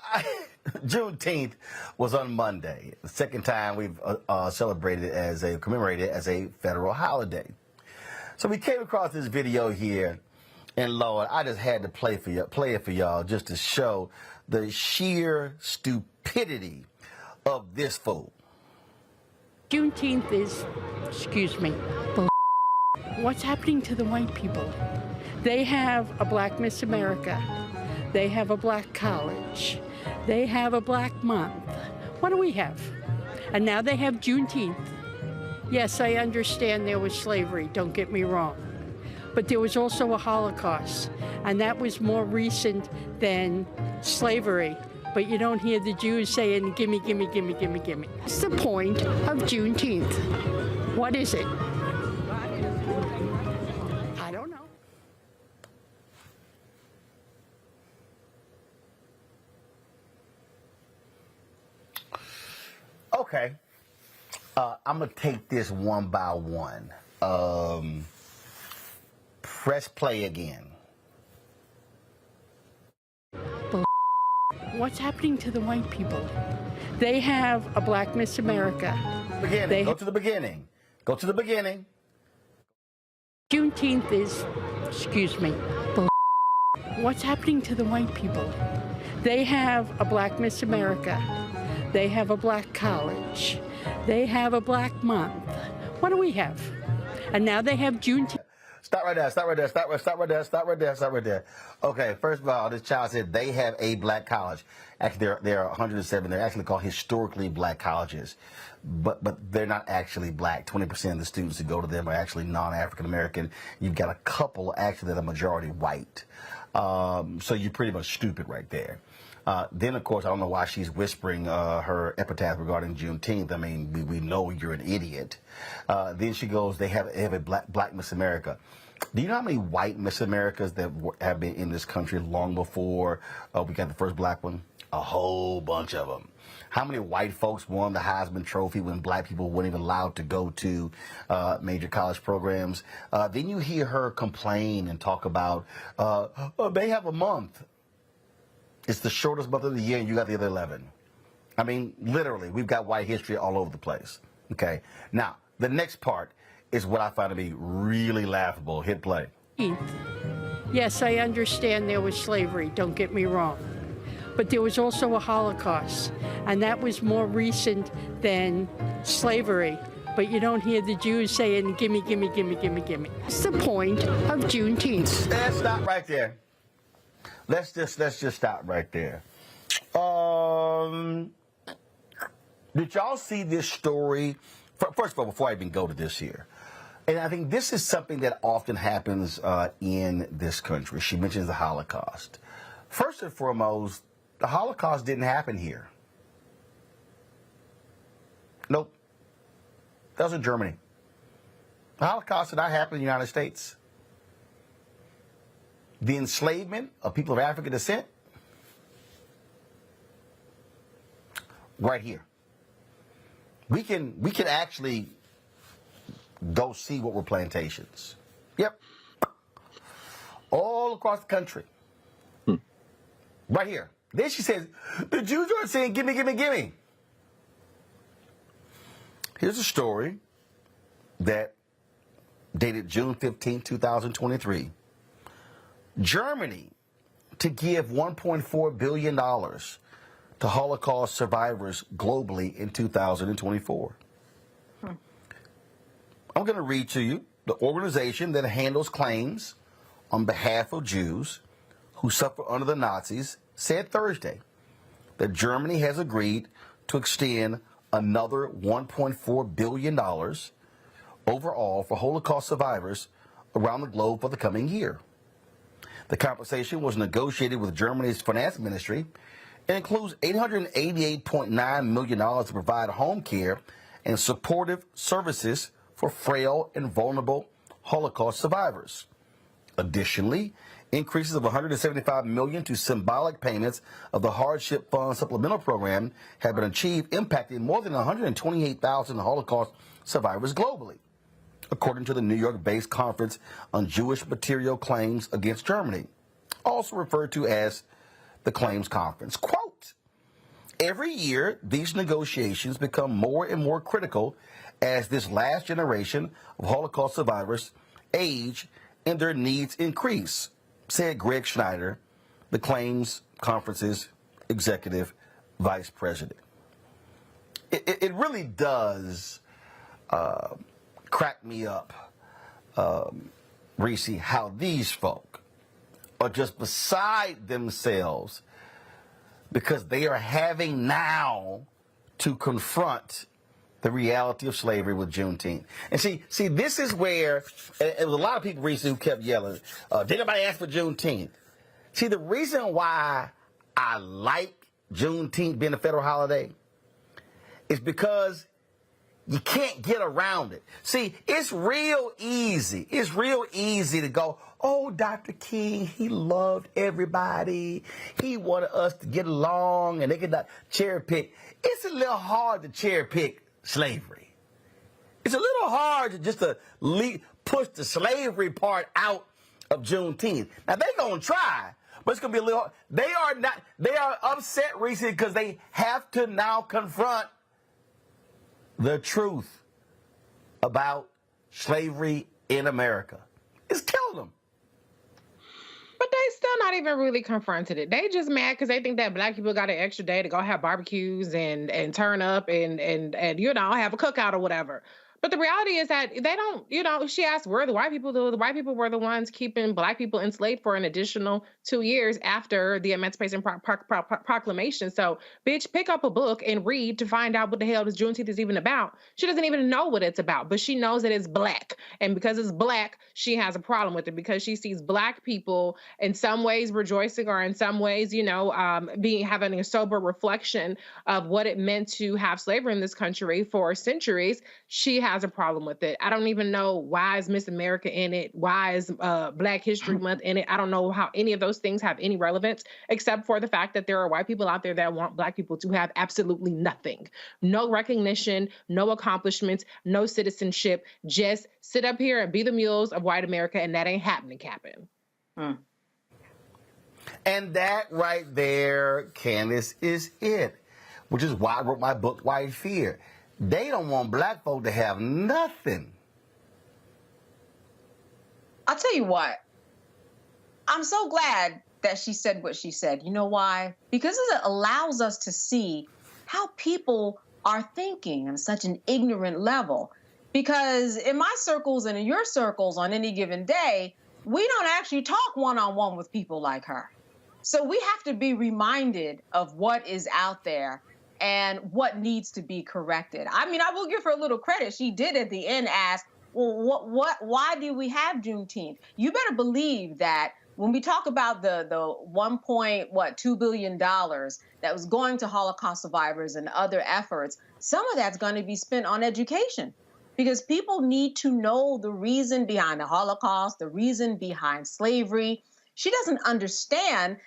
Speaker 8: Juneteenth was on Monday. The second time we've commemorated as a federal holiday. So we came across this video here, and Lord, I just had to play it for y'all just to show the sheer stupidity of this fool.
Speaker 21: Juneteenth is, what's happening to the white people? They have a Black Miss America. They have a Black college. They have a Black month. What do we have? And now they have Juneteenth. Yes, I understand there was slavery, don't get me wrong. But there was also a Holocaust, and that was more recent than slavery. But you don't hear the Jews saying, gimme, gimme, gimme, gimme, gimme. What's the point of Juneteenth? What is it? I don't know.
Speaker 8: Okay. I'm going to take this one by one. Press play again.
Speaker 21: What's happening to the white people? They have a Black Miss America.
Speaker 8: Go to the beginning. Go to the beginning.
Speaker 21: Juneteenth is, what's happening to the white people? They have a Black Miss America. They have a Black college. They have a Black month. What do we have? And now they have Juneteenth.
Speaker 8: Stop right there. Okay, first of all, this child said they have a Black college. Actually, there are 107. They're actually called historically Black colleges, but they're not actually Black. 20% of the students who go to them are actually non-African American. You've got a couple actually that are majority white. So you're pretty much stupid right there. Then, of course, I don't know why she's whispering her epitaph regarding Juneteenth. I mean, we know you're an idiot. Then she goes, they have a Black Miss America. Do you know how many white Miss Americas that have been in this country long before we got the first Black one? A whole bunch of them. How many white folks won the Heisman Trophy when Black people weren't even allowed to go to major college programs? Then you hear her complain and talk about, they have a month. It's the shortest month of the year, and you got the other 11. I mean, literally, we've got white history all over the place. Okay? Now, the next part is what I find to be really laughable. Hit play.
Speaker 21: Yes, I understand there was slavery, don't get me wrong. But there was also a Holocaust, and that was more recent than slavery. But you don't hear the Jews saying, gimme, gimme, gimme, gimme, gimme. What's the point of Juneteenth?
Speaker 8: Let's stop right there. Let's just stop right there. Did y'all see this story? First of all, before I even go to this here, and I think this is something that often happens in this country. She mentions the Holocaust. First and foremost, the Holocaust didn't happen here. Nope. That was in Germany. The Holocaust did not happen in the United States. The enslavement of people of African descent, right here. We can actually go see what were plantations. Yep. All across the country. Right here. Then she says, the Jews are saying, gimme, gimme, gimme. Here's a story that dated June 15, 2023. Germany to give $1.4 billion to Holocaust survivors globally in 2024. I'm going to read to you the organization that handles claims on behalf of Jews who suffer under the Nazis said Thursday that Germany has agreed to extend another $1.4 billion overall for Holocaust survivors around the globe for the coming year. The compensation was negotiated with Germany's finance ministry and includes $888.9 million to provide home care and supportive services for frail and vulnerable Holocaust survivors. Additionally, increases of $175 million to symbolic payments of the Hardship Fund Supplemental Program have been achieved, impacting more than 128,000 Holocaust survivors globally, according to the New York-based Conference on Jewish Material Claims Against Germany, also referred to as the Claims Conference. Quote, every year, these negotiations become more and more critical as this last generation of Holocaust survivors age and their needs increase, said Greg Schneider, the Claims Conference's executive vice president. It really does crack me up, Reese, how these folk are just beside themselves because they are having now to confront the reality of slavery with Juneteenth. And see, this is where, it was a lot of people recently who kept yelling, did nobody ask for Juneteenth? See, the reason why I like Juneteenth being a federal holiday is because you can't get around it. See, it's real easy. It's real easy to go, oh, Dr. King, he loved everybody. He wanted us to get along and they could not cherry pick. It's a little hard to cherry pick slavery. It's a little hard to just push the slavery part out of Juneteenth. Now, they're going to try, but it's going to be a little, they are upset recently because they have to now confront the truth about slavery in America. It's killing them.
Speaker 2: But they still not even really confronted it. They just mad because they think that black people got an extra day to go have barbecues and turn up and have a cookout or whatever. But the reality is that they don't, she asked, where are the white people? The white people were the ones keeping black people enslaved for an additional 2 years after the Emancipation Proclamation. So, bitch, pick up a book and read to find out what the hell this Juneteenth is even about. She doesn't even know what it's about, but she knows that it's black. And because it's black, she has a problem with it because she sees black people in some ways rejoicing or in some ways, having a sober reflection of what it meant to have slavery in this country for centuries. She has a problem with it. I don't even know why is Miss America in it. Why is Black History Month in it? I don't know how any of those things have any relevance, except for the fact that there are white people out there that want black people to have absolutely nothing. No recognition, no accomplishments, no citizenship. Just sit up here and be the mules of white America, and that ain't happening, Captain.
Speaker 8: And that right there, Candace, is it. Which is why I wrote my book, White Fear. They don't want black folk to have nothing.
Speaker 3: I'll tell you what. I'm so glad that she said what she said. You know why? Because it allows us to see how people are thinking on such an ignorant level. Because in my circles and in your circles on any given day, we don't actually talk one-on-one with people like her. So we have to be reminded of what is out there and what needs to be corrected. I mean, I will give her a little credit. She did at the end ask, well, why do we have Juneteenth? You better believe that when we talk about the $1.2 billion that was going to Holocaust survivors and other efforts, some of that's going to be spent on education because people need to know the reason behind the Holocaust, the reason behind slavery. She doesn't understand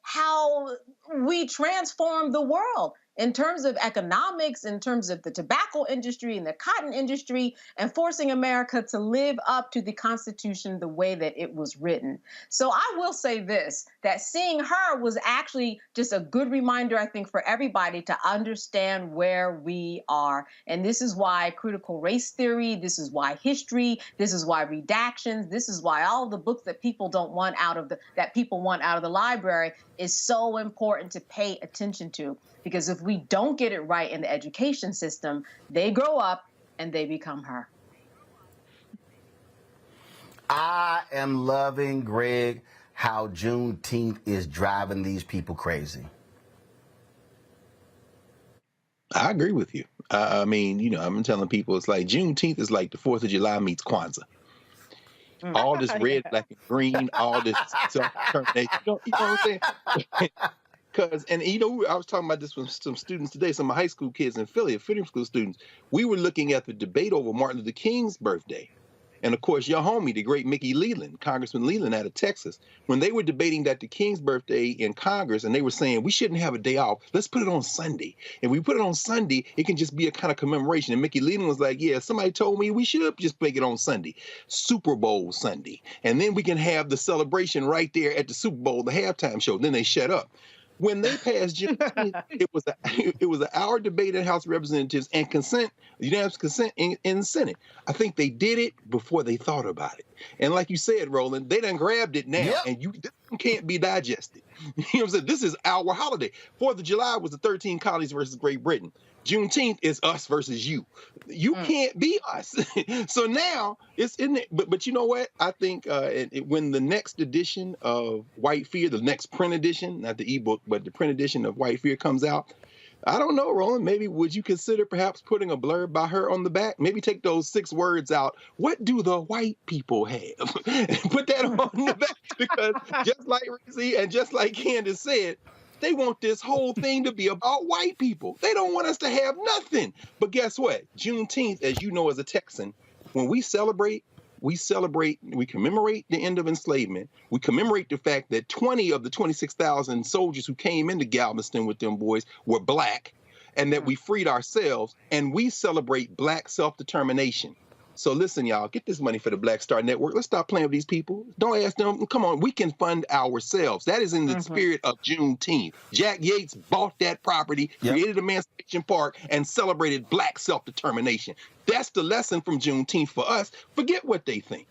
Speaker 3: how we transform the world. in terms of economics, in terms of the tobacco industry and the cotton industry, and forcing America to live up to the Constitution the way that it was written. So I will say this, that seeing her was actually just a good reminder, I think, for everybody to understand where we are. And this is why critical race theory, this is why history, this is why redactions, this is why all the books that people don't want out of the library is so important to pay attention to. Because if we don't get it right in the education system, they grow up and they become her.
Speaker 8: I am loving, Greg, how Juneteenth is driving these people crazy.
Speaker 7: I agree with you. I mean, you know, I'm telling people it's like Juneteenth is like the 4th of July meets Kwanzaa. All this red, black, and green, all this self-determination. You know what I'm saying? Because, and you know, I was talking about this with some students today, some of my high school kids in Philly, freedom school students. We were looking at the debate over Martin Luther King's birthday. And of course, your homie, the great Mickey Leland, Congressman Leland out of Texas, when they were debating that the King's birthday in Congress, and they were saying, we shouldn't have a day off. Let's put it on Sunday. If we put it on Sunday, it can just be a kind of commemoration. And Mickey Leland was like, yeah, somebody told me we should just make it on Sunday, Super Bowl Sunday. And then we can have the celebration right there at the Super Bowl, the halftime show. Then they shut up. When they passed Juneteenth, it was an hour debate in the House of Representatives and unanimous consent in the Senate. I think they did it before they thought about it. And like you said, Roland, they done grabbed it now, and this can't be digested. You know what I'm saying? This is our holiday. 4th of July was the 13 colonies versus Great Britain. Juneteenth is us versus you. You can't be us. So now it's in it. But you know what? I think when the next edition of White Fear, the next print edition, not the ebook, but the print edition of White Fear comes out, I don't know, Roland, maybe would you consider perhaps putting a blurb by her on the back? Maybe take those 6 words out. What do the white people have? Put that on the back. Because just like Rizzy and just like Candace said, they want this whole thing to be about white people. They don't want us to have nothing. But guess what? Juneteenth, as you know as a Texan, when we commemorate the end of enslavement. We commemorate the fact that 20 of the 26,000 soldiers who came into Galveston with them boys were black, and that we freed ourselves, and we celebrate black self-determination. So listen, y'all, get this money for the Black Star Network. Let's stop playing with these people. Don't ask them. Come on, we can fund ourselves. That is in the spirit of Juneteenth. Jack Yates bought that property, created Emancipation Park, and celebrated black self-determination. That's the lesson from Juneteenth for us. Forget what they think.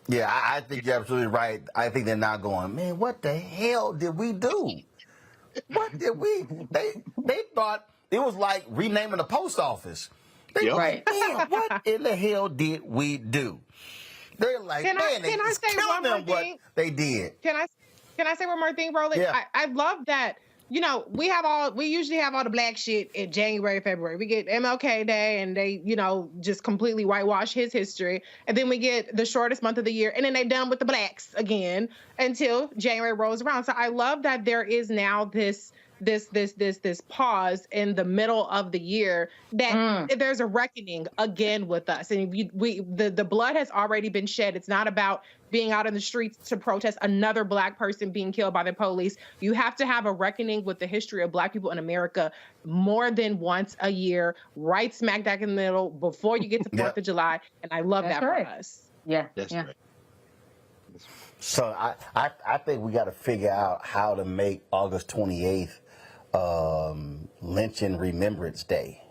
Speaker 8: Yeah, I think you're absolutely right. I think they're now going, man, what the hell did we do? What did we? They thought it was like renaming the post office. They
Speaker 3: right.
Speaker 8: Man, what in the hell did we do? They're like,
Speaker 2: Can I say one more
Speaker 8: what
Speaker 2: thing?
Speaker 8: They did.
Speaker 2: Can I say one more thing, Roland?
Speaker 8: Yeah.
Speaker 2: I love that. You know, we usually have all the black shit in January, February. We get MLK Day and they, you know, just completely whitewash his history. And then we get the shortest month of the year and then they're done with the blacks again until January rolls around. So I love that there is now this pause in the middle of the year that there's a reckoning again with us. And the blood has already been shed. It's not about being out in the streets to protest another black person being killed by the police. You have to have a reckoning with the history of black people in America more than once a year, right smack dab in the middle before you get to 4th of July. And I love that for us.
Speaker 3: Yeah.
Speaker 7: That's right.
Speaker 8: So I think we got to figure out how to make August 28th Lynching Remembrance Day.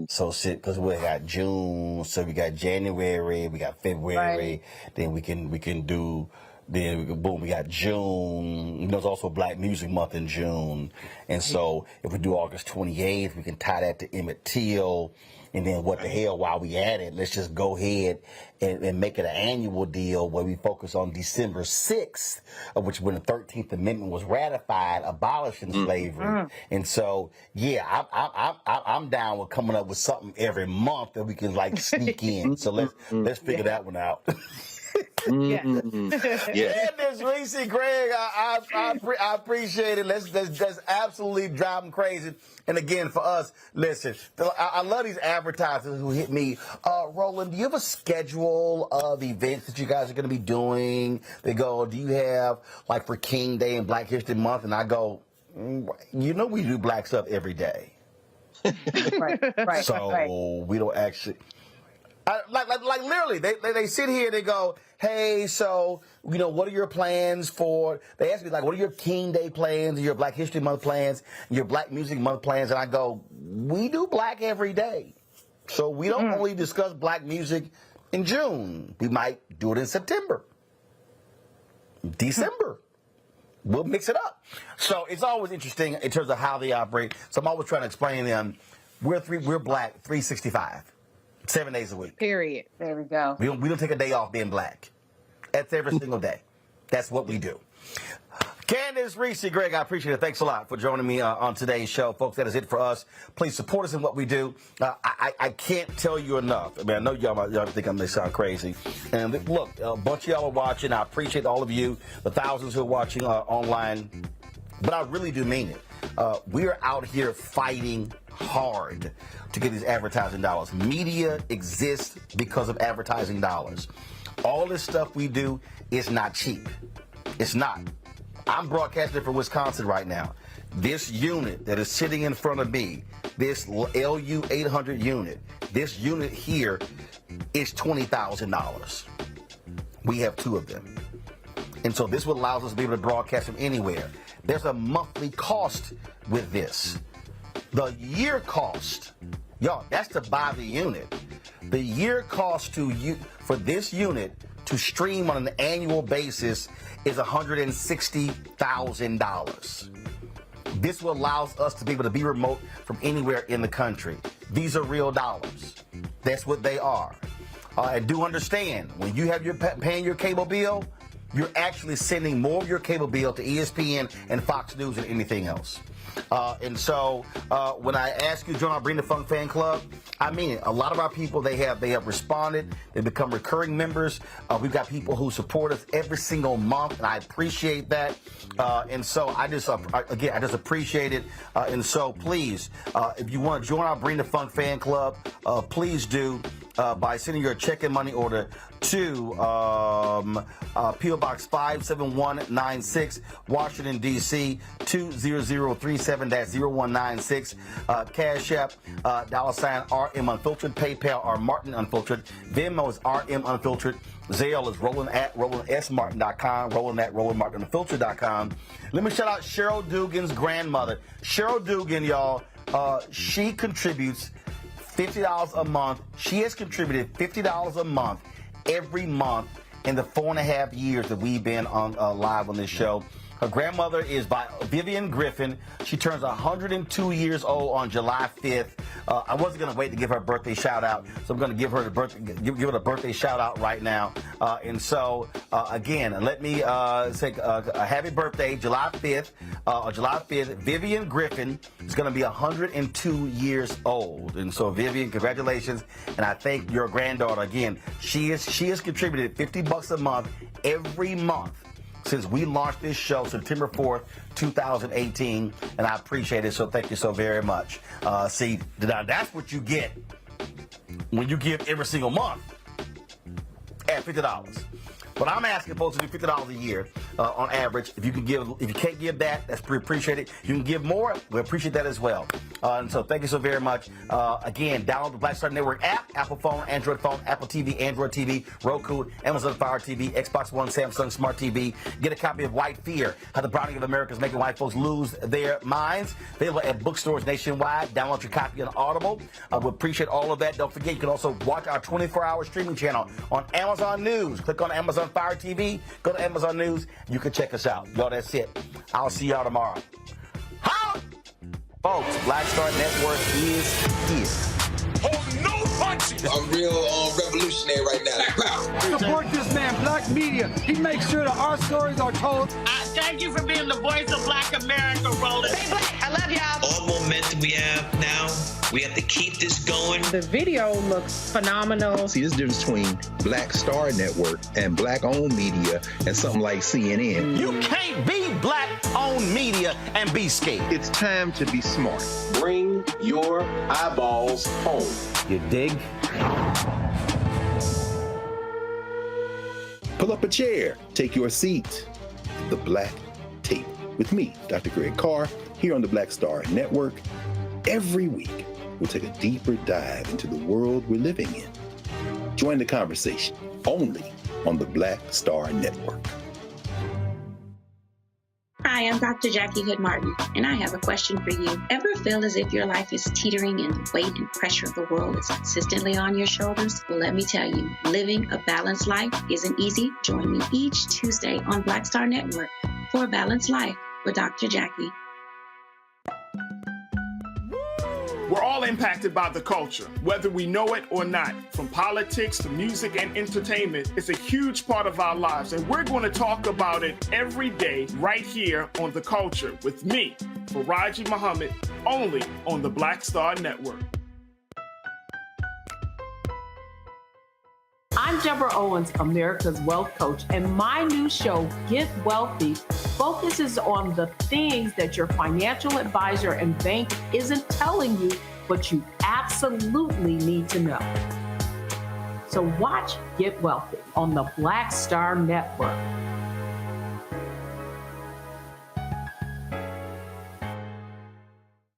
Speaker 8: So because we got June, so we got January, we got February, then we can do. Then boom, we got June. There's also Black Music Month in June, and so if we do August 28th, we can tie that to Emmett Till, and then what the hell? While we at it, let's just go ahead and make it an annual deal where we focus on December 6th, of which when the 13th Amendment was ratified, abolishing slavery. And so, yeah, I'm down with coming up with something every month that we can like sneak in. So let's figure that one out.
Speaker 2: Yeah.
Speaker 8: Candace, Reese, Greg, I appreciate it. Let's absolutely drive them crazy. And again, for us, listen, I love these advertisers who hit me. Roland, do you have a schedule of events that you guys are going to be doing? They go, do you have, like, for King Day and Black History Month? And I go, You know we do black stuff every day.
Speaker 3: Right.
Speaker 8: So we don't actually... Like literally, they sit here and they go, hey, so, what are your plans for... They ask me, like, what are your King Day plans, your Black History Month plans, your Black Music Month plans? And I go, we do black every day. So we don't only discuss black music in June. We might do it in September. December. We'll mix it up. So it's always interesting in terms of how they operate. So I'm always trying to explain to them, we're black 365. 7 days a week.
Speaker 2: Period.
Speaker 3: There we go.
Speaker 8: We don't take a day off being black. That's every single day. That's what we do. Candace, Reese, Greg, I appreciate it. Thanks a lot for joining me on today's show. Folks, that is it for us. Please support us in what we do. I can't tell you enough. I mean, I know y'all think I'm going to sound crazy. And look, a bunch of y'all are watching. I appreciate all of you, the thousands who are watching online. But I really do mean it. We are out here fighting hard to get these advertising dollars. Media exists because of advertising dollars. All this stuff we do is not cheap. It's not. I'm broadcasting from Wisconsin right now. This unit that is sitting in front of me, this LU 800 unit, this unit here is $20,000. We have 2 of them. And so this allows us to be able to broadcast from anywhere. There's a monthly cost with this. The year cost, y'all, that's to buy the unit. The year cost for this unit to stream on an annual basis is $160,000. This will allow us to be able to be remote from anywhere in the country. These are real dollars. That's what they are. I do understand, when you have paying your cable bill, you're actually sending more of your cable bill to ESPN and Fox News than anything else. And so when I ask you to join our Bring the Funk fan club, I mean it. A lot of our people, they have responded. They become recurring members. We've got people who support us every single month, and I appreciate that. And so I just appreciate it. And so please, if you want to join our Bring the Funk fan club, please do by sending your check and money order to P.O. Box 57196, Washington, D.C. 20037-0196. Cash App, $RM Unfiltered. PayPal are Martin Unfiltered. Venmo is RM Unfiltered. Zelle is Roland@RolandSMartin.com. Roland@RolandMartinUnfiltered.com. Let me shout out Cheryl Dugan's grandmother. Cheryl Dugan, y'all, she contributes $50 a month. She has contributed $50 a month every month in the 4.5 years that we've been on live on this show. Her grandmother is by Vivian Griffin. She turns 102 years old on July 5th. I wasn't going to wait to give her a birthday shout out, so I'm going to give her the birthday shout out right now. And so again, let me say a happy birthday, July 5th. July 5th, Vivian Griffin is going to be 102 years old. And so Vivian, congratulations, and I thank your granddaughter again. She has contributed $50 a month every month since we launched this show September 4th, 2018, and I appreciate it, so thank you so very much. See, now that's what you get when you give every single month at $50. But I'm asking folks to do $50 a year on average. If you can't give that, that's appreciated. You can give more, we appreciate that as well. And so thank you so very much. Again, download the Black Star Network app, Apple phone, Android phone, Apple TV, Android TV, Roku, Amazon Fire TV, Xbox One, Samsung Smart TV. Get a copy of White Fear, How the Browning of America is Making White Folks Lose Their Minds. Available at bookstores nationwide. Download your copy on Audible. We appreciate all of that. Don't forget, you can also watch our 24-hour streaming channel on Amazon News. Click on Amazon Fire TV, go to Amazon News, you can check us out. Y'all, that's it. I'll see y'all tomorrow. Folks, Black Star Network is here.
Speaker 5: Oh, no punches! I'm real revolutionary right now.
Speaker 4: Support this man, Black Media. He makes sure that our stories are told.
Speaker 15: Thank you for being the voice of Black America, Roland.
Speaker 22: Stay black. I love y'all.
Speaker 20: All momentum we have now, we have to keep this going.
Speaker 2: The video looks phenomenal.
Speaker 7: See, there's a difference between Black Star Network and black-owned media and something like CNN.
Speaker 8: You can't be black-owned media and be scared.
Speaker 16: It's time to be smart. Bring your eyeballs home.
Speaker 8: You dig?
Speaker 16: Pull up a chair. Take your seat. The Black Tape with with me, Dr. Greg Carr, here on the Black Star Network. Every week, we'll take a deeper dive into the world we're living in. Join the conversation only on the Black Star Network.
Speaker 13: Hi, I'm Dr. Jackie Hood Martin, and I have a question for you. Ever feel as if your life is teetering and the weight and pressure of the world is consistently on your shoulders? Well, let me tell you, living a balanced life isn't easy. Join me each Tuesday on Black Star Network for a Balanced Life with Dr. Jackie.
Speaker 6: We're all impacted by the culture, whether we know it or not. From politics to music and entertainment, it's a huge part of our lives, and we're going to talk about it every day right here on The Culture with me, Faraji Muhammad, only on the Black Star Network.
Speaker 18: I'm Deborah Owens, America's Wealth Coach, and my new show, Get Wealthy, focuses on the things that your financial advisor and bank isn't telling you, but you absolutely need to know. So watch Get Wealthy on the Black Star Network.